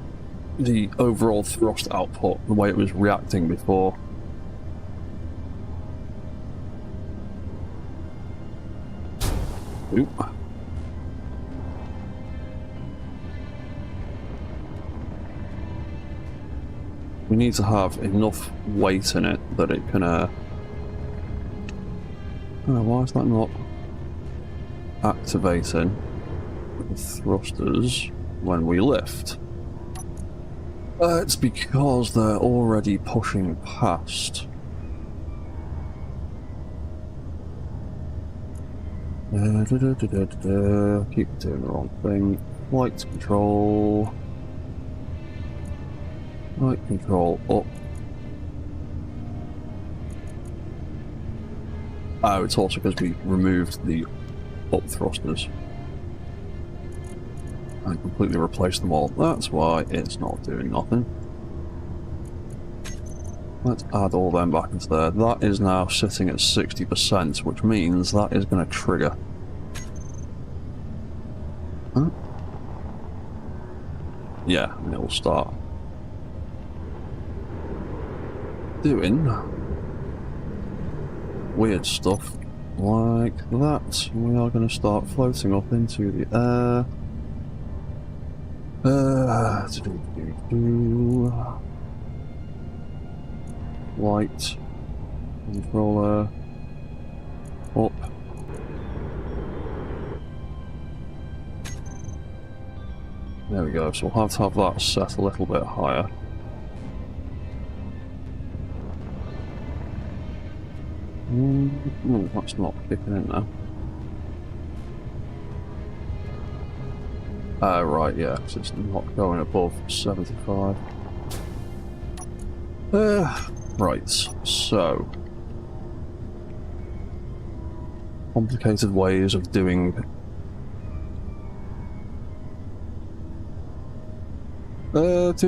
the overall thrust output, the way it was reacting before. Oop. We need to have enough weight in it that it can, oh, why is that not activating the thrusters when we lift? It's because they're already pushing past. Keep doing the wrong thing. Flight control. Flight control up. Oh, it's also because we removed the up thrusters and completely replaced them all. That's why it's not doing nothing. Let's add all them back into there. That is now sitting at 60%, which means that is going to trigger. Huh? Yeah, and it will start. doing weird stuff like that. We are going to start floating up into the air. Light controller up. There we go, so we'll have to have that set a little bit higher. Ooh, that's not kicking in now. Right, yeah, because it's not going above 75. Right, so... complicated ways of doing... Connect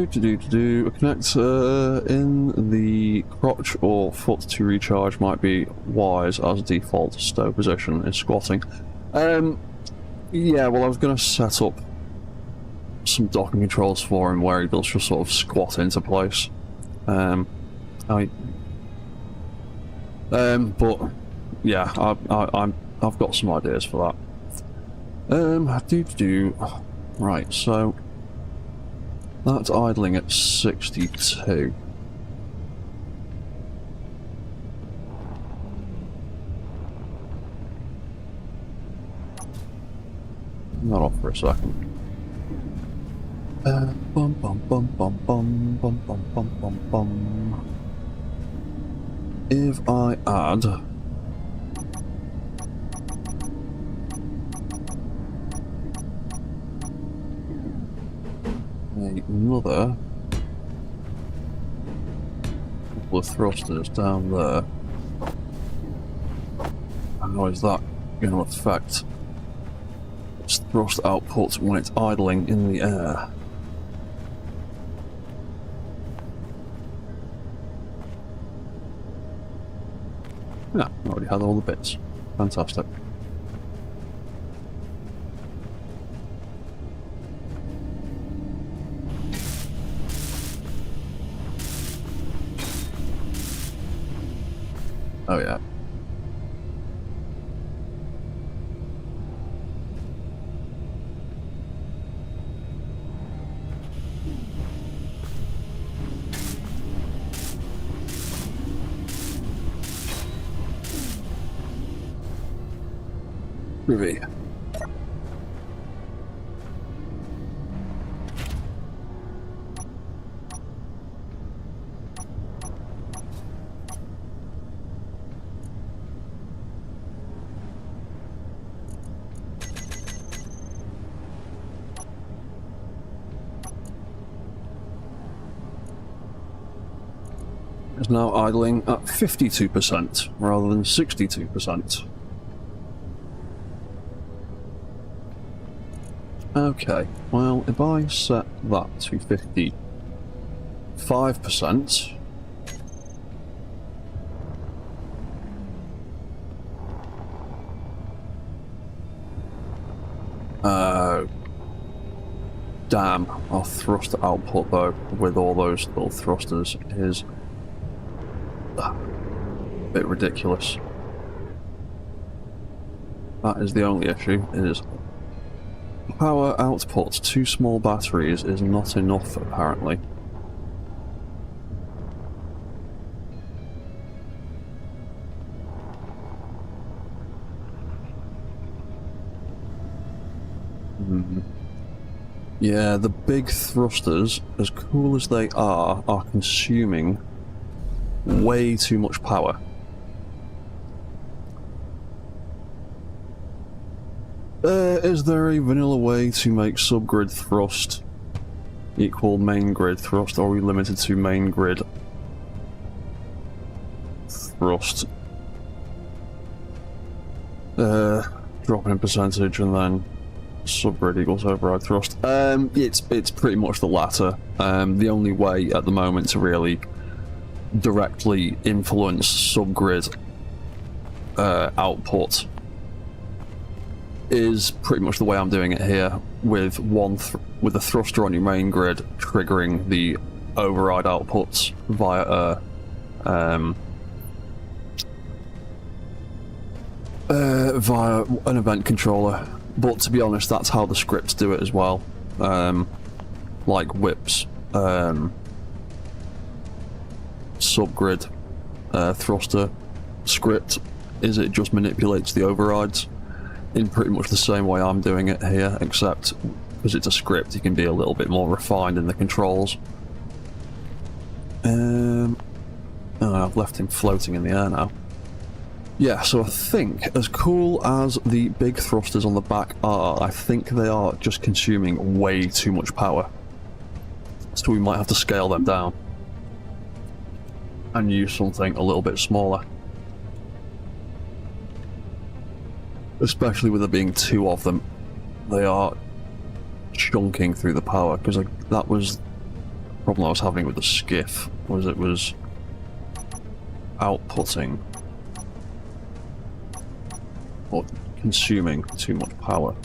in the crotch or foot to recharge might be wise as default stow position is squatting. Yeah, well I was going to set up some docking controls for him where he does just sort of squat into place. But yeah, I've got some ideas for that. Right, so that's idling at 62. Not off for a second. Bum bum bum bum bum bum bum bum bum bum. If I add another couple of thrusters down there, how is that going to affect its thrust output when it's idling in the air? Yeah, I already had all the bits. Fantastic. Oh yeah. Groovy. Is now idling at 52% rather than 62%. Okay, well, if I set that to 55%, damn, our thrust output though, with all those little thrusters, is a bit ridiculous. That is the only issue, is power output, 2 small batteries is not enough apparently. Yeah, the big thrusters, as cool as they are consuming way too much power. Is there a vanilla way to make subgrid thrust equal main grid thrust, or are we limited to main grid thrust? Dropping in percentage and then subgrid equals override thrust. It's pretty much the latter. The only way at the moment to really directly influence subgrid output is pretty much the way I'm doing it here, with with a thruster on your main grid triggering the override outputs via via an event controller. But to be honest, that's how the scripts do it as well. Like whips, subgrid, thruster script is it just manipulates the overrides in pretty much the same way I'm doing it here, except because it's a script you can be a little bit more refined in the controls. Oh, I've left him floating in the air now. Yeah, so I think as cool as the big thrusters on the back are, I think they are just consuming way too much power. So we might have to scale them down and use something a little bit smaller. Especially with there being two of them. They are chunking through the power, because that was the problem I was having with the skiff, was it was outputting or consuming too much power.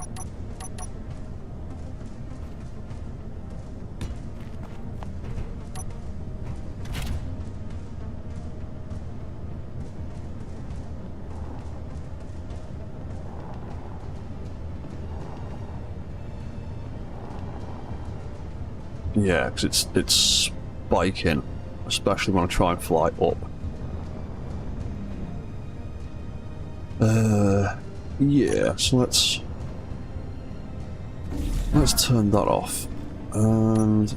Yeah, because it's spiking, especially when I try and fly up. Yeah, so let's turn that off, and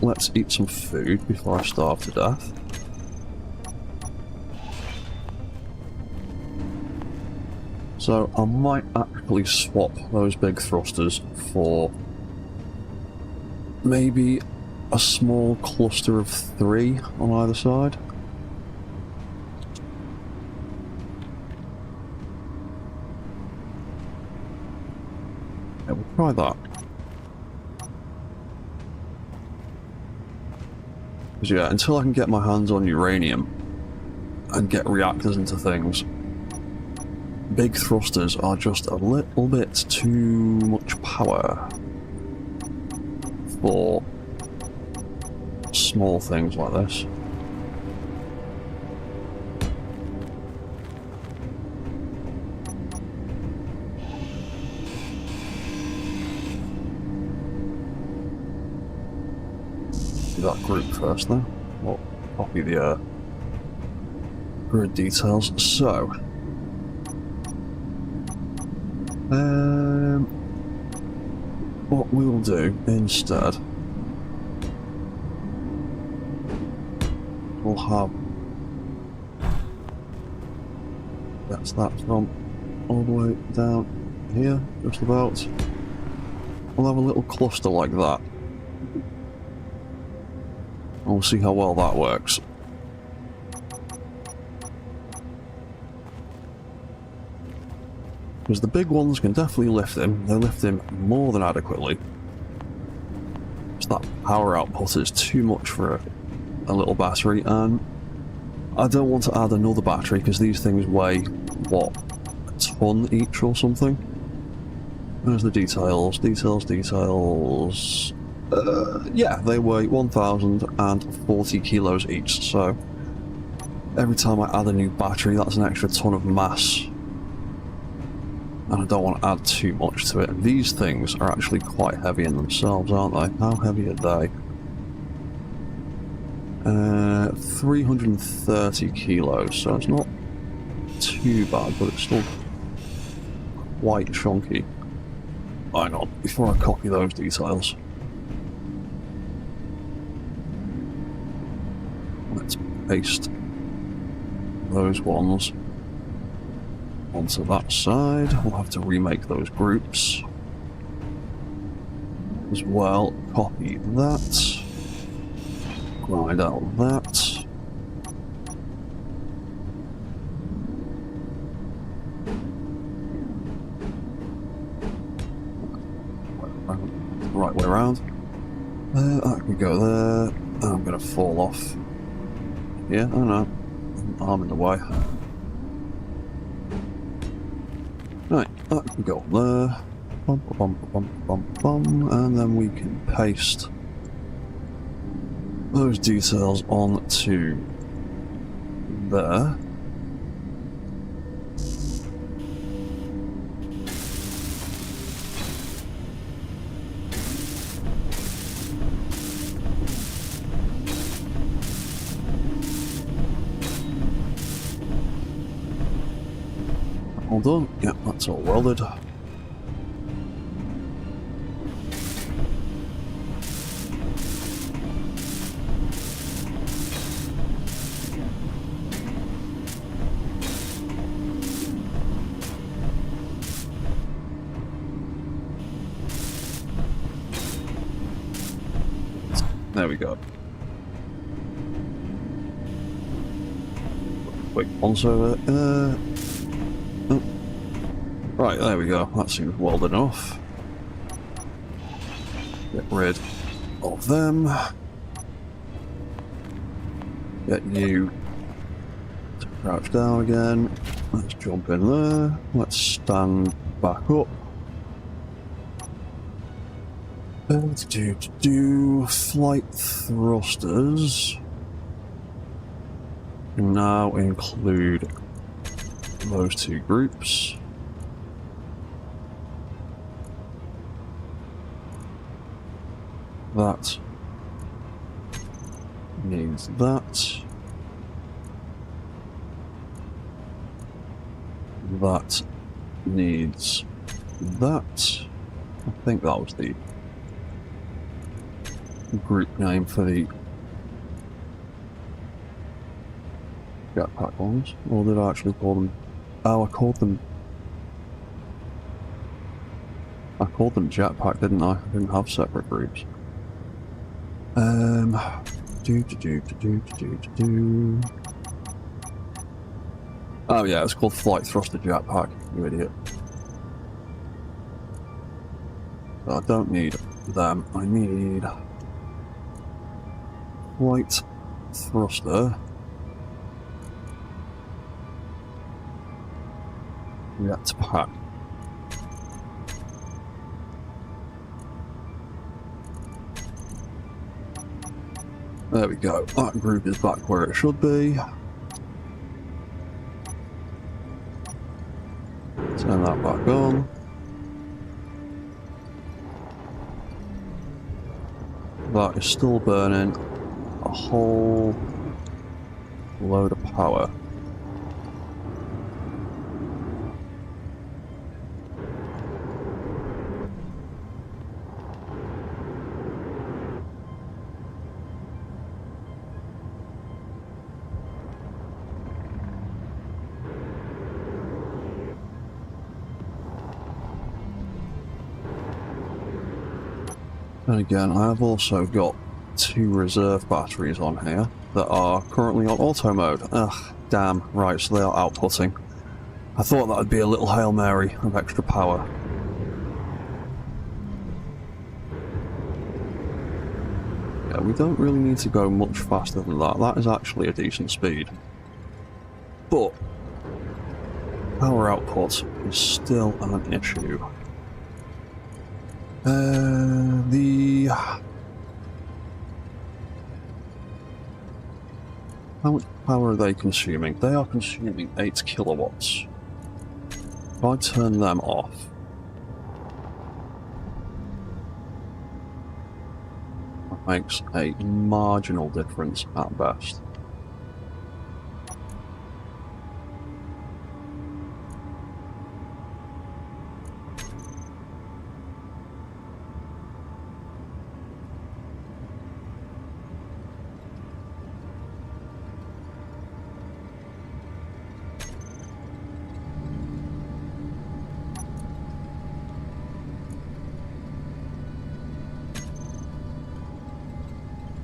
let's eat some food before I starve to death. So I might actually swap those big thrusters for maybe a small cluster of 3 on either side. Yeah, we'll try that. Because yeah, until I can get my hands on uranium and get reactors into things, big thrusters are just a little bit too much power for small things like this. Do that group first though. We'll copy the grid details. So what we'll do instead, we'll have that from all the way down here, just about. We'll have a little cluster like that. And we'll see how well that works. Because the big ones can definitely lift him. They lift him more than adequately. Just that power output is too much for a little battery, and I don't want to add another battery because these things weigh, what, a ton each or something? Where's the details? Details. Yeah, they weigh 1,040 kilos each, so every time I add a new battery, that's an extra ton of mass. And I don't want to add too much to it. And these things are actually quite heavy in themselves, aren't they? How heavy are they? 330 kilos, so it's not too bad, but it's still quite chunky. Hang on, before I copy those details, let's paste those ones onto that side. We'll have to remake those groups as well. Copy that. Grind out that. Right way around. I can go there. I'm gonna fall off. Yeah, I know. Arm in the way. Right, that can go there. And then we can paste those details onto there. All done. Yep, that's all welded. There we go. Quick once over. Oh. Right, there we go. That seems well enough. Get rid of them. Get you to crouch down again. Let's jump in there. Let's stand back up. Flight thrusters now include those two groups. That needs that. That needs that. I think that was the group name for the jetpack ones, or did I actually call them? Oh, I called them jetpack, didn't I? I didn't have separate groups. Oh yeah, it's called flight thruster jetpack, you idiot. So I don't need them, I need flight thruster jetpack. There we go, that group is back where it should be. Turn that back on. That is still burning a whole load of power. And again, I have also got 2 reserve batteries on here that are currently on auto mode. Ugh, damn. Right, so they are outputting. I thought that would be a little Hail Mary of extra power. Yeah, we don't really need to go much faster than that. That is actually a decent speed. But power output is still an issue. How much power are they consuming? They are consuming 8 kilowatts. If I turn them off, that makes a marginal difference at best.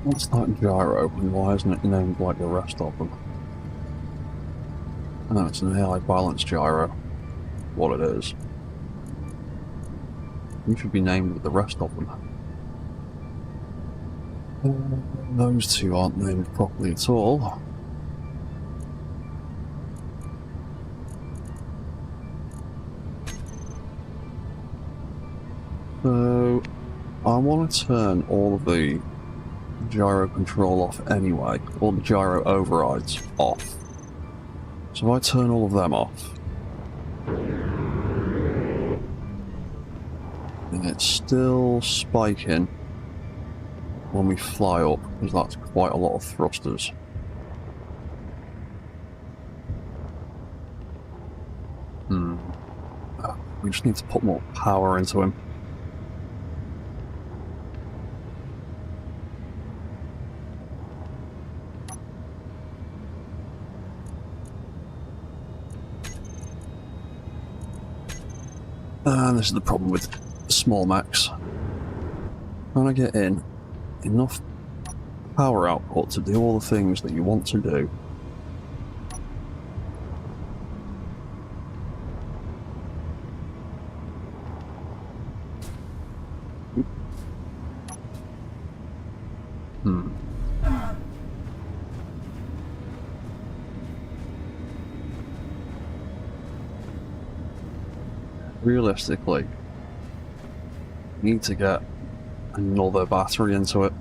What's that gyro, and why isn't it named like the rest of them? Oh, it's an AI balance gyro. What it is. You should be named with the rest of them. Those two aren't named properly at all. So, I want to turn all of the gyro control off anyway, or the gyro overrides off. So if I turn all of them off, and it's still spiking when we fly up, because that's quite a lot of thrusters. We just need to put more power into him. And this is the problem with small mechs. When I get in enough power output to do all the things that you want to do, realistically, need to get another battery into it.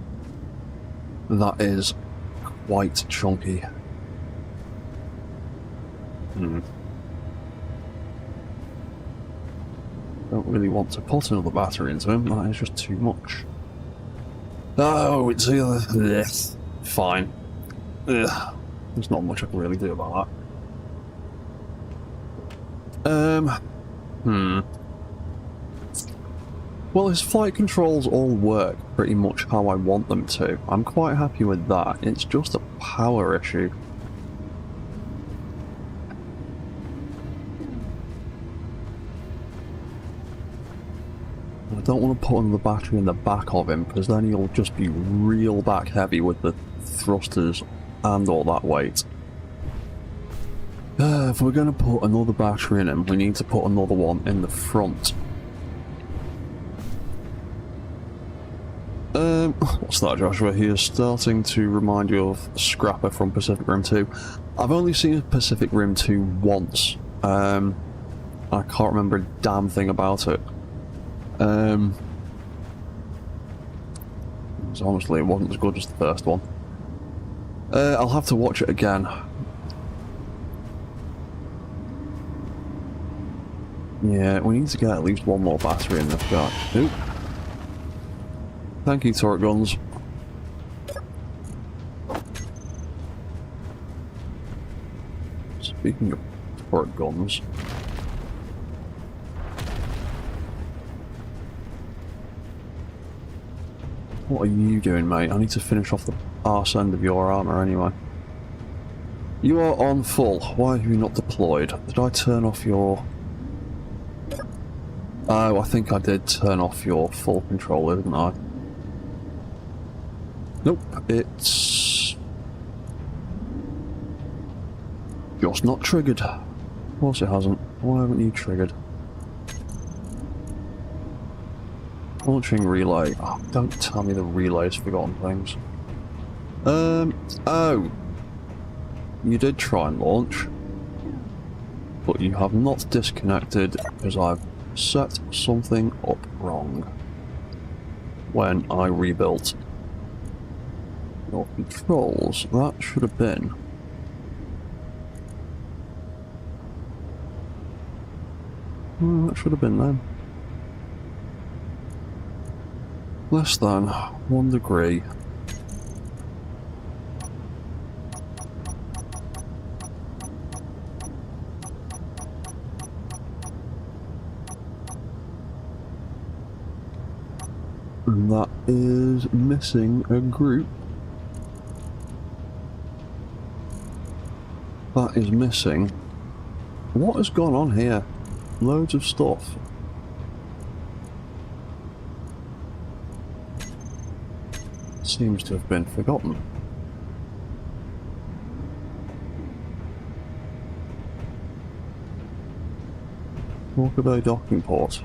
That is quite chunky. Don't really want to put another battery into him, that is just too much. Oh, it's this. Fine. Ugh. There's not much I can really do about that. Well, his flight controls all work pretty much how I want them to. I'm quite happy with that. It's just a power issue. I don't want to put another battery in the back of him, because then he'll just be real back heavy with the thrusters and all that weight. If we're going to put another battery in him, we need to put another one in the front. What's that, Joshua? He is starting to remind you of Scrapper from Pacific Rim 2. I've only seen Pacific Rim 2 once. I can't remember a damn thing about it. Honestly, it wasn't as good as the first one. I'll have to watch it again. Yeah, we need to get at least one more battery in this guy. Oop. Thank you, turret guns. Speaking of turret guns, what are you doing, mate? I need to finish off the arse end of your armour anyway. You are on full. Why have you not deployed? Did I turn off your... Oh, I think I did turn off your full controller, didn't I? Nope, it's... just not triggered. Of course it hasn't. Why haven't you triggered? Launching relay. Oh, don't tell me the relay's forgotten things. Oh. You did try and launch, but you have not disconnected because I've set something up wrong when I rebuilt your controls. That should have been... that should have been them. Less than 1 degree. And that is missing a group. That is missing. What has gone on here? Loads of stuff. Seems to have been forgotten. Walker Bay docking port.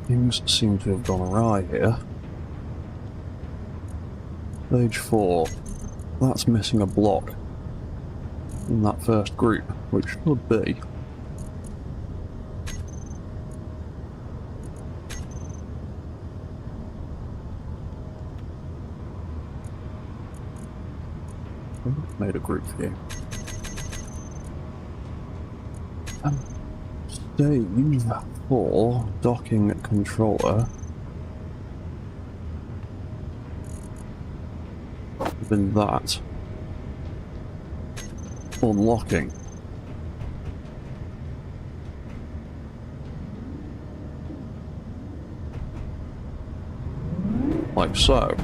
Things seem to have gone awry here. Stage 4. That's missing a block in that first group, which should be Made a group here. Save for docking controller. Then that. Unlocking. Like so.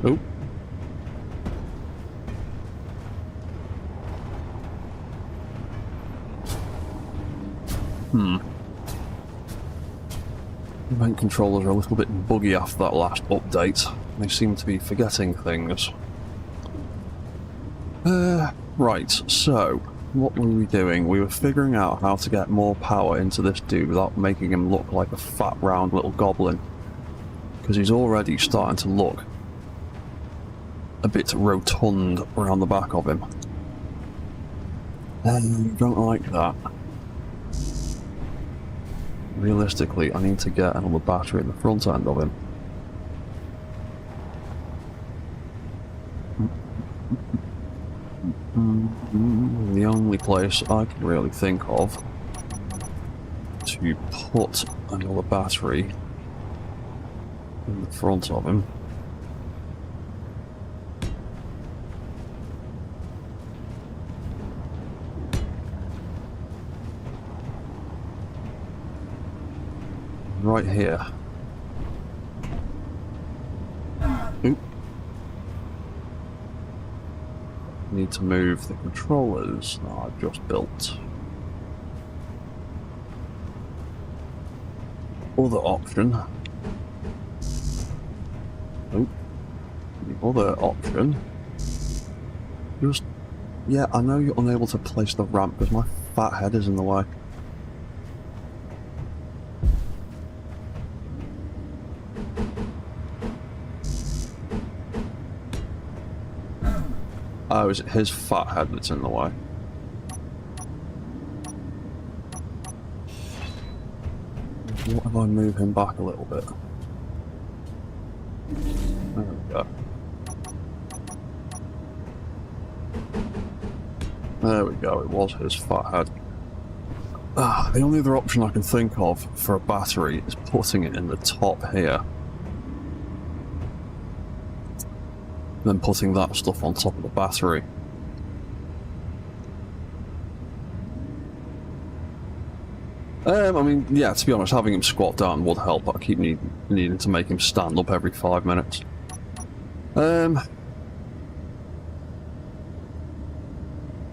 Oop. Event controllers are a little bit buggy after that last update. They seem to be forgetting things. Right, so, what were we doing? We were figuring out how to get more power into this dude without making him look like a fat, round little goblin. Because he's already starting to look a bit rotund around the back of him. Don't like that. Realistically, I need to get another battery in the front end of him. The only place I can really think of to put another battery in the front of him right here. Oop. Need to move the controllers that I've just built. Other option. Oop. The other option. Just, yeah, I know you're unable to place the ramp because my fat head is in the way. Oh, is it his fat head that's in the way? What if I move him back a little bit? There we go. There we go, it was his fat head. The only other option I can think of for a battery is putting it in the top here. Then putting that stuff on top of the battery. I mean, yeah, to be honest, having him squat down would help, but I keep needing to make him stand up every 5 minutes. Yeah,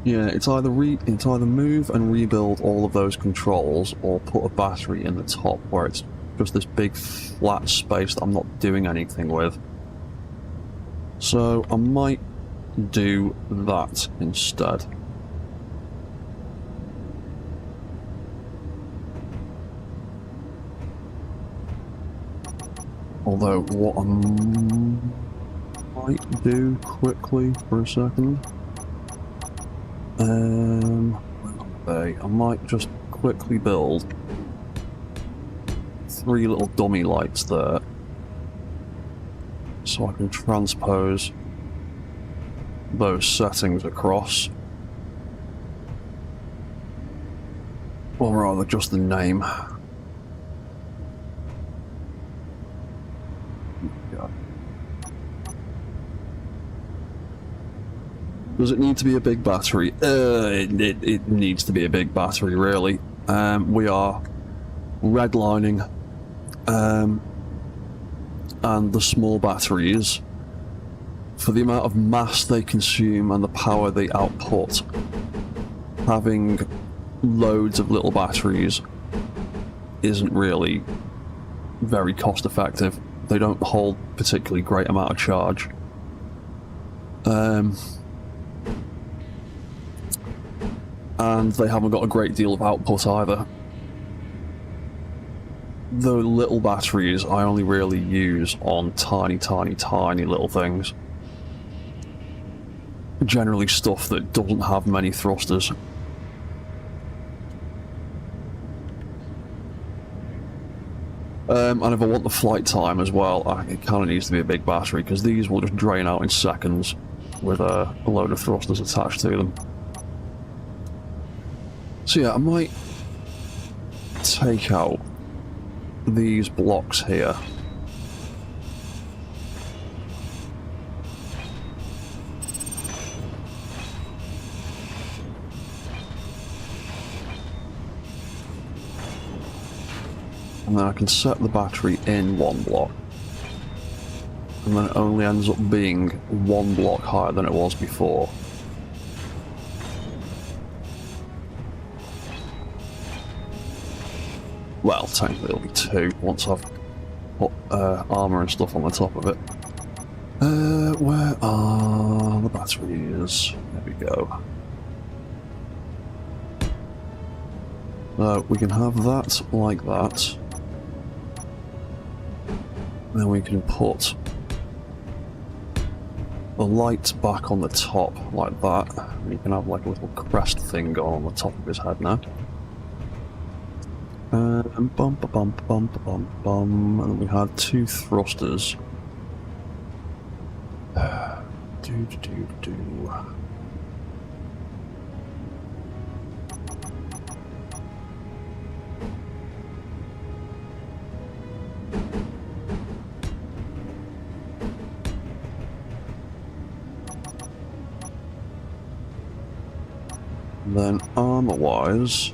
it's either move and rebuild all of those controls, or put a battery in the top where it's just this big flat space that I'm not doing anything with. So I might do that instead. Although what I might do quickly for a second, I might just quickly build 3 little dummy lights there. So I can transpose those settings across. Or rather, just the name. Yeah. Does it need to be a big battery? It needs to be a big battery, really. We are redlining. And the small batteries, for the amount of mass they consume and the power they output, having loads of little batteries isn't really very cost effective. They don't hold particularly great amount of charge. And they haven't got a great deal of output either. The little batteries I only really use on tiny little things. Generally stuff that doesn't have many thrusters. And if I want the flight time as well, it kind of needs to be a big battery, because these will just drain out in seconds. with a load of thrusters attached to them. So yeah, I might take out these blocks here. And then I can set the battery in one block. And then it only ends up being one block higher than it was before. Well, technically it'll be two once I've put armour and stuff on the top of it. Where are the batteries? There we go. We can have that like that. Then we can put the light back on the top like that. And you can have like a little crest thing going on the top of his head now. And bum ba bum bum ba bum bum. And then we had two thrusters. Do. Then armor-wise,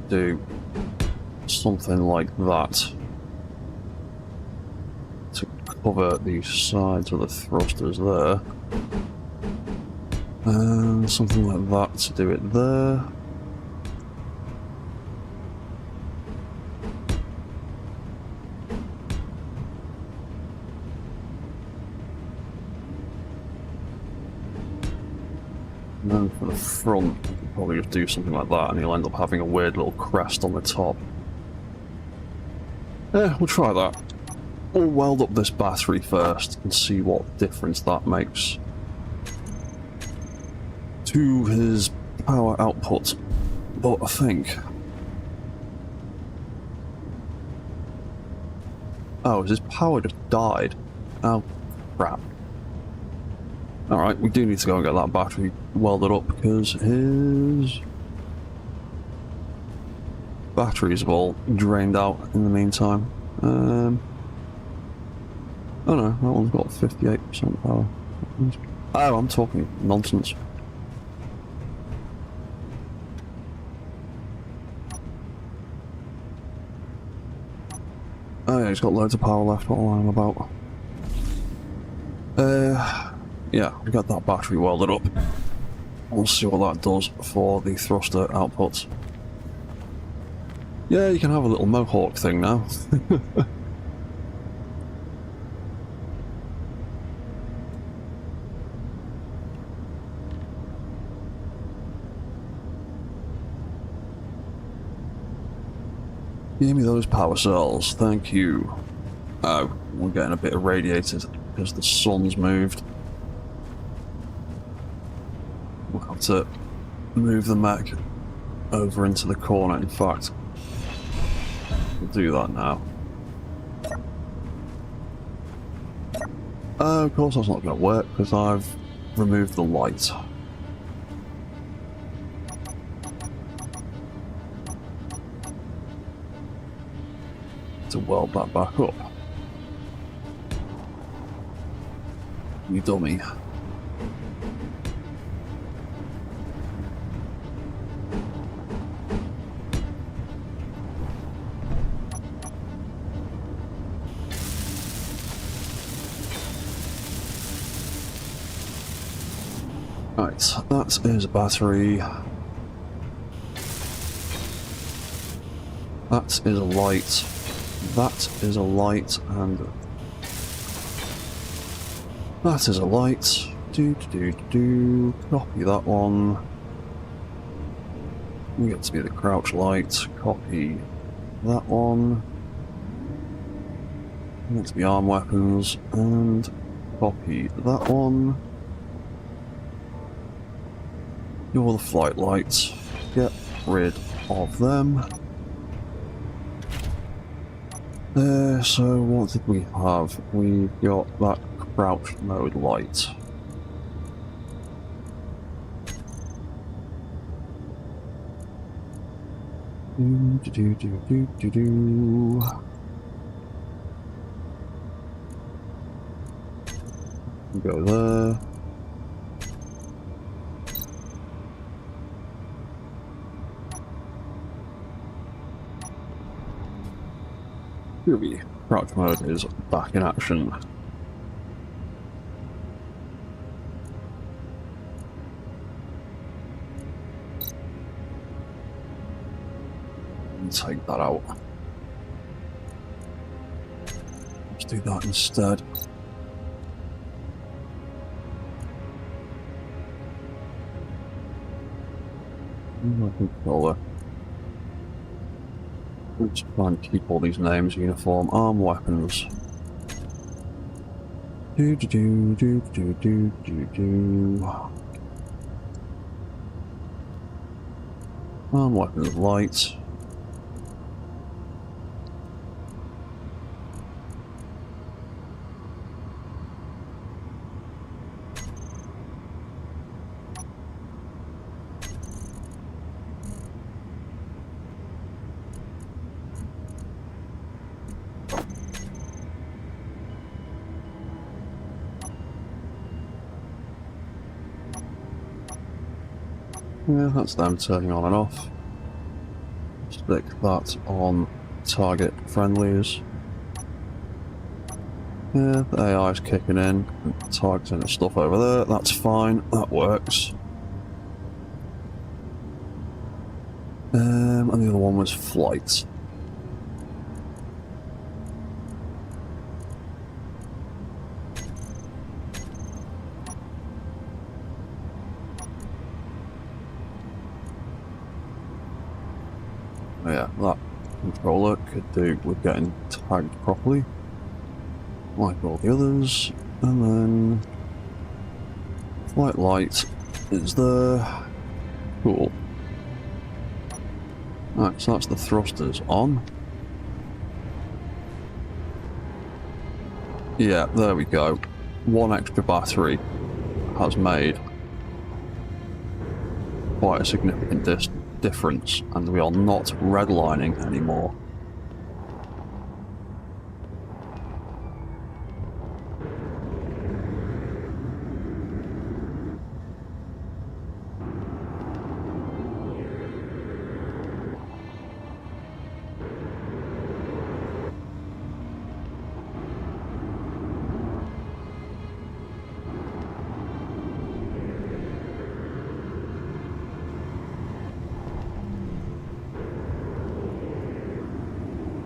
do something like that to cover the sides of the thrusters there, and something like that to do it there. And then for the front, you can probably just do something like that and you'll end up having a weird little crest on the top. Yeah, we'll try that. We'll weld up this battery first and see what difference that makes to his power output. But I think... Oh, his power just died. Oh, crap. Alright, we do need to go and get that battery welded up because his batteries have all drained out in the meantime. Oh no, that one's got 58% power. Oh, I'm talking nonsense. Oh yeah, he's got loads of power left, what am I about? Yeah, we got that battery welded up. We'll see what that does for the thruster outputs. Yeah, you can have a little mohawk thing now. Give me those power cells, thank you. Oh, we're getting a bit irradiated because the sun's moved. We'll have to move the mech over into the corner, in fact. We'll do that now. Of course that's not going to work because I've removed the light. To weld that back up. You dummy. Right, that is a battery. That is a light. That is a light, and that is a light. Copy that one. We get to be the crouch light. Copy that one. We get to be arm weapons, and copy that one. You're the flight light. get rid of them. So what did we have? We got that crouch mode light. Go there. Crouch mode is back in action. Take that out. Let's do that instead. My controller. Let's try and keep all these names: uniform, arm, weapons. Arm, weapons, light. Yeah, that's them turning on and off. Stick that on target friendlies. Yeah, the AI's kicking in, targeting the stuff over there. That's fine, that works. And the other one was flight. Yeah, that controller could do with getting tagged properly, like all the others. And then flight light is there. Cool. Right, so that's the thrusters on. Yeah, there we go. One extra battery has made quite a significant difference, and we are not redlining anymore.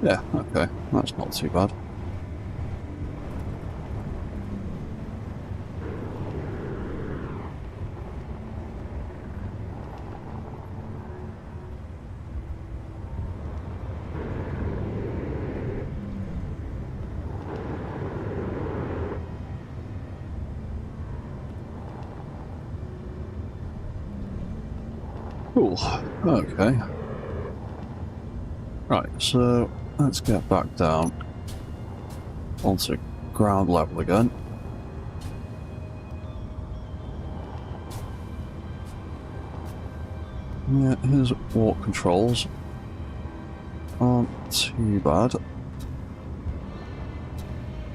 Yeah, okay, that's not too bad. Cool, okay. Right, so let's get back down onto ground level again. Yeah, his warp controls aren't too bad.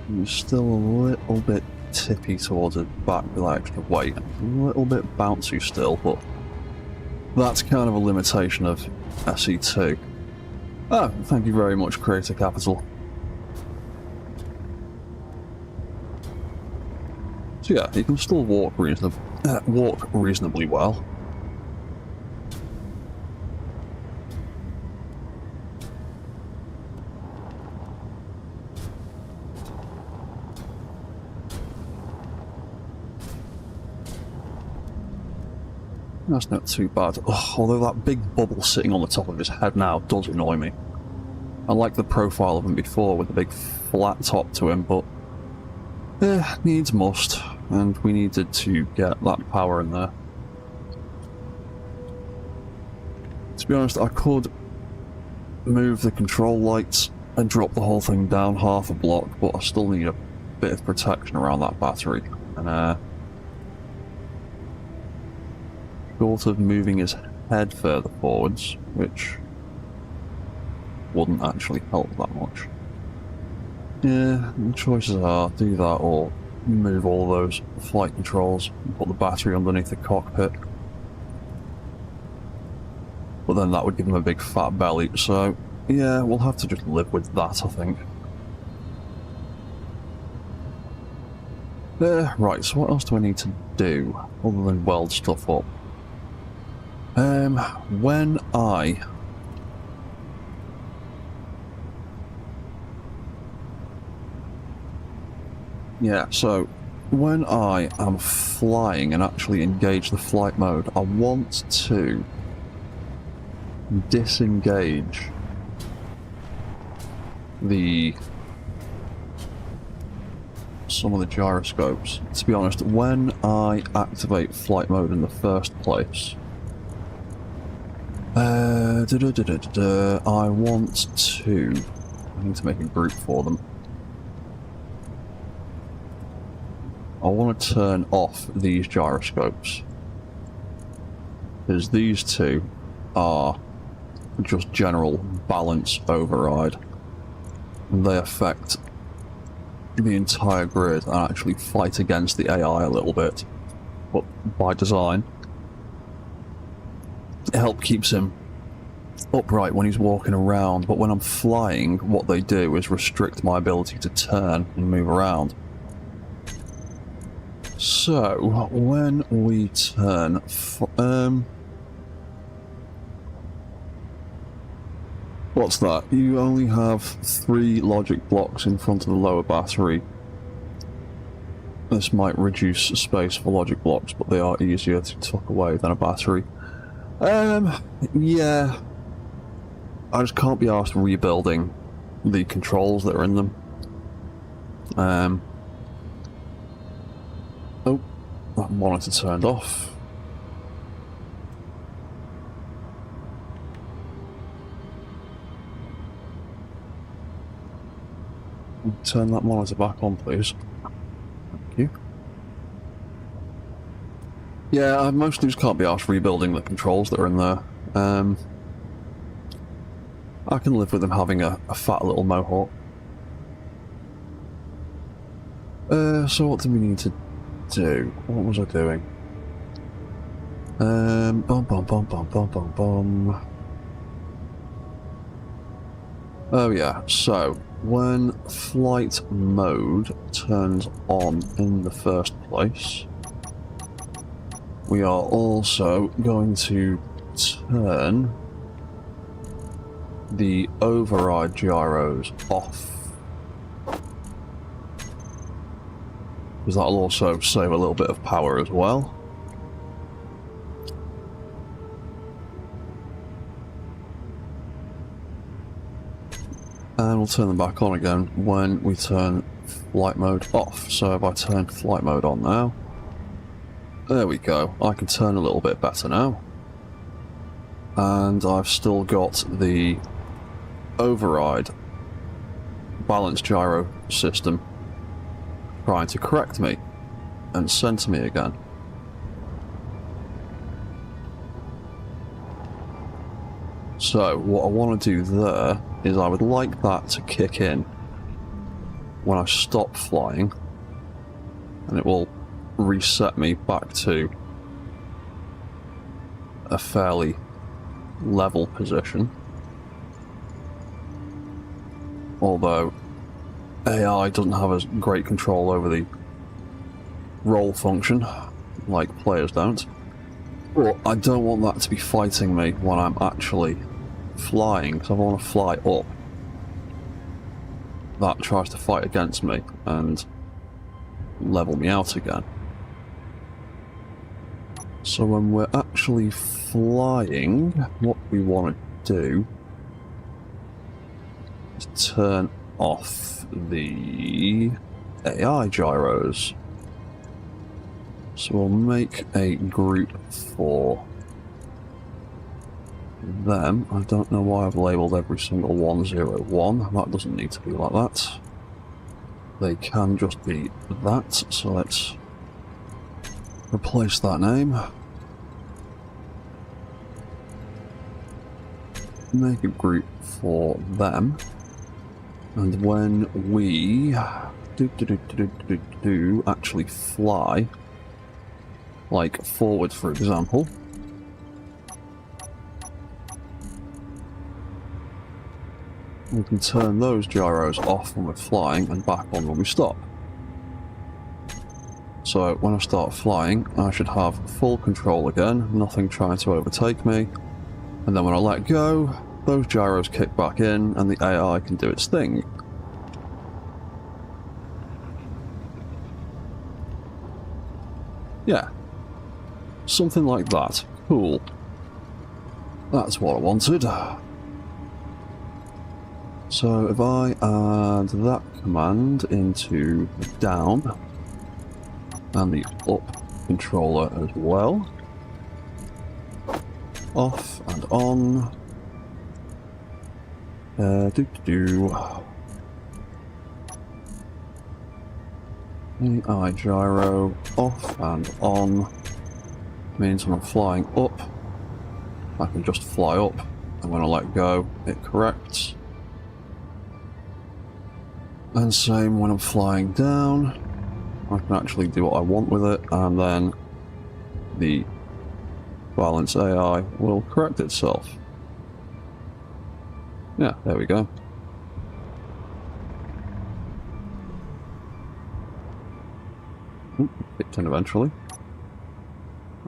He's still a little bit tippy towards the back with that extra weight. A little bit bouncy still, but that's kind of a limitation of SE2. Oh, thank you very much, Creator Capital. So yeah, you can still walk reasonably well. That's not too bad. Oh, although that big bubble sitting on the top of his head now does annoy me. I like the profile of him before with the big flat top to him, but needs must, and we needed to get that power in there. To be honest, I could move the control lights and drop the whole thing down half a block, but I still need a bit of protection around that battery. And short of moving his head further forwards, which wouldn't actually help that much. Yeah, the choices are do that or move all those flight controls and put the battery underneath the cockpit. But then that would give him a big fat belly, so yeah, we'll have to just live with that, I think. Right, so what else do I need to do other than weld stuff up? When I... Yeah, so when I am flying and actually engage the flight mode, I want to disengage some of the gyroscopes. To be honest, when I activate flight mode in the first place, I want to... I need to make a group for them. I want to turn off these gyroscopes, because these two are just general balance override, and they affect the entire grid and actually fight against the AI a little bit, but by design. It helps keeps him upright when he's walking around, but when I'm flying, what they do is restrict my ability to turn and move around. So, when we turn... what's that? You only have 3 logic blocks in front of the lower battery. This might reduce space for logic blocks, but they are easier to tuck away than a battery. Yeah. I just can't be asked rebuilding the controls that are in them. Oh, that monitor turned off. Turn that monitor back on, please. Thank you. Yeah, I mostly just can't be asked rebuilding the controls that are in there. I can live with them having a fat little mohawk. So what do we need to do? What was I doing? Oh yeah, so when flight mode turns on in the first place, we are also going to turn the override gyros off, because that'll also save a little bit of power as well. And we'll turn them back on again when we turn flight mode off. So if I turn flight mode on now, there we go. I can turn a little bit better now. And I've still got the override balance gyro system trying to correct me and center me again. So what I want to do there is I would like that to kick in when I stop flying, and it will reset me back to a fairly level position. Although AI doesn't have as great control over the roll function like players don't. But I don't want that to be fighting me when I'm actually flying, because I want to fly up. That tries to fight against me and level me out again. So when we're actually flying, what we want to do is turn off the AI gyros. So we'll make a group for them. I don't know why I've labelled every single 101. That doesn't need to be like that. They can just be that, so let's replace that name. Make a group for them. And when we actually fly, like forward for example, we can turn those gyros off when we're flying and back on when we stop. So when I start flying, I should have full control again, nothing trying to overtake me. And then when I let go, those gyros kick back in and the AI can do its thing. Yeah. Something like that. Cool. That's what I wanted. So if I add that command into the down and the up controller as well. Off and on. AI gyro off and on means when I'm flying up, I can just fly up, and when I let go, it corrects. And same when I'm flying down, I can actually do what I want with it, and then the balance AI will correct itself. Yeah, there we go. Kicked in eventually.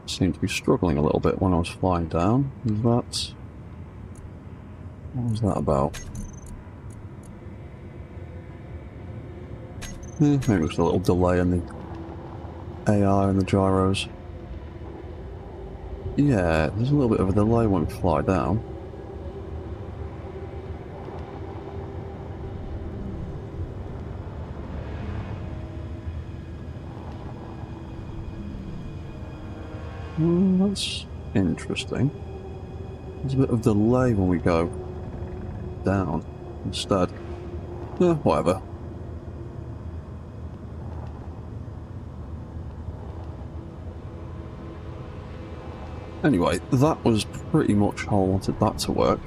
It seemed to be struggling a little bit when I was flying down. What was that about? Maybe it was a little delay in the AI and the gyros. Yeah, there's a little bit of a delay when we fly down. That's interesting. There's a bit of delay when we go down instead. Yeah, whatever. Anyway, that was pretty much how I wanted that to work.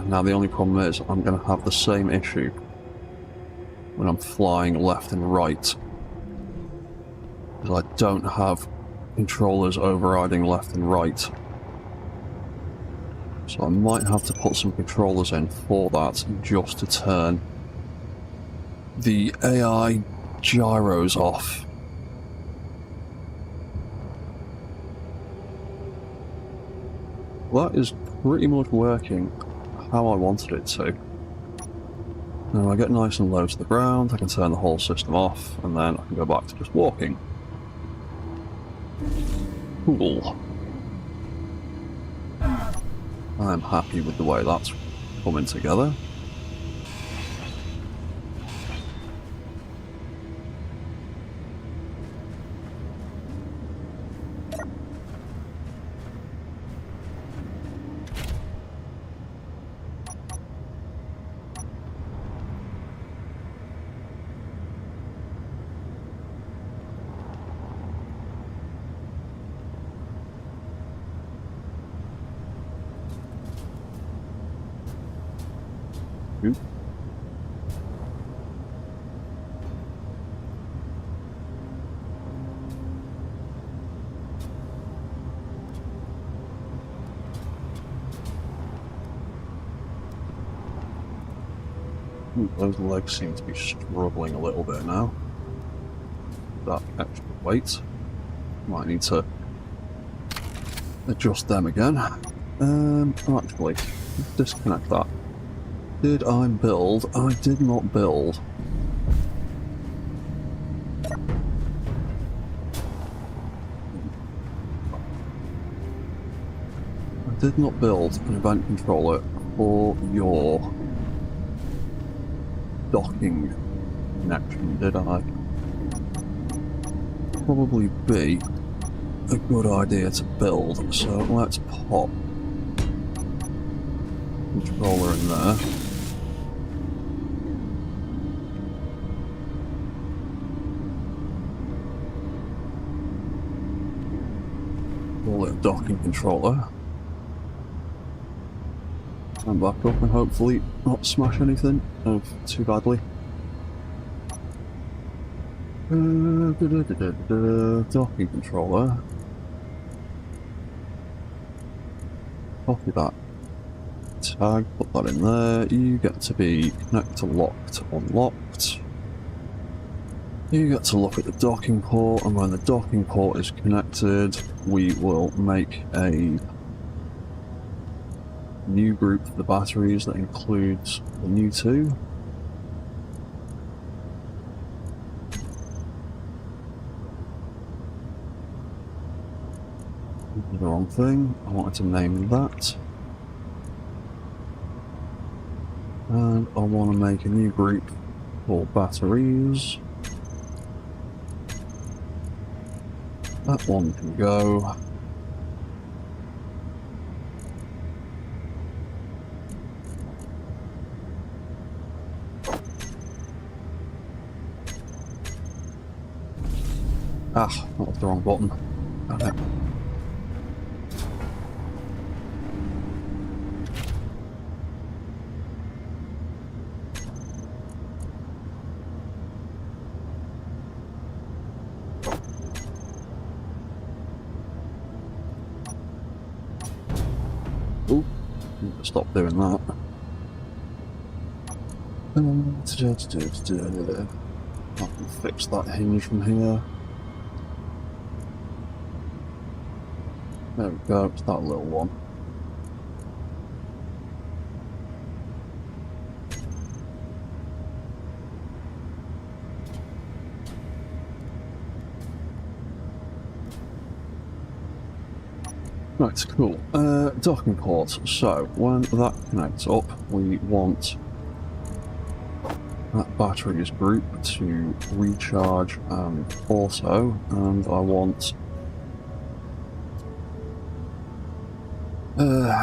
Now the only problem is I'm going to have the same issue when I'm flying left and right. Because I don't have controllers overriding left and right. So I might have to put some controllers in for that just to turn the AI gyros off. That is pretty much working how I wanted it to. Now I get nice and low to the ground, I can turn the whole system off, and then I can go back to just walking. Cool. I'm happy with the way that's coming together. Oop. Those legs seem to be struggling a little bit now. That extra weight. Might need to adjust them again. Actually, disconnect that. Did I build? I did not build. I did not build an event controller for your docking connection, did I? Probably be a good idea to build, so let's pop controller in there. Call it a docking controller. And back up and hopefully not smash anything too badly. Docking controller. Copy that tag, put that in there. You get to be connect to locked, unlocked. You get to look at the docking port, and when the docking port is connected, we will make a new group for the batteries that includes the new two. The wrong thing. I wanted to name that. And I want to make a new group for batteries. That one can go. Ah, that was the wrong button. Damn it. Ooh, need to stop doing that. I can fix that hinge from here. There we go, it's that little one. Right, cool. Docking port. So, when that connects up, we want that batteries group to recharge and auto, and I want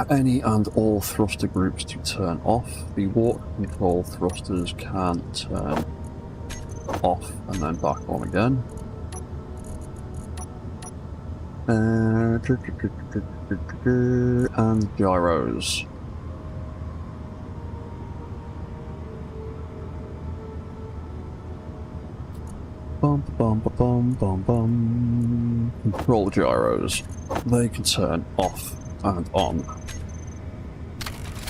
any and all thruster groups to turn off. The warp control thrusters can turn off and then back on again. And gyros. Bum bum bum bum bum. Control gyros. They can turn off and on.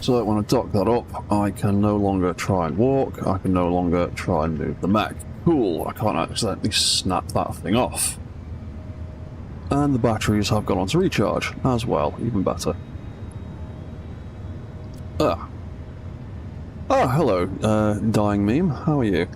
So that when I dock that up, I can no longer try and walk. I can no longer try and move the mech. Cool. I can't accidentally snap that thing off. And the batteries have gone on to recharge as well, even better. Ah. Oh, hello, dying meme. How are you?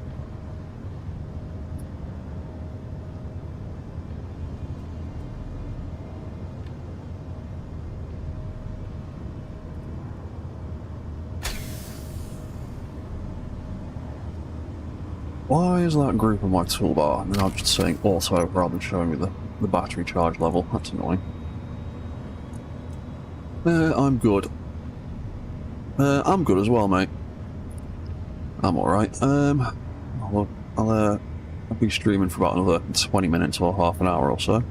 Why is that group on my toolbar? And I'm just saying auto rather than showing me the battery charge level. That's annoying. I'm good. I'm good as well, mate. I'm alright. I'll be streaming for about another 20 minutes or half an hour or so.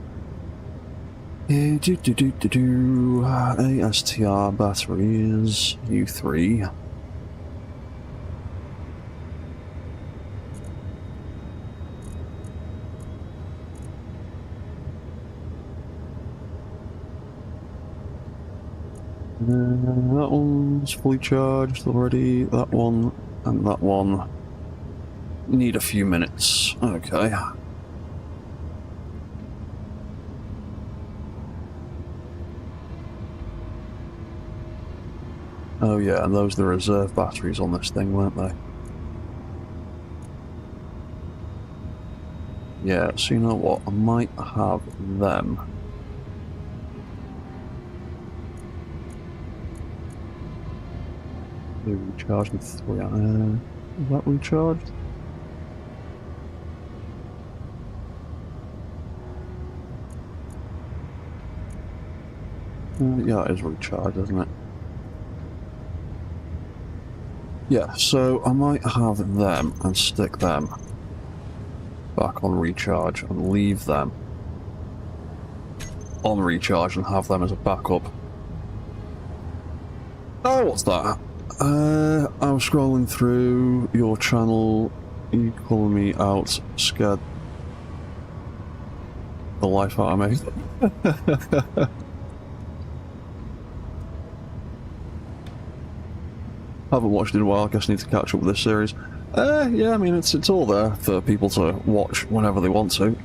ASTR batteries, U3. That one's fully charged already, that one and that one need a few minutes. Okay. Oh yeah, and those are the reserve batteries on this thing, weren't they? Yeah, so you know what, I might have them. Recharge with 3 hours. Is that recharged? Yeah, it is recharged, isn't it? Yeah, so I might have them and stick them back on recharge and leave them on recharge and have them as a backup. Oh, what's that? I was scrolling through your channel, you calling me out, scared the life out of me. Haven't watched it in a while, I guess I need to catch up with this series. Yeah, I mean, it's all there for people to watch whenever they want to.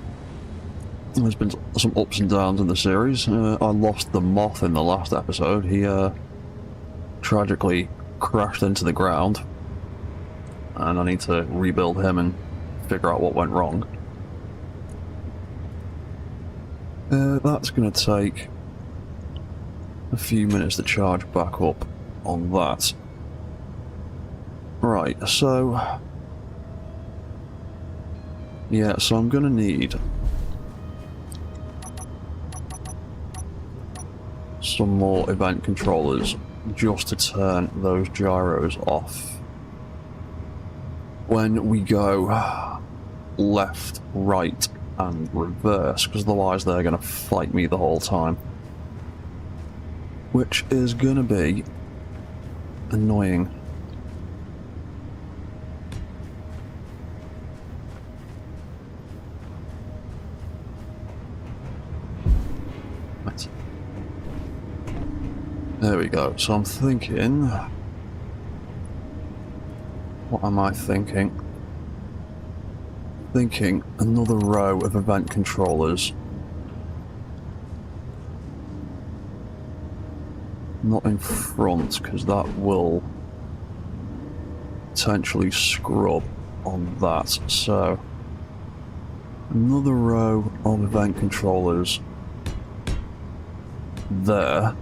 There's been some ups and downs in the series. I lost the moth in the last episode. He tragically crashed into the ground, and I need to rebuild him and figure out what went wrong. That's going to take a few minutes to charge back up on that. Right, so... yeah, so I'm going to need some more event controllers just to turn those gyros off when we go left, right and reverse, because otherwise they're going to fight me the whole time, which is going to be annoying. There we go. So I'm thinking... what am I thinking? Thinking another row of event controllers. Not in front, because that will potentially scrub on that. So another row of event controllers there.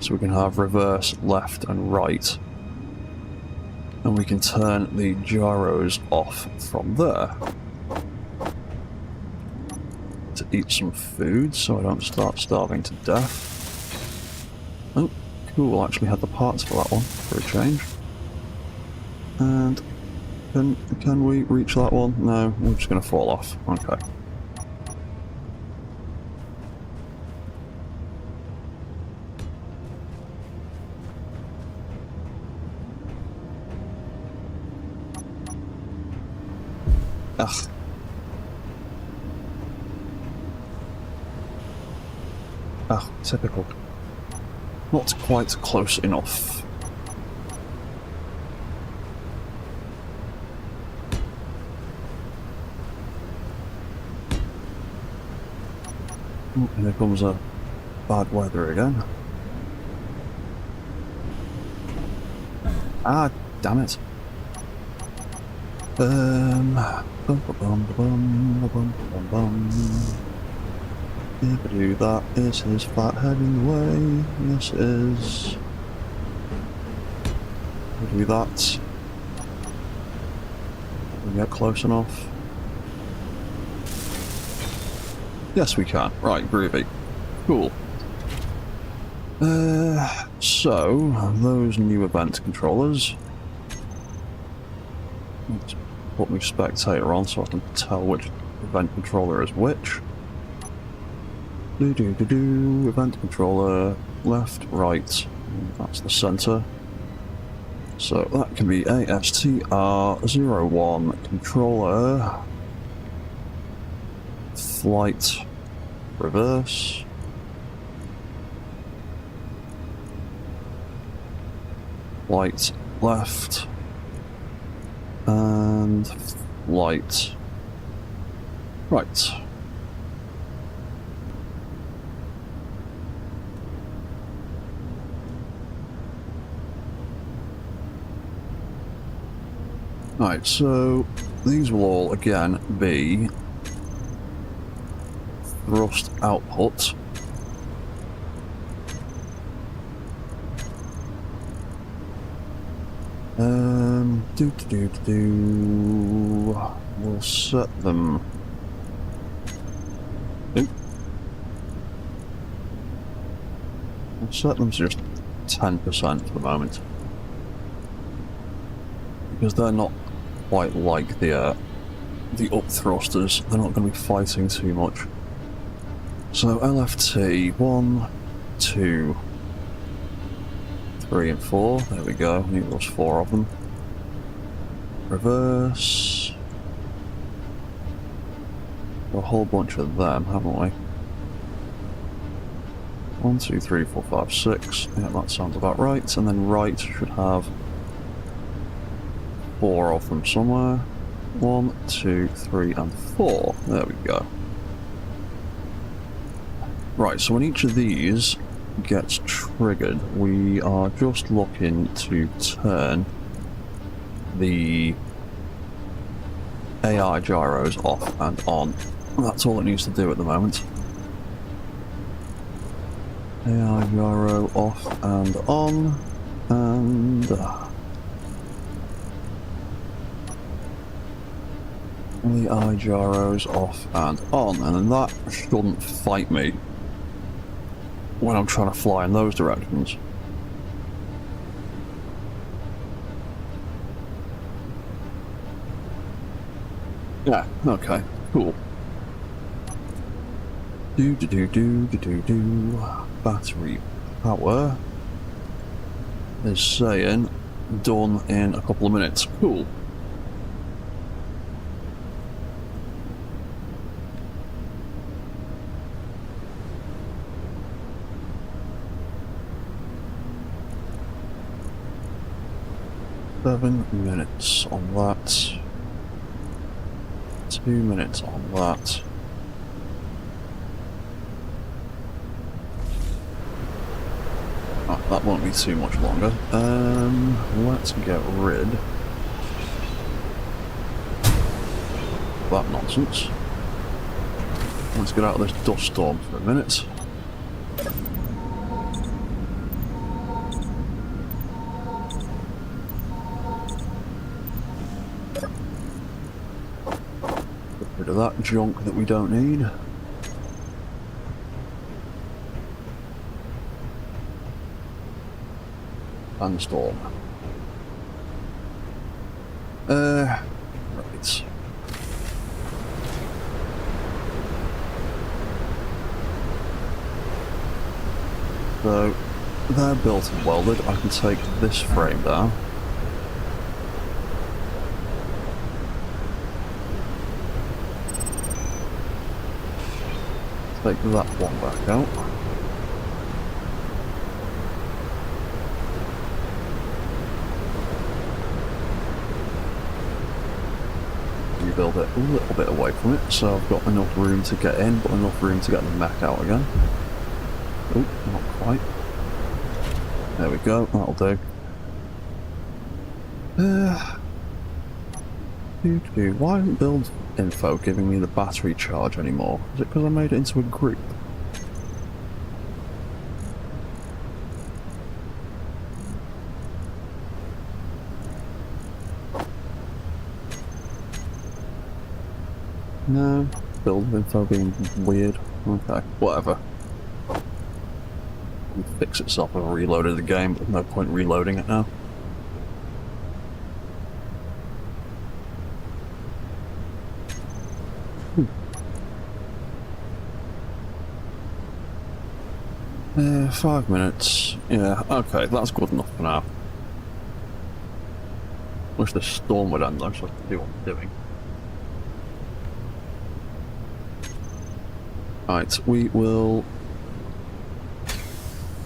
So we can have reverse, left and right. And we can turn the gyros off from there. To eat some food so I don't start starving to death. Oh, cool, I actually had the parts for that one, for a change. And can we reach that one? No, we're just going to fall off. Okay. Ugh. Ah, typical. Not quite close enough. Oh, here comes a bad weather again. Ah, damn it. If I do that, is his fat head in the way? Yes, it is. If I do that, we get close enough. Yes, we can. Right, groovy. Cool. So, those new event controllers. Let's put my spectator on so I can tell which event controller is which. Event controller, left, right. That's the center. So that can be ASTR01 controller. Flight, reverse. Flight, left. And flight, right. Right, so these will all again be thrust output. We'll set them. Oop. We'll set them to just 10% for the moment, because they're not quite like the up thrusters. They're not going to be fighting too much. So LFT 1, 2, 3 and 4. There we go. I think there was 4 of them. Reverse. A whole bunch of them, haven't we? 1, 2, 3, 4, 5, 6. Yeah, that sounds about right. And then right should have 4 of them somewhere. 1, 2, 3, and 4. There we go. Right, so when each of these gets triggered, we are just looking to turn the AI gyros off and on. That's all it needs to do at the moment. AI gyro off and on, and AI gyros off and on, and then that shouldn't fight me when I'm trying to fly in those directions. Yeah, okay, cool. Battery power is saying done in a couple of minutes. Cool. Seven minutes on that. 2 minutes on that. Oh, that won't be too much longer. Let's get rid of that nonsense. Let's get out of this dust storm for a minute. Get rid of that junk that we don't need. And storm. Right. So, they're built and welded. I can take this frame down. Take that one back out. Build it a little bit away from it, so I've got enough room to get in, but enough room to get the mech out again. Oh, not quite. There we go, that'll do. Why isn't build info giving me the battery charge anymore? Is it because I made it into a group? No, build info being weird. Okay, whatever. It'll fix itself when I reloaded the game, but no point reloading it now. Yeah, 5 minutes. Yeah, okay, that's good enough for now. Wish the storm would end though, so I can do what I'm doing. Right, we will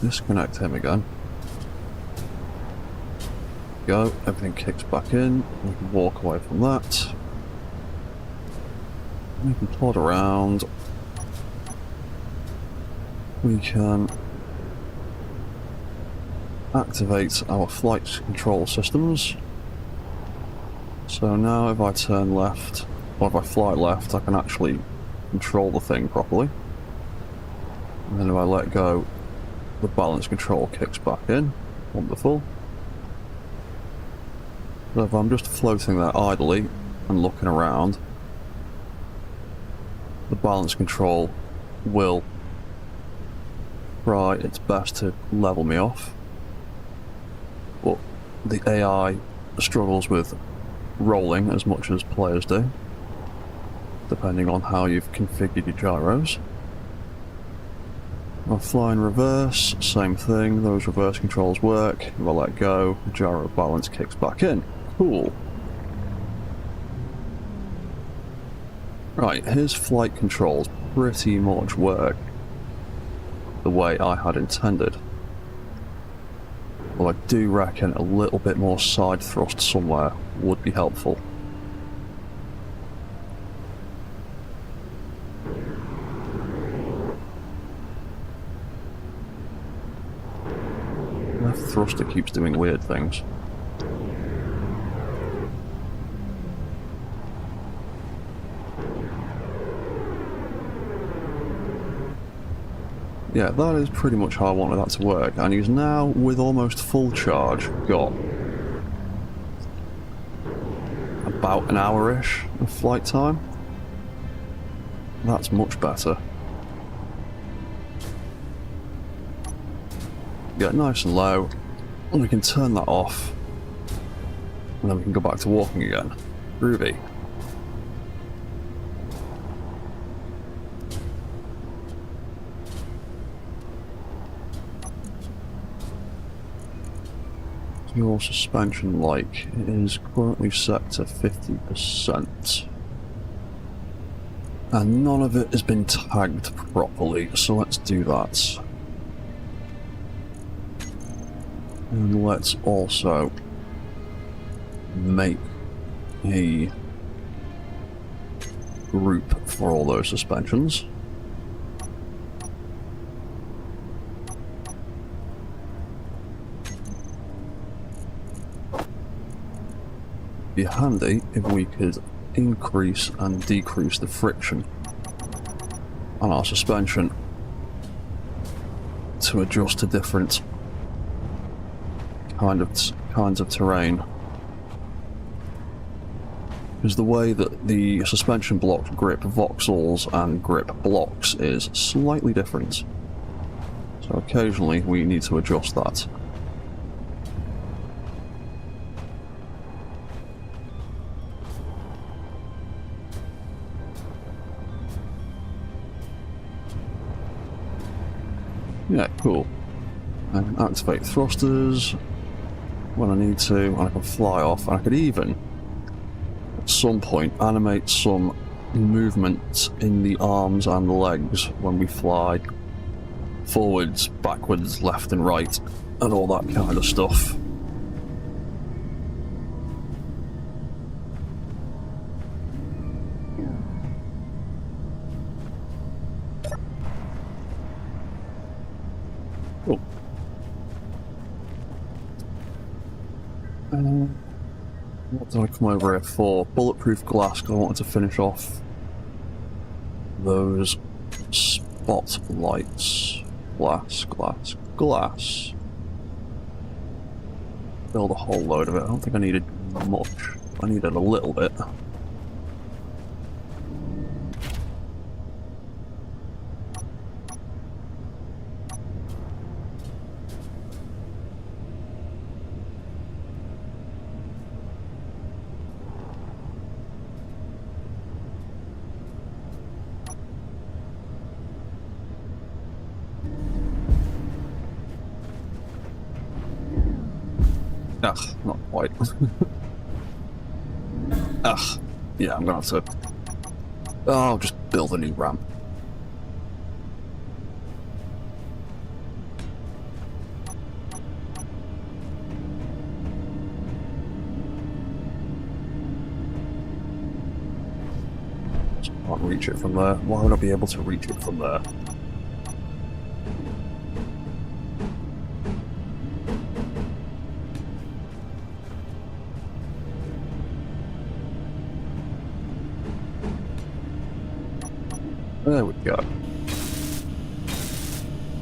disconnect him again. Go, everything kicks back in. We can walk away from that. We can plod around. We can activate our flight control systems. So now if I turn left, or if I fly left, I can actually control the thing properly. And then if I let go, the balance control kicks back in. Wonderful. So if I'm just floating there idly and looking around, the balance control will try its best to level me off, but the AI struggles with rolling as much as players do, depending on how you've configured your gyros. I'll fly in reverse, same thing, those reverse controls work. If I let go, the gyro balance kicks back in. Cool. Right, his flight controls pretty much work the way I had intended. Well, I do reckon a little bit more side thrust somewhere would be helpful. Left thruster keeps doing weird things. Yeah, that is pretty much how I wanted that to work, and he's now, with almost full charge, got about an hour-ish of flight time. That's much better. Get nice and low, and we can turn that off, and then we can go back to walking again. Groovy. Your suspension like is currently set to 50%. And none of it has been tagged properly, so let's do that. And let's also make a group for all those suspensions. Be handy if we could increase and decrease the friction on our suspension to adjust to different kinds of terrain. Because the way that the suspension blocks grip voxels and grip blocks is slightly different. So occasionally we need to adjust that. Yeah, cool. I can activate thrusters when I need to, and I can fly off, and I could even, at some point, animate some movement in the arms and the legs when we fly forwards, backwards, left and right, and all that kind of stuff. Cool. What did I come over here for? Bulletproof glass, because I wanted to finish off those spotlights. Glass. Build a whole load of it. I don't think I needed much. I needed a little bit. Ugh, not quite. Ugh, yeah, I'm gonna have to... Oh, I'll just build a new ramp. I can't reach it from there. Why would I be able to reach it from there? There we go.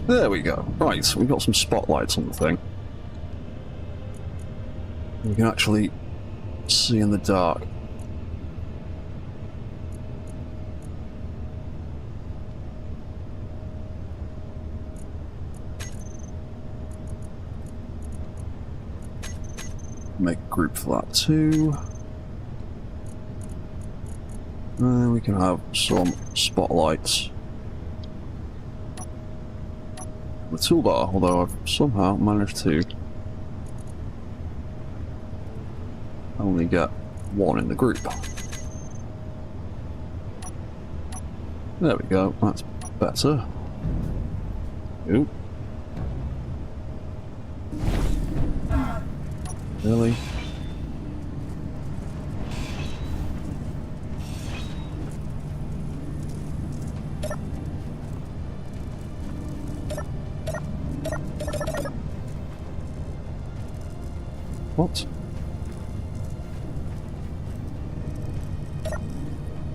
There we go. Right, we've got some spotlights on the thing. We can actually see in the dark. Make a group for that too. And we can have some spotlights. The toolbar, although I've somehow managed to only get one in the group. There we go, that's better. Ooh. Really? What?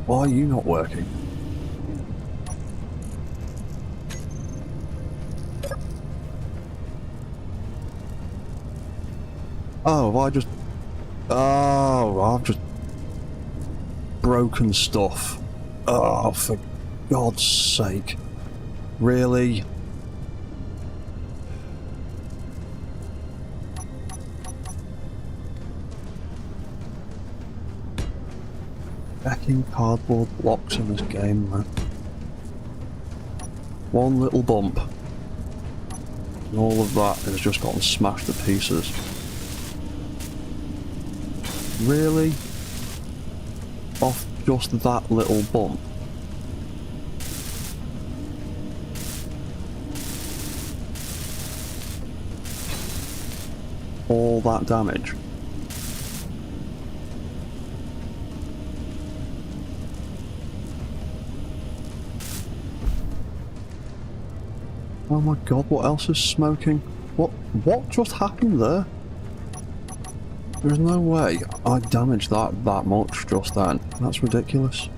Why are you not working? Oh, I've just broken stuff. Oh, for God's sake. Really? Stacking cardboard blocks in this game, man. One little bump, and all of that has just gotten smashed to pieces. Really? Off just that little bump? All that damage? Oh my god, what else is smoking? What just happened there? There's no way I damaged that much just then. That's ridiculous.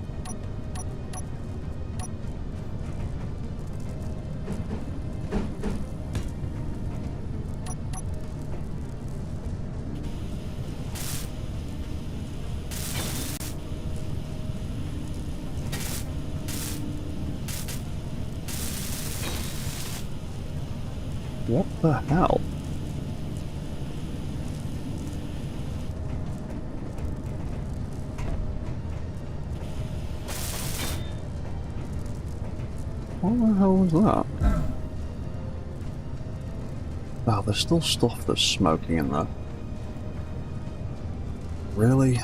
What the hell? What the hell was that? Wow, there's still stuff that's smoking in there. Really?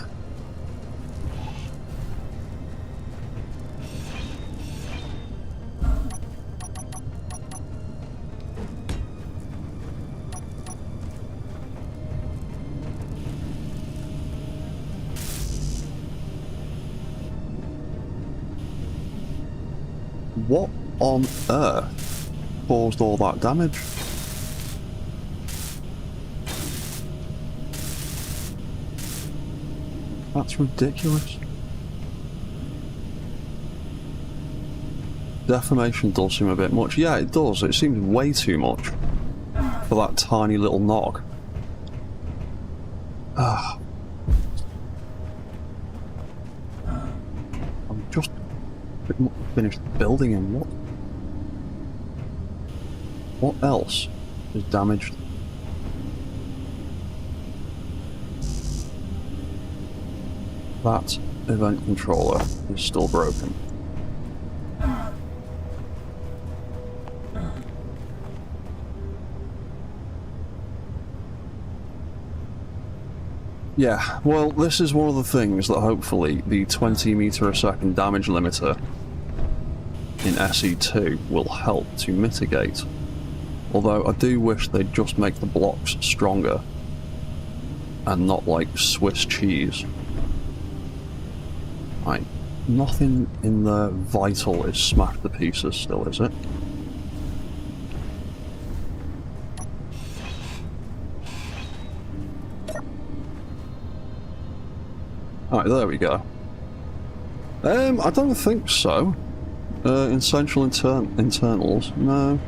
What on earth caused all that damage? That's ridiculous. Defamation does seem a bit much. Yeah, it does. It seems way too much for that tiny little knock. Ah. I'm just finished building and what else is damaged? That event controller is still broken. Yeah, well, this is one of the things that hopefully the 20 meter a second damage limiter in SE2 will help to mitigate. Although I do wish they'd just make the blocks stronger and not like Swiss cheese. Right, nothing in the vital is smashed to pieces still, is it? Alright, there we go. I don't think so. Essential internals, no.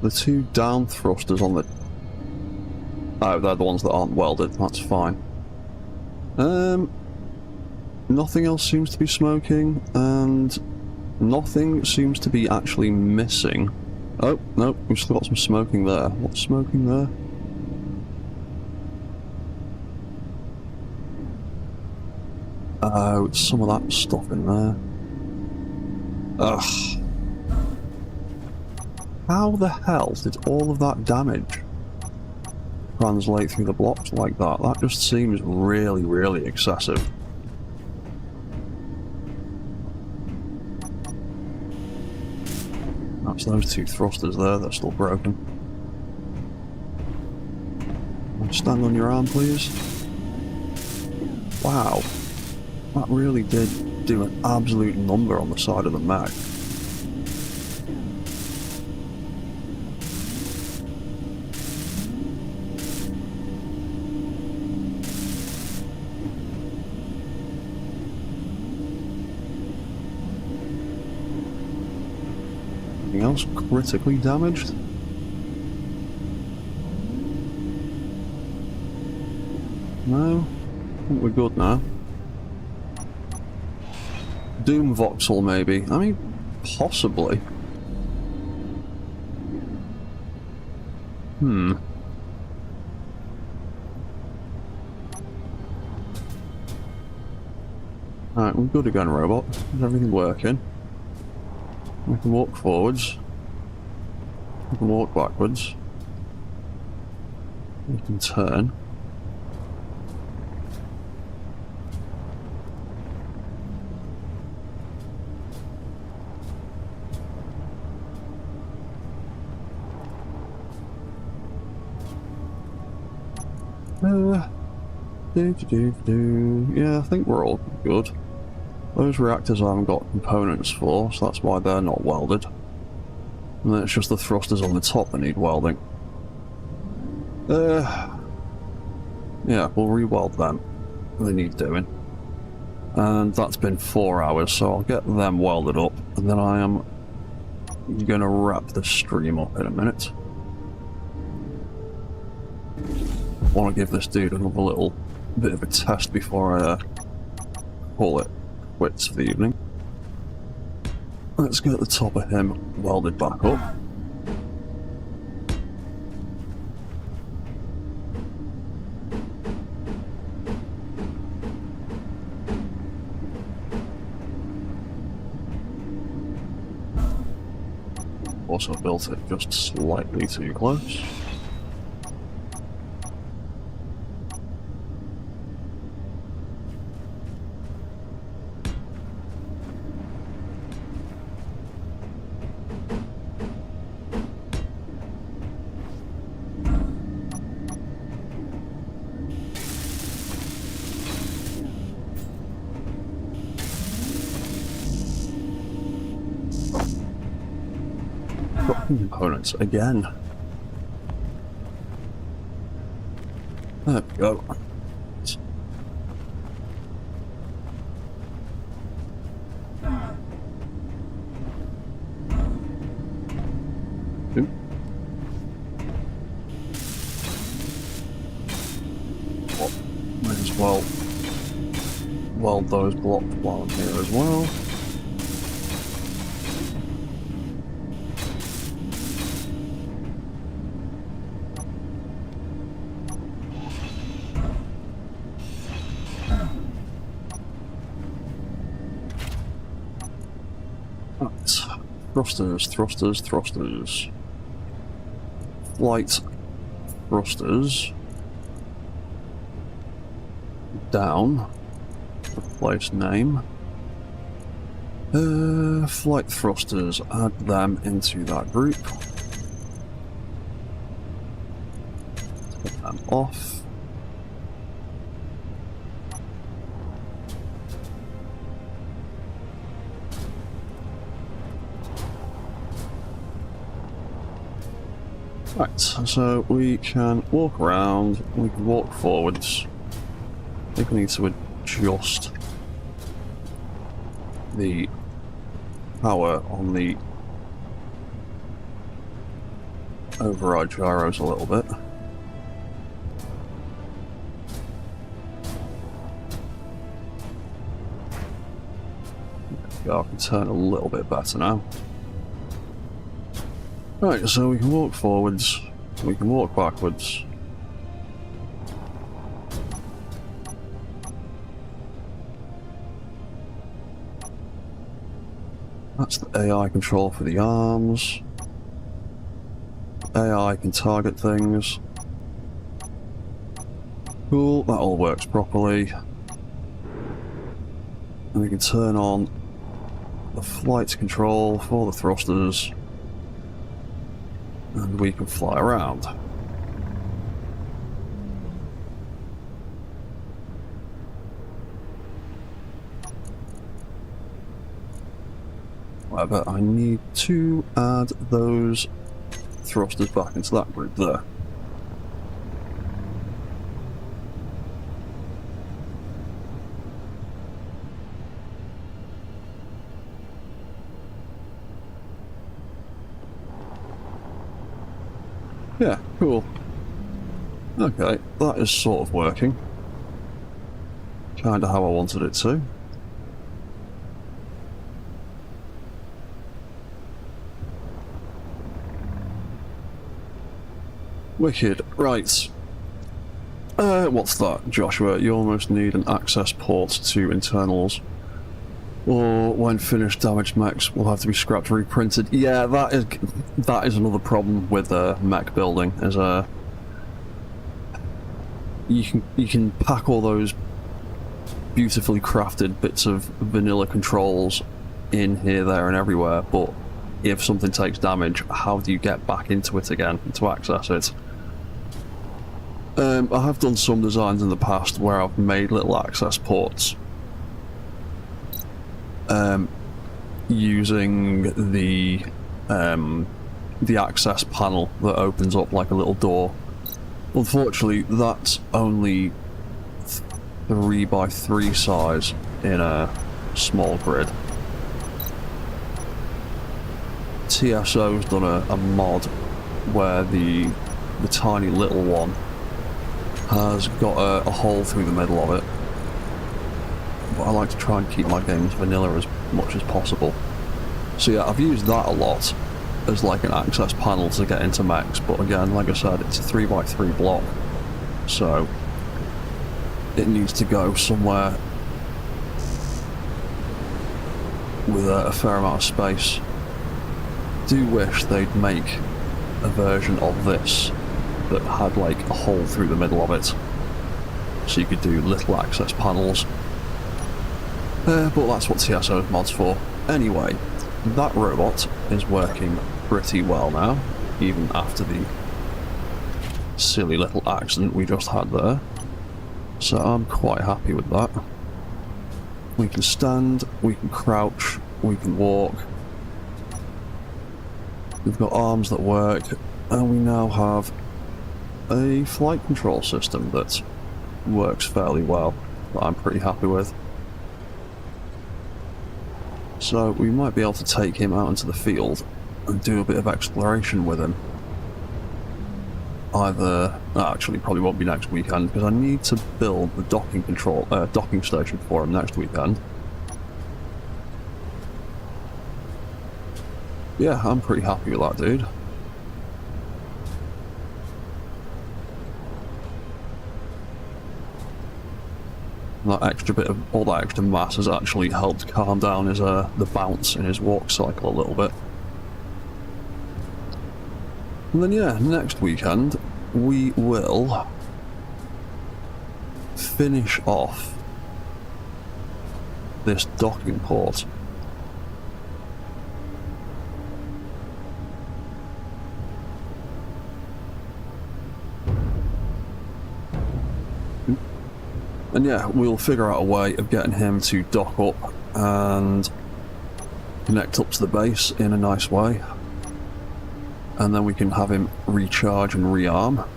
the two down thrusters on the... Oh, they're the ones that aren't welded, that's fine. Nothing else seems to be smoking, and nothing seems to be actually missing. Oh, no, we've still got some smoking there. What's smoking there? Oh, it's some of that stuff in there. Ugh. How the hell did all of that damage translate through the blocks like that? That just seems really, really excessive. That's those two thrusters there, they're still broken. Stand on your arm, please. Wow. That really did do an absolute number on the side of the mech. Anything else critically damaged? No? I think we're good now. Doom voxel, maybe. I mean, possibly. Alright, we're good again, robot. Is everything working? We can walk forwards. We can walk backwards. We can turn. Yeah, I think we're all good. Those reactors I haven't got components for, so that's why they're not welded. And then it's just the thrusters on the top that need welding. Yeah, we'll re-weld them. They need doing. And that's been 4 hours, so I'll get them welded up, and then I am going to wrap the stream up in a minute. I want to give this dude another little bit of a test before I call it quits for the evening. Let's get the top of him welded back up. Also built it just slightly too close. Components again. There we go. Oop. Oh, might as well weld those blocks while I'm here as well. Thrusters, thrusters, thrusters. Flight thrusters. Down. Replace name. Flight thrusters. Add them into that group. Take them off. Right, so we can walk around, we can walk forwards. I think we need to adjust the power on the override gyros a little bit. Yeah, I can turn a little bit better now. Right, so we can walk forwards, we can walk backwards. That's the AI control for the arms. AI can target things. Cool, that all works properly. And we can turn on the flight control for the thrusters. And we can fly around. However, I need to add those thrusters back into that group there. Yeah, cool. Okay, that is sort of working. Kinda how I wanted it to. Wicked. Right. What's that, Joshua? You almost need an access port to internals. Or when finished, damaged mechs will have to be scrapped and reprinted. Yeah, that is another problem with mech building. Is you can pack all those beautifully crafted bits of vanilla controls in here, there, and everywhere, but if something takes damage, how do you get back into it again to access it? I have done some designs in the past where I've made little access ports using the access panel that opens up like a little door. Unfortunately, that's only 3x3 size in a small grid. TSO's done a mod where the tiny little one has got a hole through the middle of it. But I like to try and keep my games vanilla as much as possible. So yeah, I've used that a lot as like an access panel to get into mechs, but again, like I said, it's a 3x3 block, so it needs to go somewhere with a fair amount of space. Do wish they'd make a version of this that had like a hole through the middle of it, so you could do little access panels. But that's what TSO's mod's for. Anyway, that robot is working pretty well now, even after the silly little accident we just had there. So I'm quite happy with that. We can stand, we can crouch, we can walk. We've got arms that work, and we now have a flight control system that works fairly well, that I'm pretty happy with. So we might be able to take him out into the field and do a bit of exploration with him. Either, actually probably won't be next weekend, because I need to build the docking station for him next weekend. Yeah, I'm pretty happy with that, dude. That extra bit of, all that extra mass has actually helped calm down his the bounce in his walk cycle a little bit. And then yeah, next weekend we will finish off this docking port. And yeah, we'll figure out a way of getting him to dock up and connect up to the base in a nice way. And then we can have him recharge and rearm.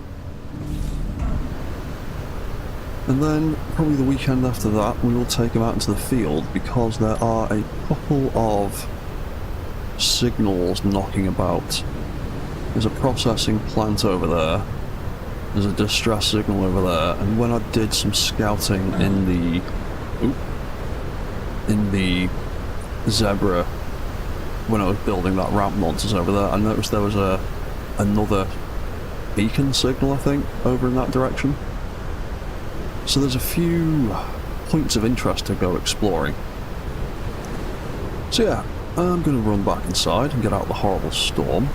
And then, probably the weekend after that, we will take him out into the field, because there are a couple of signals knocking about there's a processing plant over there, there's a distress signal over there, and when I did some scouting in the zebra, when I was building that ramp nonsense over there, I noticed there was another beacon signal, I think, over in that direction. So there's a few points of interest to go exploring. So yeah, I'm going to run back inside and get out the horrible storm,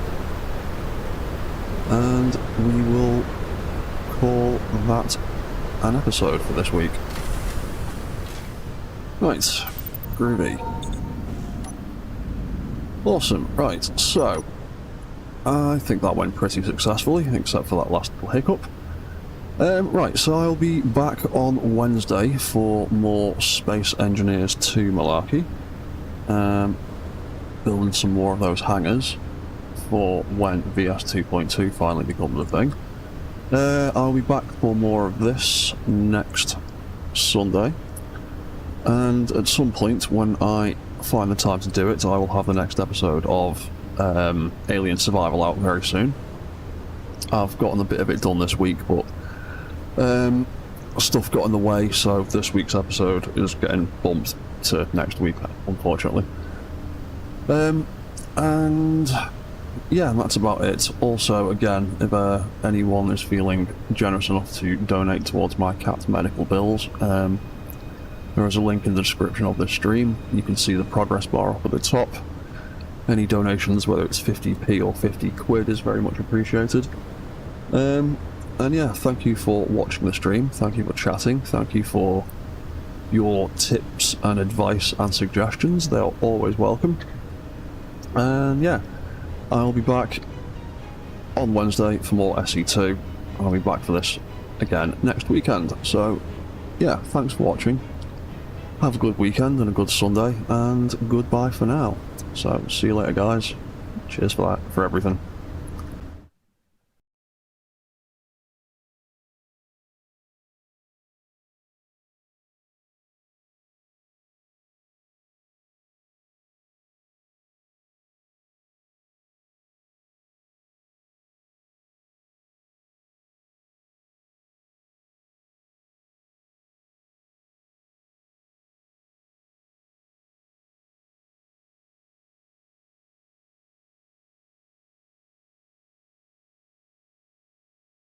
and we will call that an episode for this week. Right, groovy. Awesome, right, so I think that went pretty successfully, except for that last little hiccup. Right, so I'll be back on Wednesday for more Space Engineers 2 malarkey. Building some more of those hangars for when VS 2.2 finally becomes a thing. I'll be back for more of this next Sunday, and at some point when I find the time to do it, I will have the next episode of Alien Survival out very soon. I've gotten a bit of it done this week, but stuff got in the way, so this week's episode is getting bumped to next week, unfortunately. And yeah, that's about it. Also, again, if anyone is feeling generous enough to donate towards my cat's medical bills, there is a link in the description of this stream. You can see the progress bar up at the top. Any donations, whether it's 50p or 50 quid, is very much appreciated. And yeah, thank you for watching the stream, thank you for chatting, thank you for your tips and advice and suggestions, they are always welcome. And yeah, I'll be back on Wednesday for more SE2. I'll be back for this again next weekend. So yeah, thanks for watching. Have a good weekend and a good Sunday, and goodbye for now. So see you later, guys. Cheers for everything.